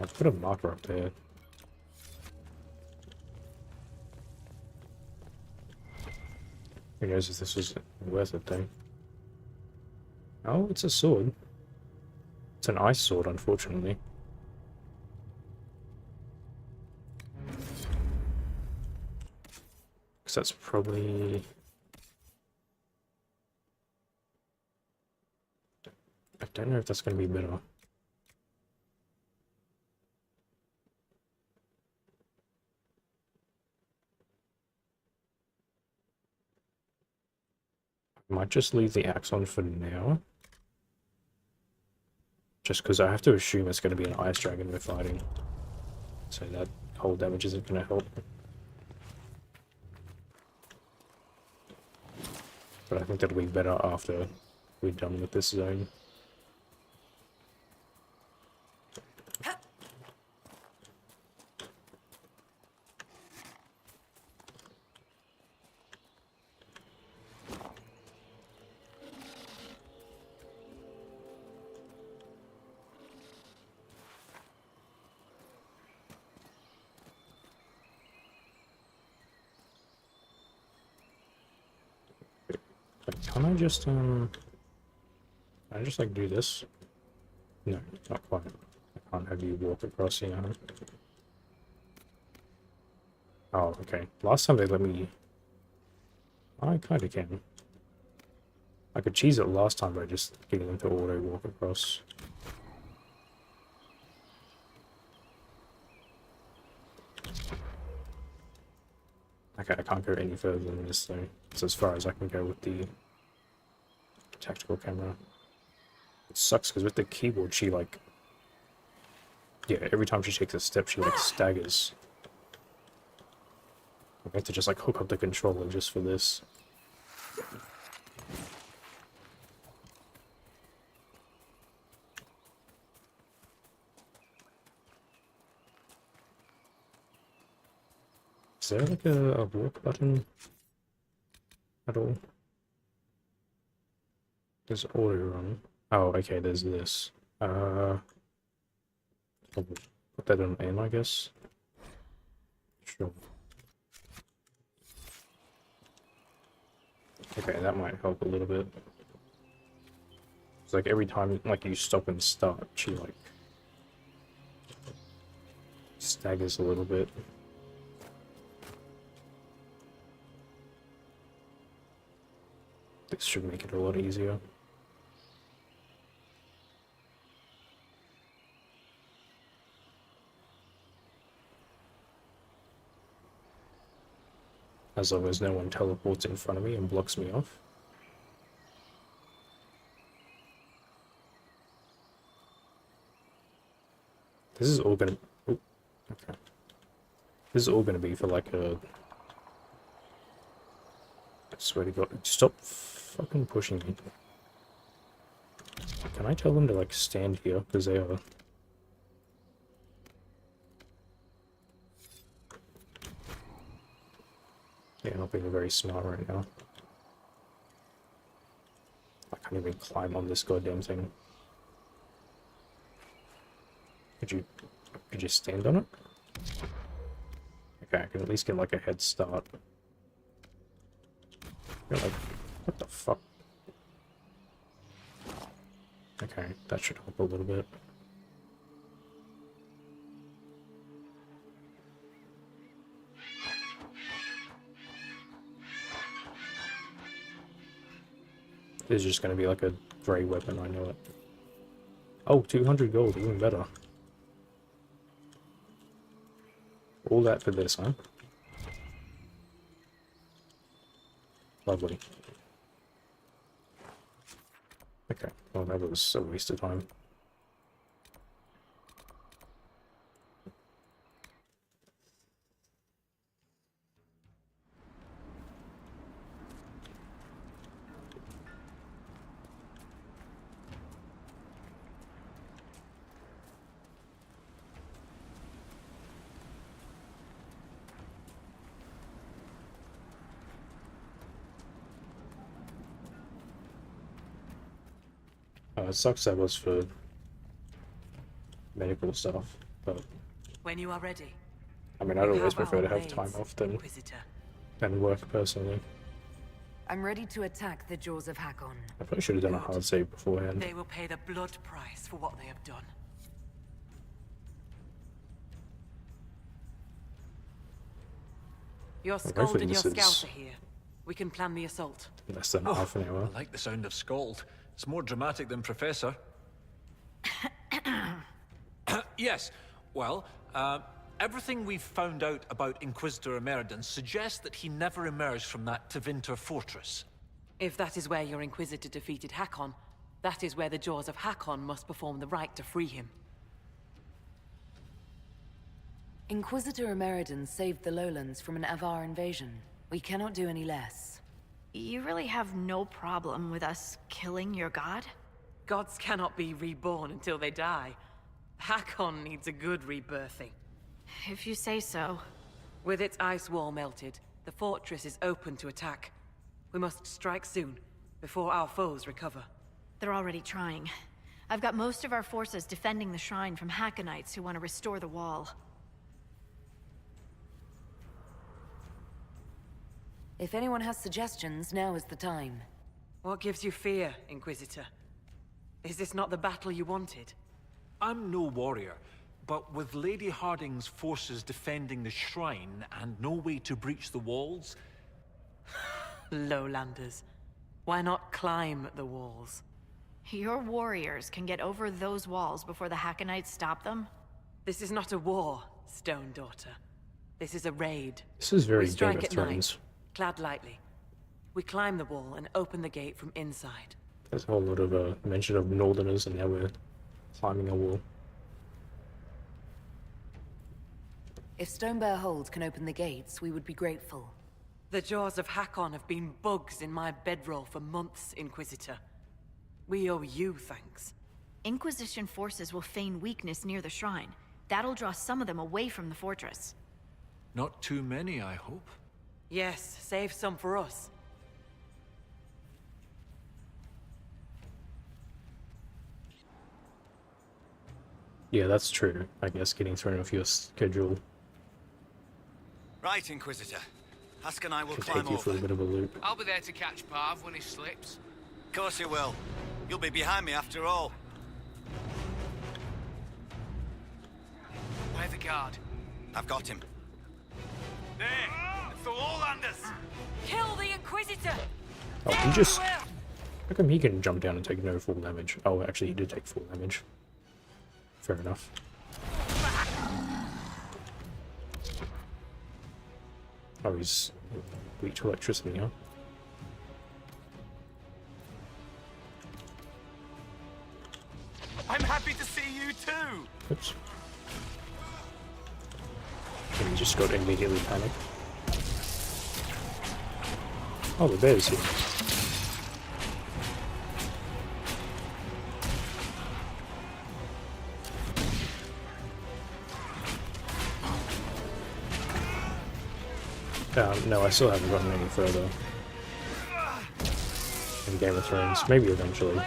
I'll put a marker up there. Who knows if this was worth it though. Oh, it's a sword. It's an ice sword, unfortunately. Because that's probably... I don't know if that's going to be better. I might just leave the axe on for now. Just because I have to assume it's going to be an ice dragon we're fighting. So that cold damage isn't going to help. But I think that'll be better after we're done with this zone. Can I just like do this? No, not quite. I can't have you walk across here. Oh, okay. Last time they let me... I kinda can. I could cheese it last time by just getting them to auto walk across. Okay, I can't go any further than this though. It's as far as I can go with the tactical camera. It sucks because with the keyboard she like... Yeah, every time she takes a step she like staggers. I have to just like hook up the controller just for this. Is there like a walk button at all? There's auto run. Oh, okay, there's this. I'll put that on aim, I guess. Sure. Okay, that might help a little bit. It's like every time like you stop and start, she like staggers a little bit. This should make it a lot easier. As long as no one teleports in front of me and blocks me off. This is all gonna... Oh, okay. This is all gonna be for like a... I swear to God, stop fucking pushing me. Can I tell them to like stand here? Because they are... Yeah, not being very smart right now. I can't even climb on this goddamn thing. Could you stand on it? Okay, I can at least get like a head start. You're like, what the fuck? Okay, that should help a little bit. This is just going to be like a grey weapon, I know it. Oh, 200 gold, even better. All that for this, huh? Lovely. Okay, well that was a waste of time. It sucks that was for medical stuff, but When you are ready. I mean, I'd You always have our prefer to have time blades, off than Inquisitor. work personally. I'm ready to attack the jaws of Hakon. I probably should have done a hard save beforehand. They will pay the blood price for what they have done. Your Well, Skald hopefully and your this Scout is- are here. We can plan the assault. Less than half an hour. I like the sound of Scald. It's more dramatic than Professor. Yes, well, everything we've found out about Inquisitor Emeridon suggests that he never emerged from that Tevinter fortress. If that is where your Inquisitor defeated Hakon, that is where the jaws of Hakon must perform the rite to free him. Inquisitor Emeridon saved the lowlands from an Avar invasion. We cannot do any less. You really have no problem with us killing your god? Gods cannot be reborn until they die. Hakon needs a good rebirthing. If you say so. With its ice wall melted, the fortress is open to attack. We must strike soon, before our foes recover. They're already trying. I've got most of our forces defending the shrine from Hackonites who want to restore the wall. If anyone has suggestions, now is the time. What gives you fear, Inquisitor? Is this not the battle you wanted? I'm no warrior, but with Lady Harding's forces defending the shrine and no way to breach the walls... Lowlanders. Why not climb the walls? Your warriors can get over those walls before the Hackonites stop them? This is not a war, Stone Daughter. This is a raid. This is very We strike Game of at Thrones. night, clad lightly. We climb the wall and open the gate from inside. There's a whole lot of mention of Northerners, and now we're climbing a wall. If Stonebear Hold can open the gates, we would be grateful. The jaws of Hakon have been bugs in my bedroll for months, Inquisitor. We owe you thanks. Inquisition forces will feign weakness near the shrine. That'll draw some of them away from the fortress. Not too many, I hope. Yes, save some for us. Yeah, that's true. I guess getting thrown off your schedule Right, Inquisitor. Husk and I will could climb take you for a over. bit of a loop. I'll be there to catch Parv when he slips. Of course you will. You'll be behind me after all. Where the guard? I've got him. There! It's the Lowlanders! Kill the Inquisitor! Oh, he just... How come he can jump down and take no full damage? Oh, actually, he did take full damage. Fair enough. Oh, he's weak to electricity, huh? I'm happy to see you too! Oops. And he just got immediately panicked. Oh, the bear's here. No, I still haven't gotten any further in Game of Thrones. Maybe eventually.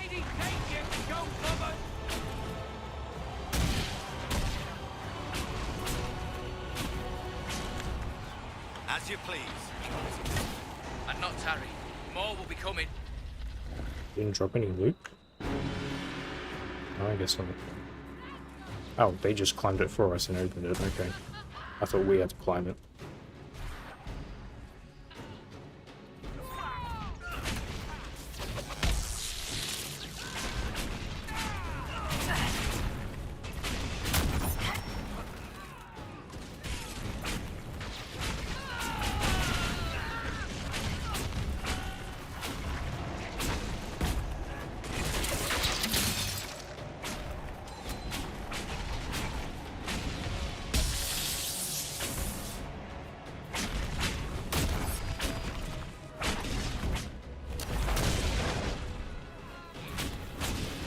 As you please. And not tarry. More will be coming. Didn't drop any loot? No, I guess not. Oh, they just climbed it for us and opened it. Okay. I thought we had to climb it.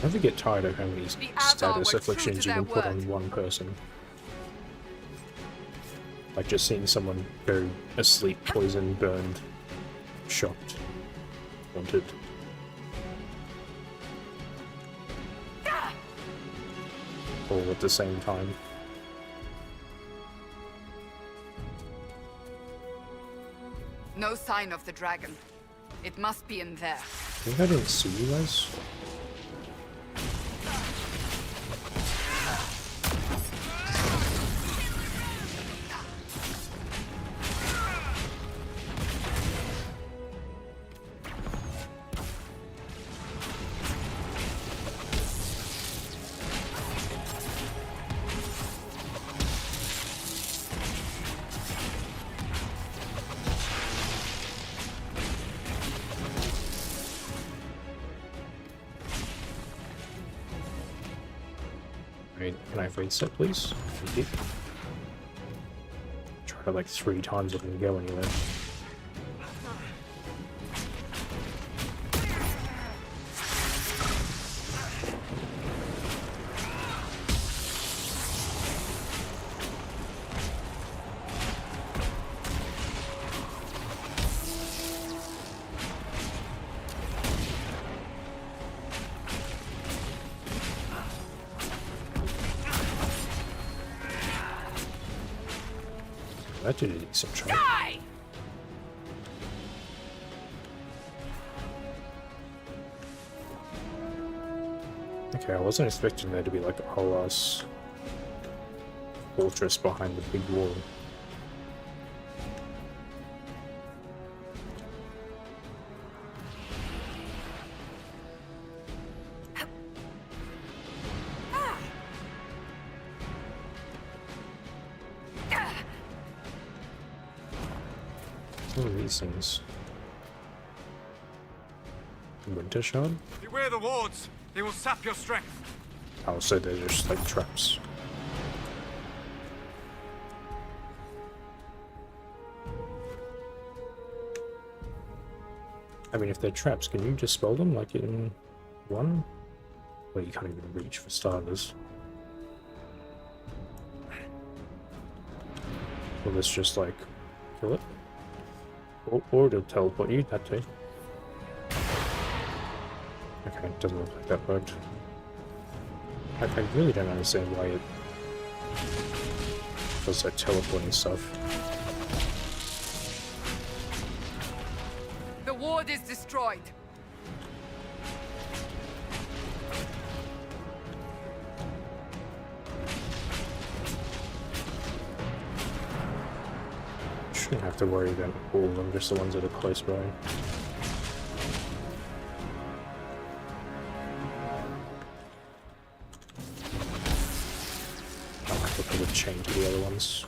I never get tired of how many The Avar status were afflictions true you to can their put word. on one person. Like just seeing someone very asleep, poisoned, burned, shocked, wanted. All at the same time. No sign of the dragon. It must be in there. I think I didn't see you guys. Right, can I have reset, please? Thank you. Try like 3 times if I can go anywhere. That did a decent try. Die! Okay, I wasn't expecting there to be like a whole ass fortress behind the big wall. What are these things? Winter shard? Beware the wards! They will sap your strength. Oh, so they're just like traps. I mean, if they're traps, can you dispel them like in one? Well, you can't even reach for starters. Will this just like kill it? Or it'll teleport you, that too. Okay, it doesn't look like that worked. I really don't understand why it does that teleporting stuff. The ward is destroyed. Shouldn't have to worry about all of them, just the ones that are close by. I'll have to put a chain to the other ones.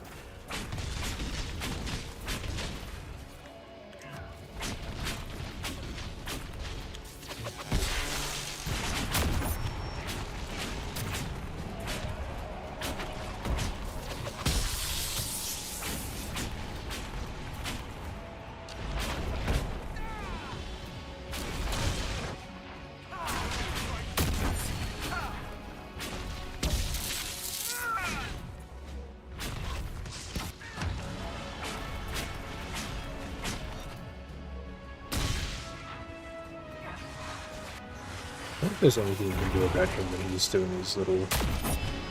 I don't think there's anything you can do about him when he's doing his little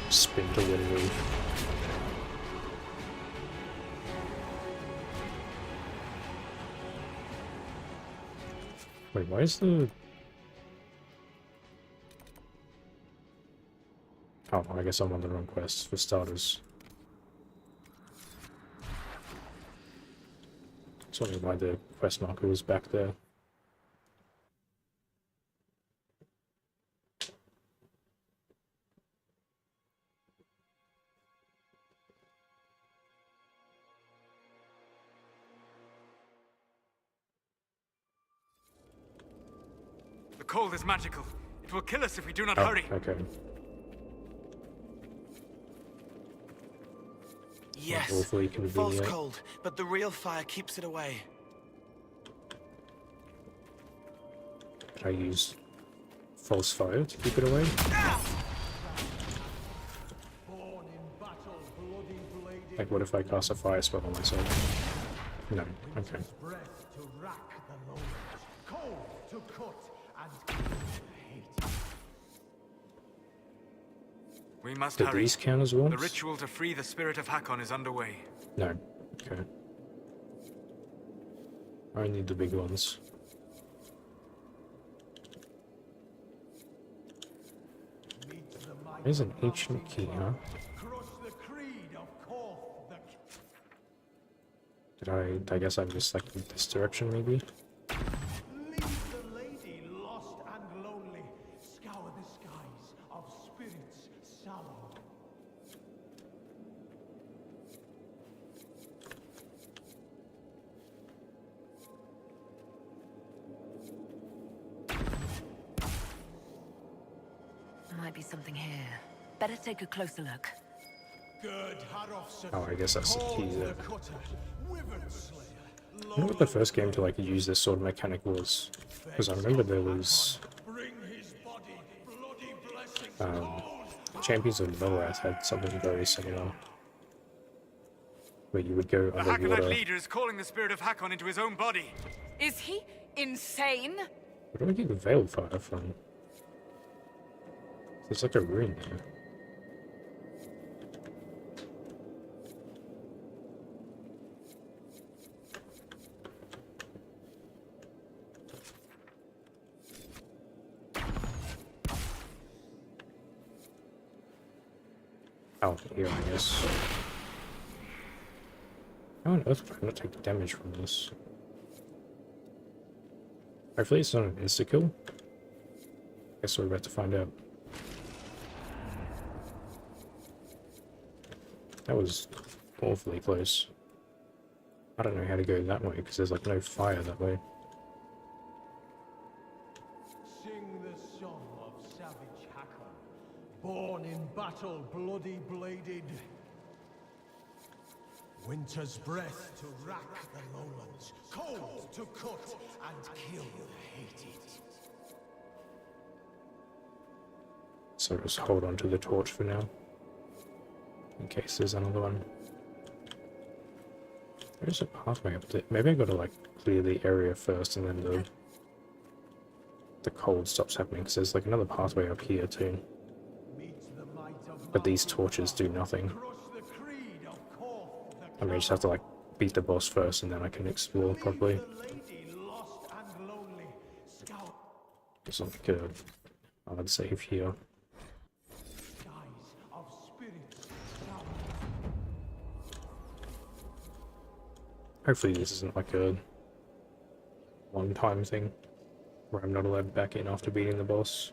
spin to win move. Wait, why is the... Oh, I guess I'm on the wrong quest, for starters. That's only why the quest marker was back there. The cold is magical. It will kill us if we do not Oh, hurry. okay. Yes, Awfully false convenient. cold, but the real fire keeps it away. Can I use false fire to keep it away? Like, what if I cast a fire spell on myself? No. Okay. We must Did hurry. these count as wolves? The ritual to free the spirit of Hakon is underway. No. Okay. I need the big ones. There's an ancient key, huh? I guess I'm just like in this direction, maybe? Might be something here. Better take a closer look. Oh, I guess that's the key there. I wonder what the first game to like use this sort of mechanic was, because I remember there was Champions of Norath had something very similar, where you would go The underwater. Hakonite leader is calling the spirit of Hakon into his own body. Is he insane? Where do I get the Veiled Fire from? There's like a rune there. Oh, here, I guess. How on earth would I not take damage from this? Hopefully it's not an insta-kill. Guess we're about to find out. That was awfully close. I don't know how to go that way, because there's like no fire that way. Sing the song of savage Hakon, born in battle, bloody bladed. Winter's breath to rack the lowlands, cold to cut and kill the hated. So just hold on to the torch for now, in case there's another one. There's a pathway up there. Maybe I gotta like clear the area first and then the cold stops happening, because there's like another pathway up here too. But these torches do nothing. I may just have to like beat the boss first and then I can explore properly. There's like a hard save here. Hopefully this isn't like a one-time thing where I'm not allowed back in after beating the boss.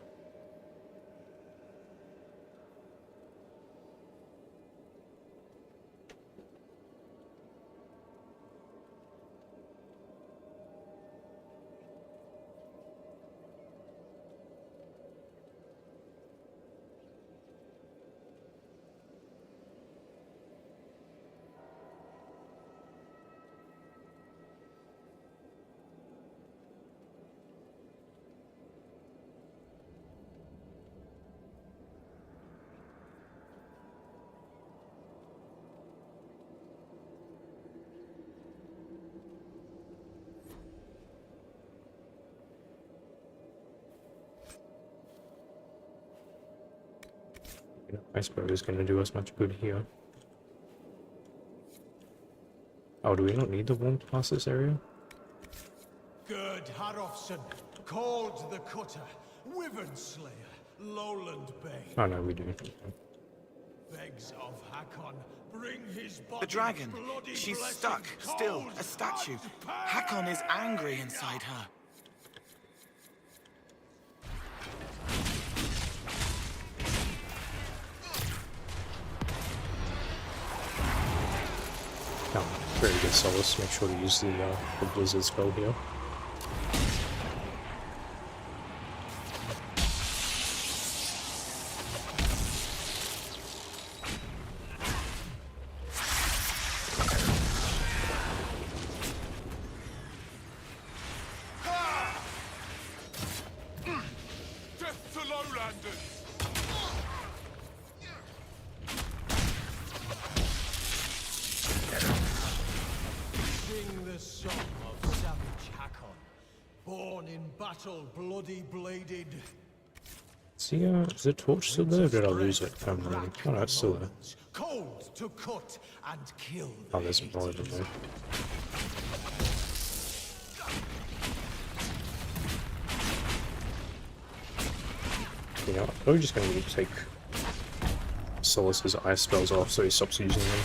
I suppose it's going to do us much good here. Oh, do we not need the warmth past this area? Gerd Harofsson, called the Cutter, Wyvern Slayer, Lowland Bay. Oh no, we do. Begs of Hakon, bring his body. The dragon! bloody She's blessing, stuck, still, cold a statue. and Hakon is angry inside her. Oh, very good solace. Make sure to use the blizzard spell here. Death Brandon! Sing the song of savage Hakon, born in battle, bloody bladed. See, is the torch still there, or did I lose it? Oh no, it's still there. Cold to cut and kill. Oh, there's more of them there. You know, I'm probably just going to take Solus's ice spells off so he stops using them.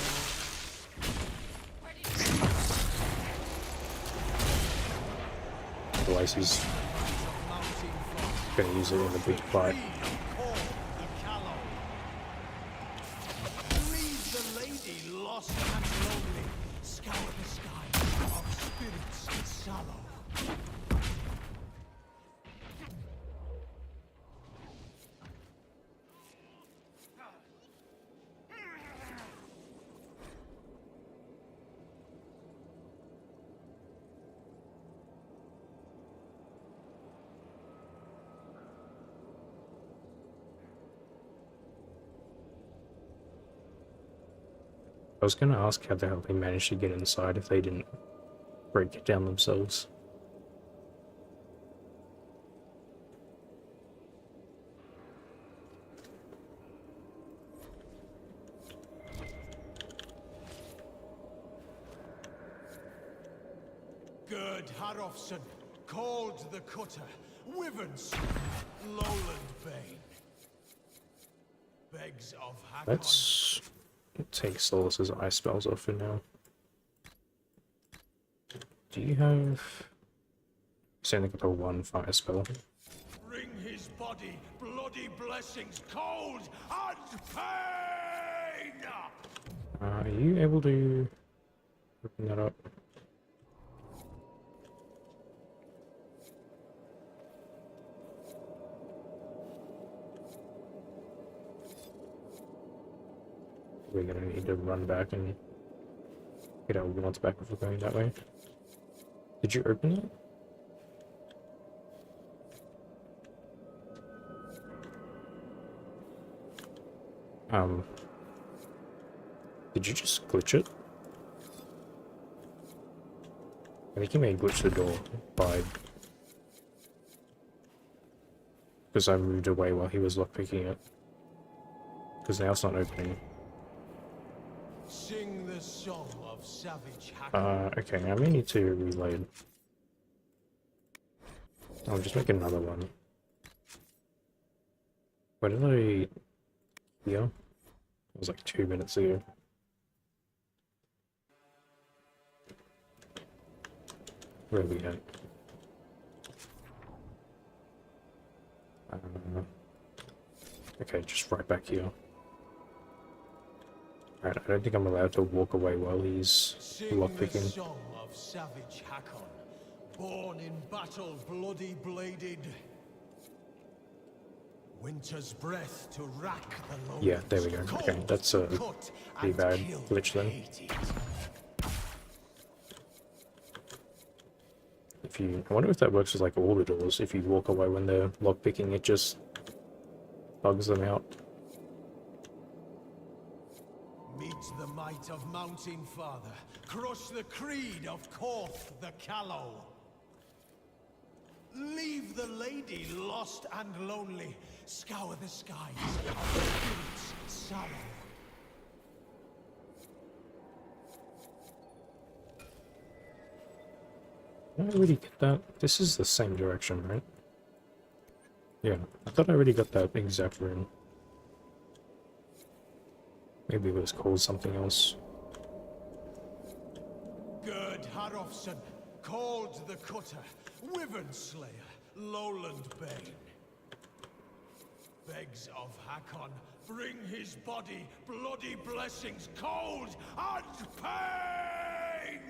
Otherwise he's going to use it in the big fight. Leave the lady lost and lonely. Scour the sky of spirits sallow. I was going to ask how the hell they managed to get inside if they didn't break it down themselves. Gerd Harofsson, called the Cutter, Wyverns, Lowland Bane. Begs of Hakon. Let's take Solus's ice spells off for now. Do you have... It's only got the one fire spell. Bring his body, bloody blessings, cold and pain! Are you able to open that up? We're gonna need to run back and get our wants back if we're going that way. Did you open it? Did you just glitch it? I think you may glitch the door by... because I moved away while he was lockpicking it. Because now it's not opening. Sing the song of savage Hakon. Okay, I may need to reload. I'll just make another one. Where did I... Yeah? It was like 2 minutes ago. Where are we at? Okay, just right back here. Alright, I don't think I'm allowed to walk away while he's lockpicking. Sing the song of savage Hakon, born in battle, bloody bladed. Winter's breath to rack the lowlands. Yeah, there we go. Okay, that's a pretty bad glitch then. If you, I wonder if that works with like all the doors. If you walk away when they're lockpicking, it just bugs them out. Meet the might of Mountain Father. Crush the creed of Korth the Callow. Leave the lady lost and lonely. Scour the skies of spirits sallow. Did I already get that? This is the same direction, right? Yeah, I thought I already got that exact rune. Maybe it was called something else. Gerd Harofsson, called the Cutter, Wyvern Slayer, Lowland Bane. Begs of Hakon, bring his body, bloody blessings, cold and pain!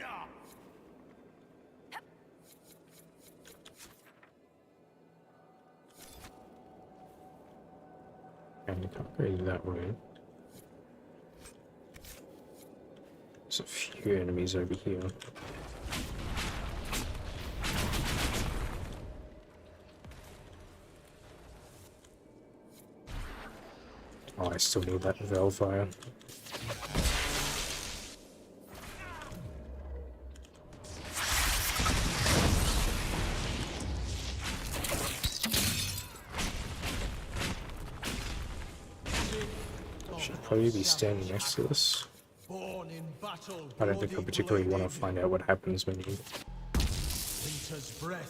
And you can't go that way. There's a few enemies over here. Oh, I still need that Velfire. Should probably be standing next to this. I don't think I particularly want to find out what happens when you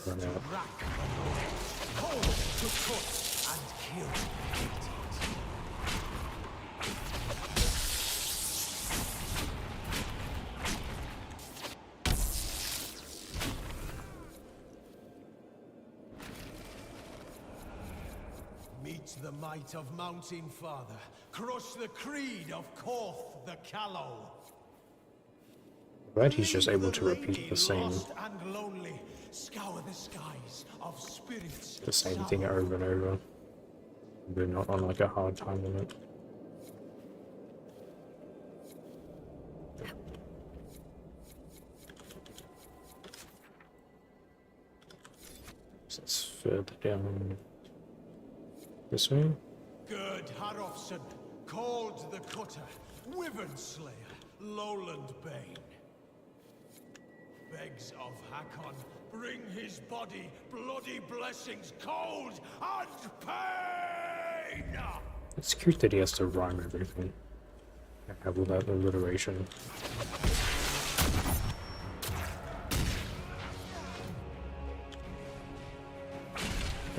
run out. Meet the might of Mountain Father. Crush the creed of Korth the Callow. But he's just able to repeat the same thing over and over. We're not on like a hard time limit. So it's further down this way. Gerd Harofsson, called the Cutter, Wyvern Slayer, Lowland Bane. Begs of Hakon, bring his body, bloody blessings, cold and pain! It's cute that he has to rhyme everything. I have all that alliteration.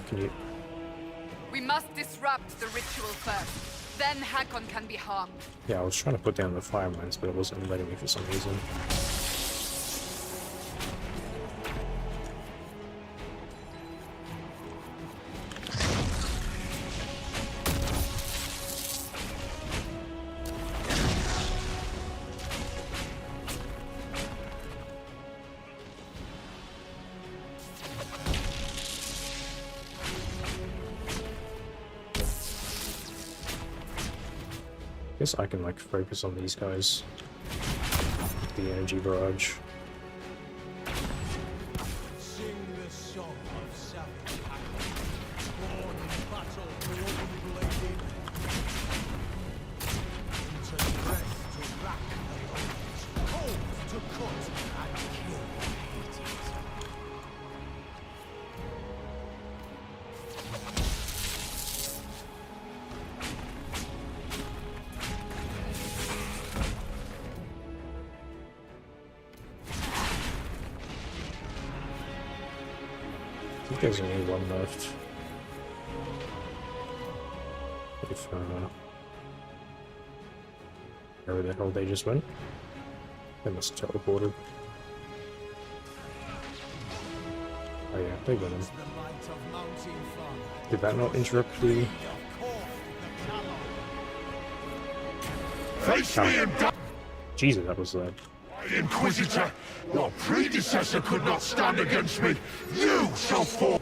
Can you... We must disrupt the ritual first. Then Hakon can be harmed. Yeah, I was trying to put down the fire mines, but it wasn't letting me for some reason. I guess I can like focus on these guys. The energy barrage. Sing the song of savage Hakon, born in battle, bloody bladed. Into breath to rack the bones, cold to cut and kill hated. I think there's only one left. If, wherever the hell they just went. They must have teleported. Oh yeah, they got him. Did that not interrupt the... Face me and die! Jesus, that was loud. Inquisitor, your predecessor could not stand against me. You shall fall.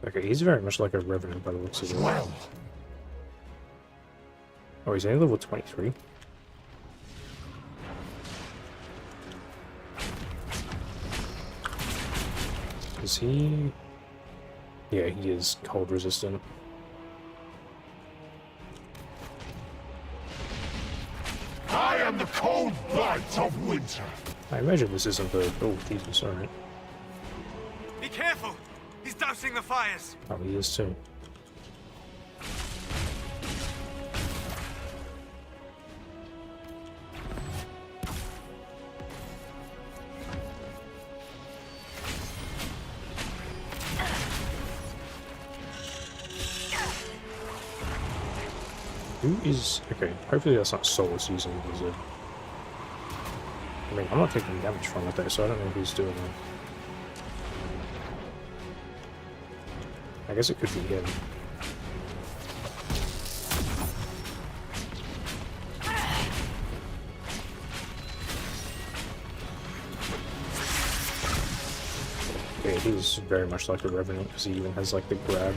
Okay, he's very much like a revenant by the looks of it. Well. Oh, he's only level 23. Is he... Yeah, he is cold resistant. I am the cold blight of winter. I imagine this isn't the... Oh, Jesus, alright. Be careful! He's dousing the fires! Oh, he is too. Who is... Okay, hopefully that's not Solus using the wizard. I mean, I'm not taking damage from it though, so I don't know who's doing that. I guess it could be him. Yeah, he's very much like a Revenant because he even has like the grab.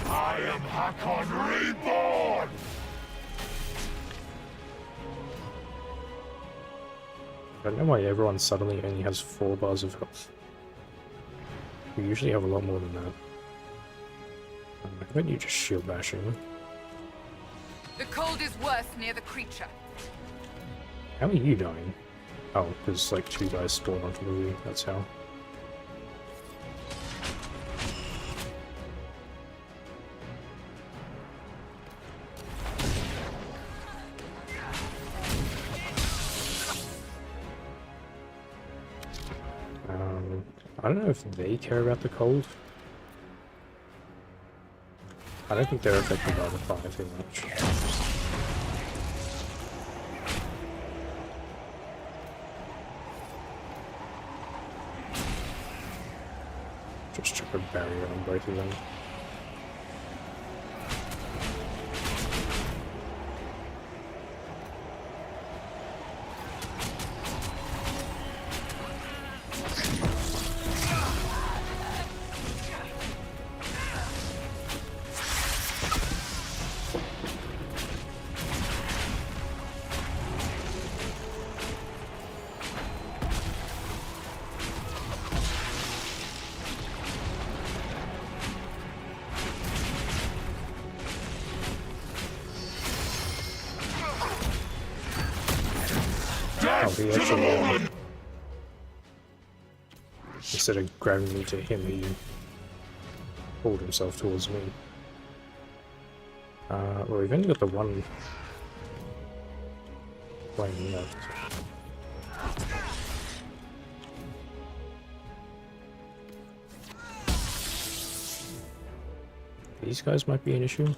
I am Hakon reborn! don't know why everyone suddenly only has 4 bars of health. We usually have a lot more than that. How about you just shield bashing? The cold is worse near the creature. How are you dying? Oh, because like 2 guys spawned onto the roof, that's how. I don't know if they care about the cold. I don't think they're affected by the fire too much. Just chuck a barrier on both of them. He actually, instead of grabbing me to him, he pulled himself towards me. Well, we've only got the one plane left. These guys might be an issue.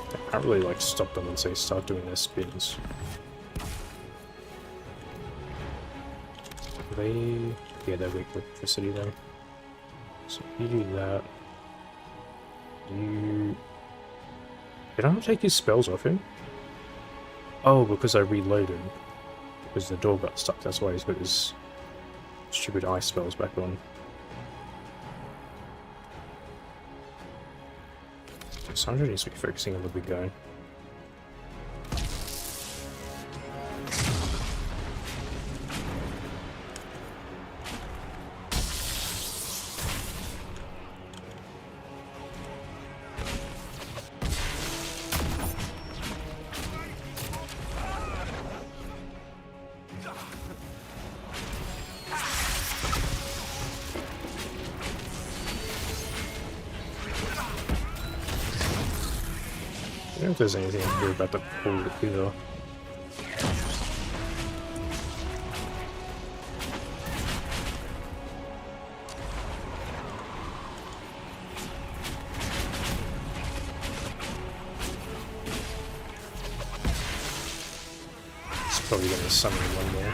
I can't really like stop them once they start doing their spins. Yeah, they're weak with electricity though. So you do that. Did I not take his spells off him? Oh, because I reloaded. Because the door got stuck, that's why he's got his stupid ice spells back on. Sandra needs to be focusing on the big guy. I don't know if there's anything I can do about the pool either. It's probably going to summon one more.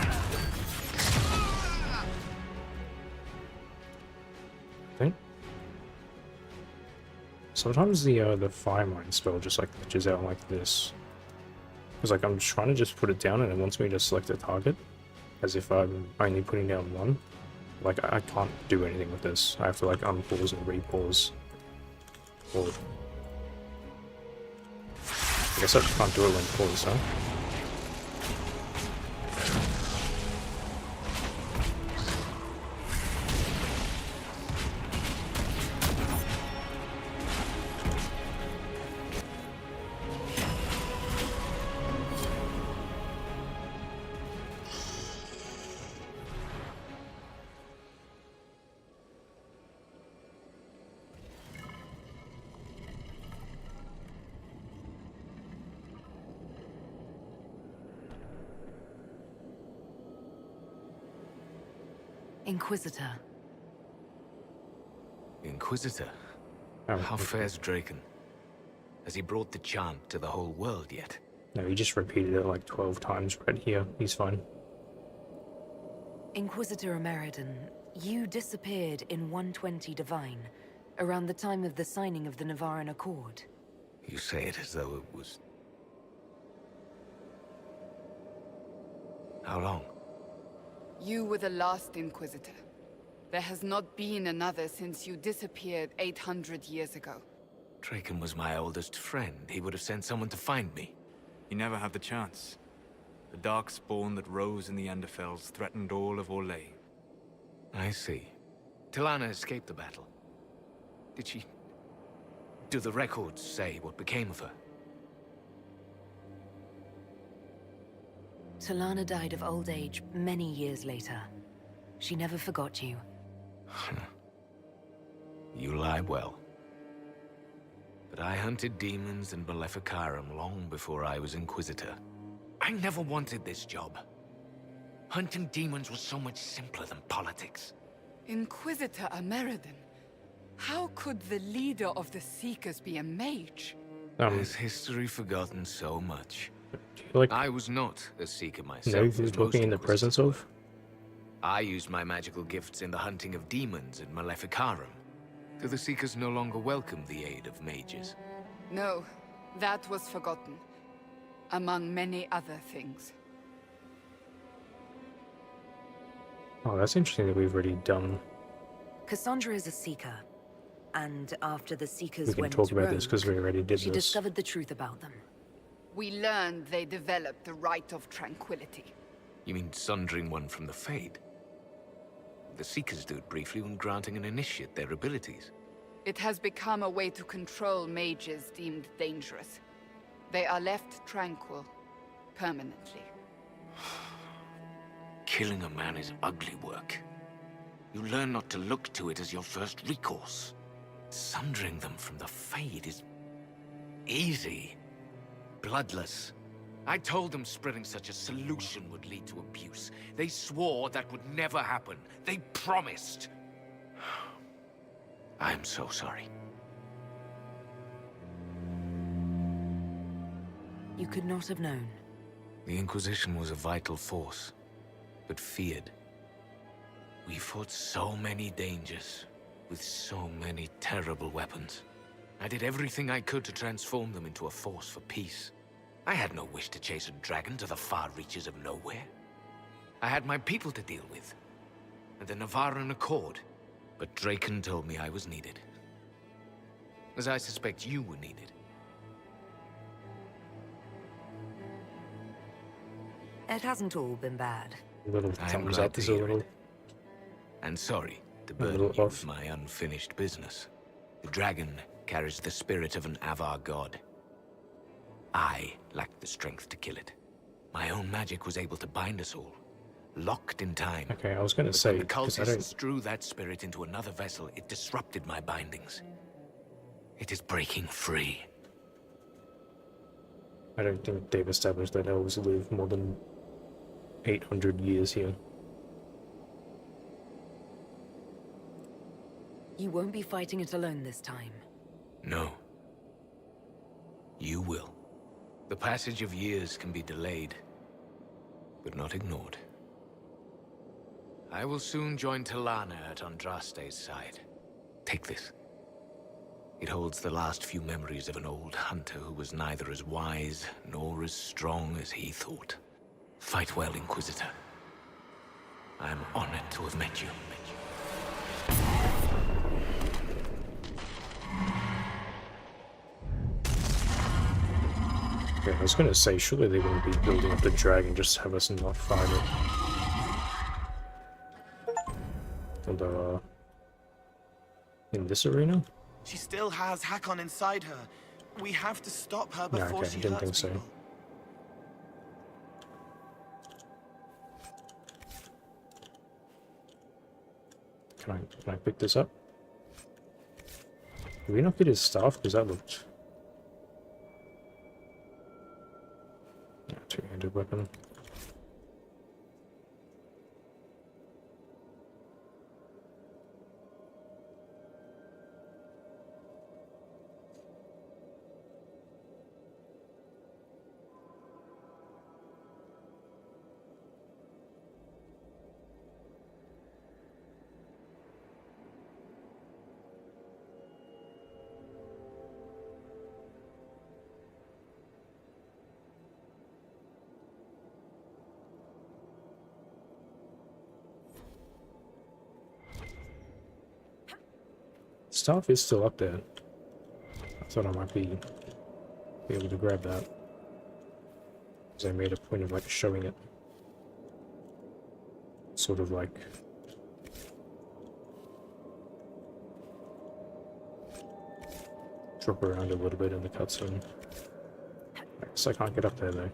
I think. Sometimes the fire mine spell just like glitches out like this. Because like I'm trying to just put it down and it wants me to select a target. As if I'm only putting down one. Like I can't do anything with this. I have to like unpause and repause. Or I guess I just can't do it when paused, huh? Inquisitor. Inquisitor? Oh, how fares Draken? Has he brought the chant to the whole world yet? No, he just repeated it like 12 times right here. He's fine. Inquisitor Ameridan, you disappeared in 120 Divine, around the time of the signing of the Navaran Accord. You say it as though it was... How long? You were the last Inquisitor. There has not been another since you disappeared 800 years ago. Draken was my oldest friend. He would have sent someone to find me. You never had the chance. The dark spawn that rose in the Underfells threatened all of Orlais. I see. Tilana escaped the battle. Did she... Do the records say what became of her? Talana died of old age many years later. She never forgot you. You lie well. But I hunted demons in Maleficarum long before I was Inquisitor. I never wanted this job. Hunting demons was so much simpler than politics. Inquisitor Ameridan? How could the leader of the Seekers be a mage? Has history forgotten so much? I was not a Seeker myself. No, you're talking in the presence of? I used my magical gifts in the hunting of demons in Maleficarum. Do the Seekers no longer welcome the aid of mages? No, that was forgotten. Among many other things. Oh, that's interesting that we've already done. Cassandra is a Seeker. And after the Seekers We can went talk about rogue, this because we already did she this. discovered the truth about them. We learned they developed the Rite of Tranquility. You mean sundering one from the Fade? The Seekers do it briefly when granting an initiate their abilities. It has become a way to control mages deemed dangerous. They are left tranquil, permanently. Killing a man is ugly work. You learn not to look to it as your first recourse. Sundering them from the Fade is... easy. Bloodless. I told them spreading such a solution would lead to abuse. They swore that would never happen. They promised. I'm so sorry. You could not have known. The Inquisition was a vital force, but feared. We fought so many dangers, with so many terrible weapons. I did everything I could to transform them into a force for peace. I had no wish to chase a dragon to the far reaches of nowhere. I had my people to deal with, and the Navaran Accord. But Draken told me I was needed. As I suspect you were needed. It hasn't all been bad. Little I am thumbs glad up to is a hear little. it. And sorry to A burden little you off. with my unfinished business. The dragon carries the spirit of an Avar god. I lacked the strength to kill it. My own magic was able to bind us all, locked in time. Okay, I was going to But say, when the because I cultists don't... drew that spirit into another vessel, it disrupted my bindings. It is breaking free. I don't think they've established that elves live more than 800 years here. You won't be fighting it alone this time. No. You will. The passage of years can be delayed, but not ignored. I will soon join Talana at Andraste's side. Take this. It holds the last few memories of an old hunter who was neither as wise nor as strong as he thought. Fight well, Inquisitor. I am honored to have met you. Yeah, I was going to say, surely they wouldn't be building up the dragon just to have us not fight it. Although, in this arena? She still has Hakon inside her. We have to stop her Yeah, before okay, she didn't hurts think so. people. Can I pick this up? Did we not get his staff? Because that looked... Yeah, two-handed weapon. Staff is still up there. Thought I might be able to grab that. Because I made a point of like showing it. Sort of like drop around a little bit in the cutscene. I guess I can't get up there though.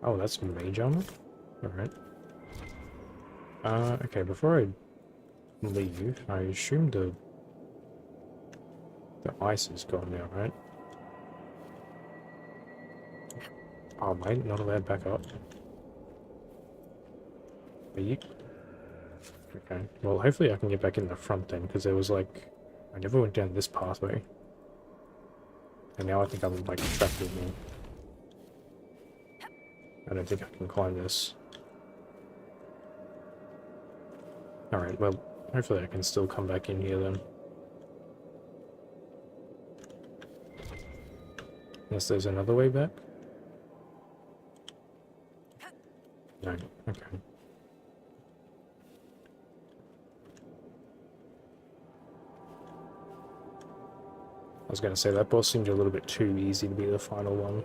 Oh, that's mage armor? Alright. Okay, before I leave, I assume the ice is gone now, right? Oh, mate, not allowed back up. Are you? Okay, well, hopefully I can get back in the front then, because there was like... I never went down this pathway. And now I think I'm like trapped in here. I don't think I can climb this. Alright, well, hopefully I can still come back in here then. Unless there's another way back? No, okay. I was gonna say, that boss seemed a little bit too easy to be the final one.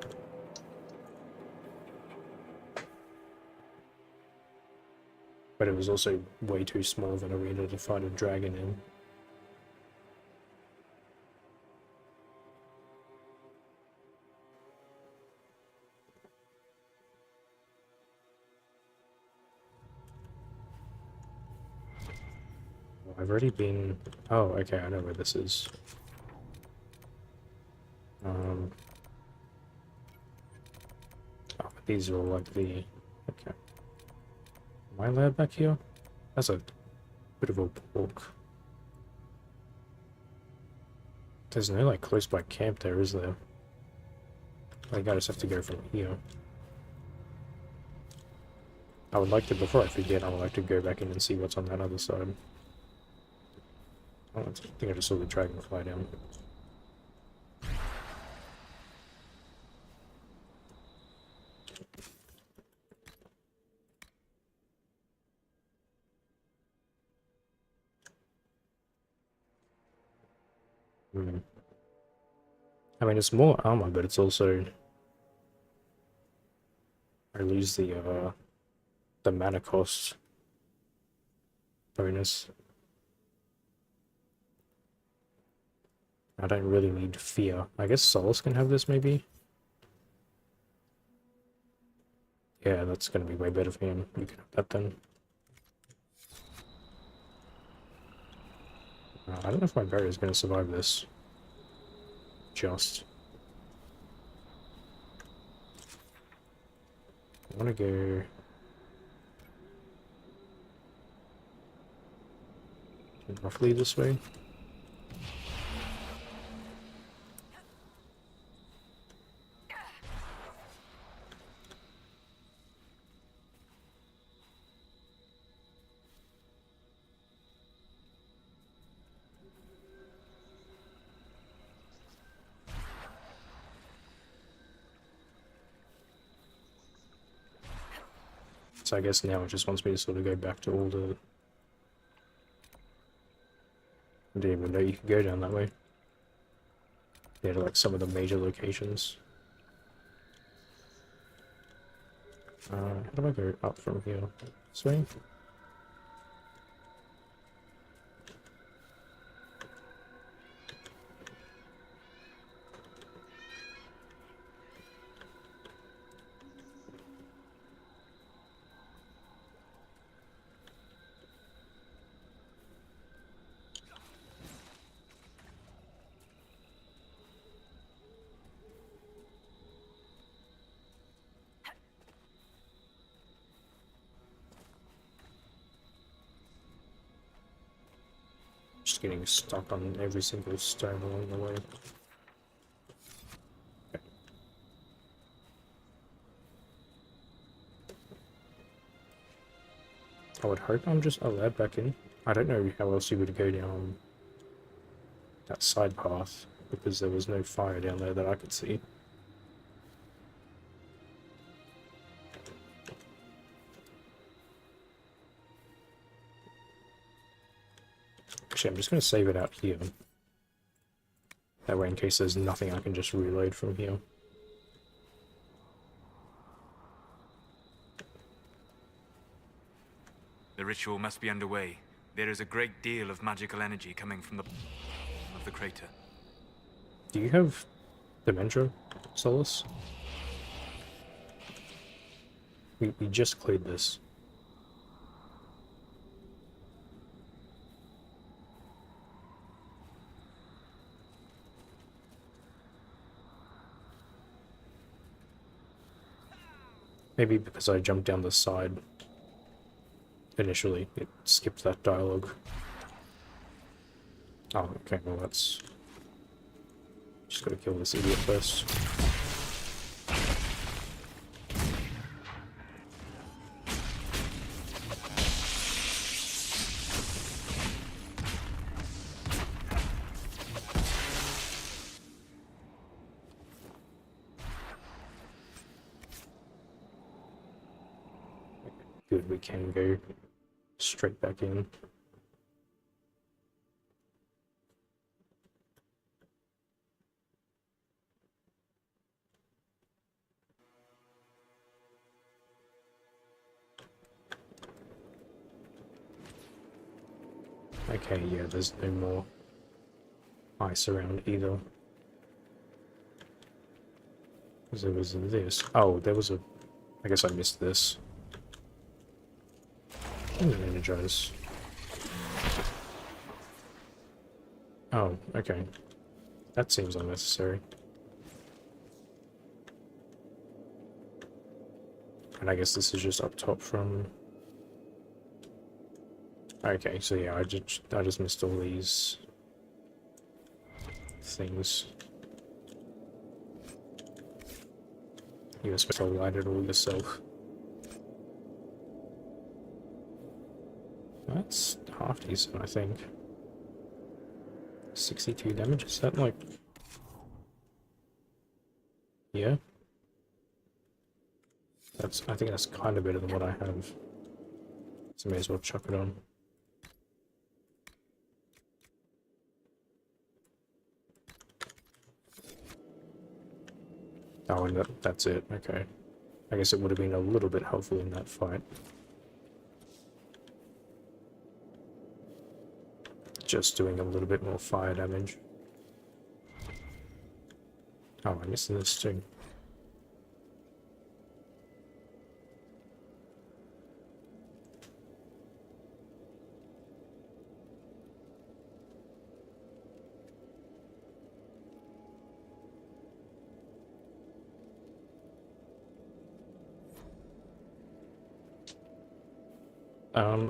But it was also way too small of an arena to fight a dragon in. I've already been... Oh, okay, I know where this is. Oh, but these are all like the... Okay. Am I allowed back here? That's a bit of a walk. There's no like close by camp there, is there? I just have to go from here. I would like to, before I forget, I would like to go back in and see what's on that other side. Oh, I think I just saw the dragon fly down. I mean, it's more armor, but it's also... I lose the mana cost bonus. I don't really need fear. I guess Solus can have this, maybe? Yeah, that's gonna be way better for him. You can have that then. I don't know if my barrier is gonna survive this. Just. I wanna go... roughly this way. So I guess now it just wants me to sort of go back to all the... I didn't even know you could go down that way. Yeah, to like some of the major locations. How do I go up from here? This way? Just getting stuck on every single stone along the way. Okay. I would hope I'm just allowed back in. I don't know how else you would go down that side path, because there was no fire down there that I could see. Actually, I'm just going to save it out here. That way, in case there's nothing, I can just reload from here. The ritual must be underway. There is a great deal of magical energy coming from the of the crater. Do you have dementia, Solus? We just cleared this. Maybe because I jumped down the side initially, it skipped that dialogue. Oh, okay, well that's... Just gotta kill this idiot first. Good, we can go straight back in. Okay, yeah, there's no more ice around either. Because there was this. Oh, there was a... I guess I missed this. Energize. Oh, okay. That seems unnecessary. And I guess this is just up top from... Okay, so yeah, I just missed all these things. You were supposed to light it all yourself. That's half decent, I think. 62 damage, is that like... Yeah? I think that's kind of better than what I have. So may as well chuck it on. Oh, and that's it, okay. I guess it would have been a little bit helpful in that fight. Just doing a little bit more fire damage. Oh, I'm missing this too.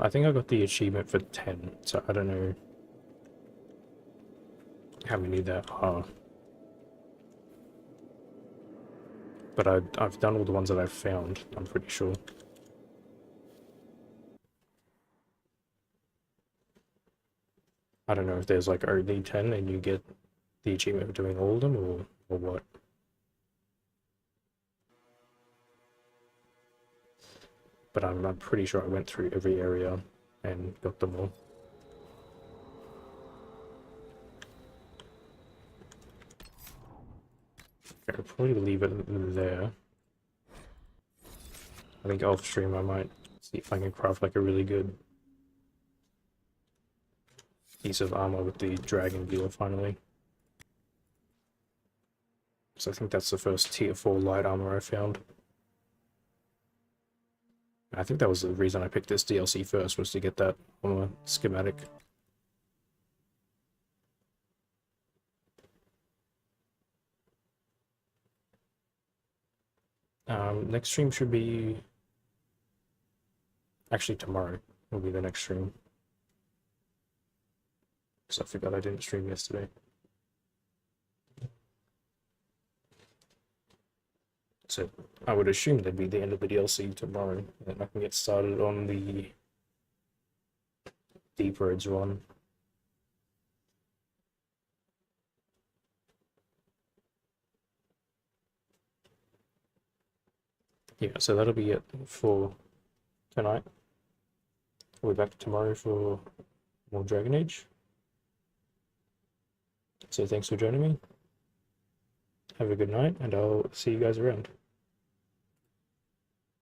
I think I got the achievement for 10, so I don't know how many there are. But I've done all the ones that I've found, I'm pretty sure. I don't know if there's like only 10 and you get the achievement for doing all of them, or what. But I'm pretty sure I went through every area and got them all. Okay, I'll probably leave it there. I think off stream I might see if I can craft like a really good piece of armor with the dragon gear finally. So I think that's the first tier 4 light armor I found. I think that was the reason I picked this DLC first, was to get that armor schematic. Next stream should be... Actually, tomorrow will be the next stream. Because I forgot I didn't stream yesterday. So I would assume that'd be the end of the DLC tomorrow, and I can get started on the Deep Roads one. Yeah, so that'll be it for tonight. We'll be back tomorrow for more Dragon Age. So thanks for joining me. Have a good night, and I'll see you guys around.